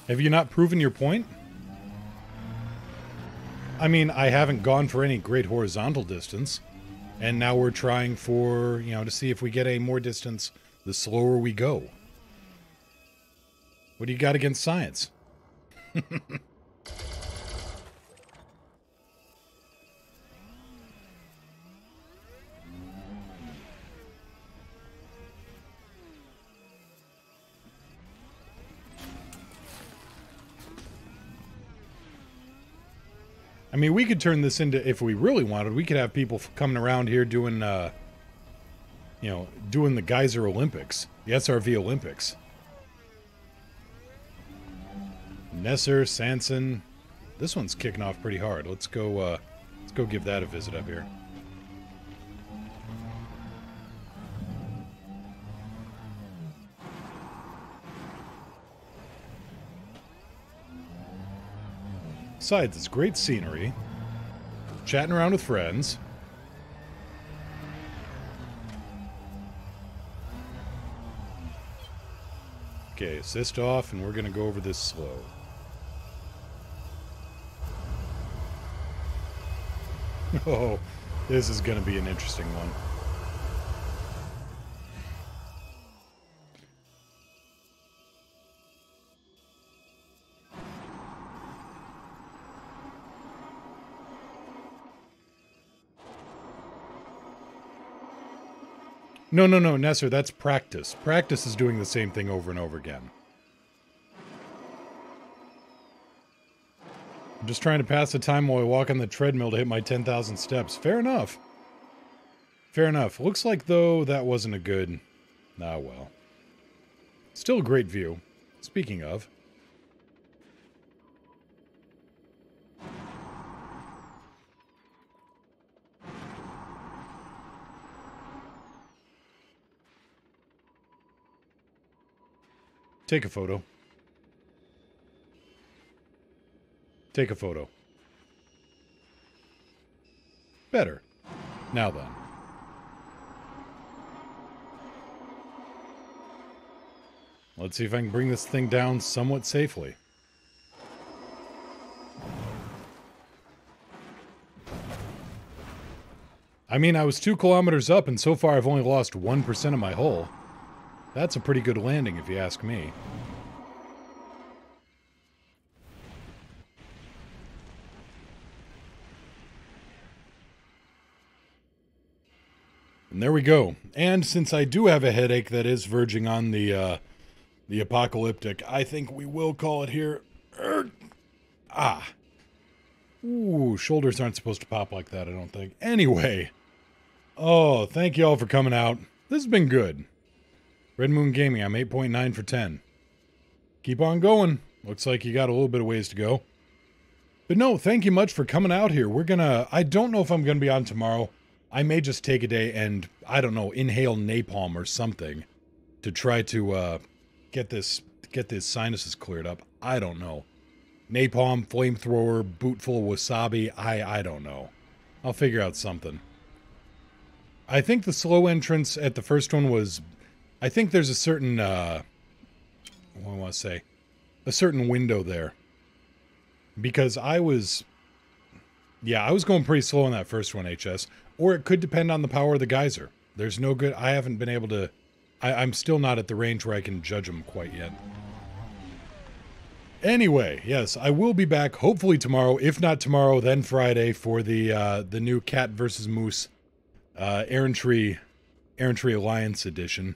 Have you not proven your point? I mean, I haven't gone for any great horizontal distance. And now we're trying for, you know, to see if we get any more distance, the slower we go. What do you got against science? I mean, we could turn this into, if we really wanted, we could have people coming around here doing, you know, doing the Geyser Olympics, the SRV Olympics. Nesser, Sanson, this one's kicking off pretty hard. Let's go give that a visit up here. Besides, it's great scenery. Chatting around with friends. Okay, assist off, and we're going to go over this slow. Oh, this is going to be an interesting one. No, Nesser, that's practice. Practice is doing the same thing over and over again. I'm just trying to pass the time while I walk on the treadmill to hit my 10,000 steps. Fair enough. Fair enough. Looks like, though, that wasn't a good... Ah, well. Still a great view. Speaking of... Take a photo. Take a photo. Better. Now then. Let's see if I can bring this thing down somewhat safely. I mean, I was 2 kilometers up, and so far I've only lost 1% of my hull. That's a pretty good landing, if you ask me. And there we go. And since I do have a headache that is verging on the apocalyptic, I think we will call it here. Ooh, shoulders aren't supposed to pop like that, I don't think. Anyway, Oh, thank you all for coming out. This has been good. Red Moon Gaming, I'm 8.9 for 10. Keep on going. Looks like you got a little bit of ways to go. But no, thank you much for coming out here. I don't know if I'm gonna be on tomorrow. I may just take a day and, I don't know, inhale napalm or something to try to get this sinuses cleared up. I don't know. Napalm, flamethrower, boot full of wasabi, I don't know. I'll figure out something. I think the slow entrance at the first one was, I think there's a certain, what do I want to say? A certain window there. Because I was going pretty slow on that first one, HS. Or it could depend on the power of the geyser. There's no good, I haven't been able to, I'm still not at the range where I can judge them quite yet. Anyway, yes, I will be back hopefully tomorrow. If not tomorrow, then Friday for the new Cat vs. Moose Errantry Alliance edition.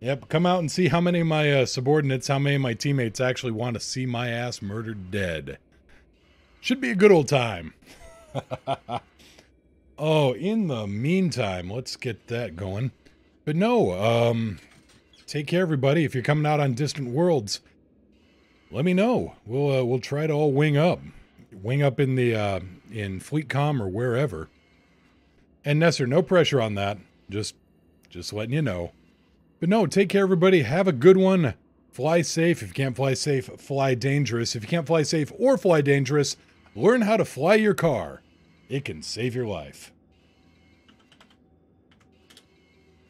Yep, come out and see how many of my subordinates, how many of my teammates actually want to see my ass murdered dead. Should be a good old time. Oh, in the meantime, let's get that going. But no, take care, everybody. If you're coming out on Distant Worlds, let me know. We'll try to all wing up in the in FleetCom or wherever. And Nesser, no pressure on that. Just letting you know. But no, take care, everybody. Have a good one. Fly safe. If you can't fly safe, fly dangerous. If you can't fly safe or fly dangerous, learn how to fly your car. It can save your life.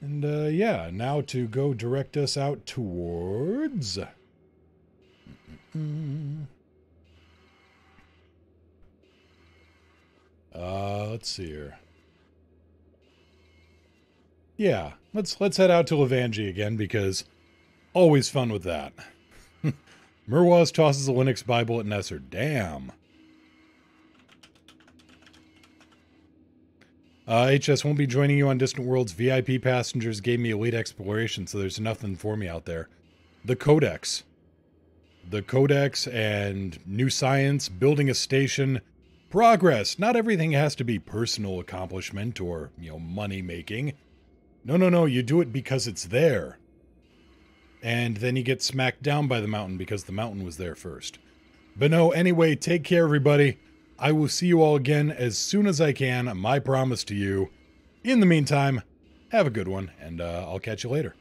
And yeah, now to go direct us out towards... let's see here. Yeah, let's head out to Levangie again, because always fun with that. Murwaz tosses a Linux Bible at Nesser. Damn. HS won't be joining you on Distant Worlds. VIP passengers gave me elite exploration, so there's nothing for me out there. The Codex. The Codex and new science, building a station, progress. Not everything has to be personal accomplishment or, money making. No, you do it because it's there. And then you get smacked down by the mountain because the mountain was there first. But no, anyway, take care, everybody. I will see you all again as soon as I can, my promise to you. In the meantime, have a good one, and I'll catch you later.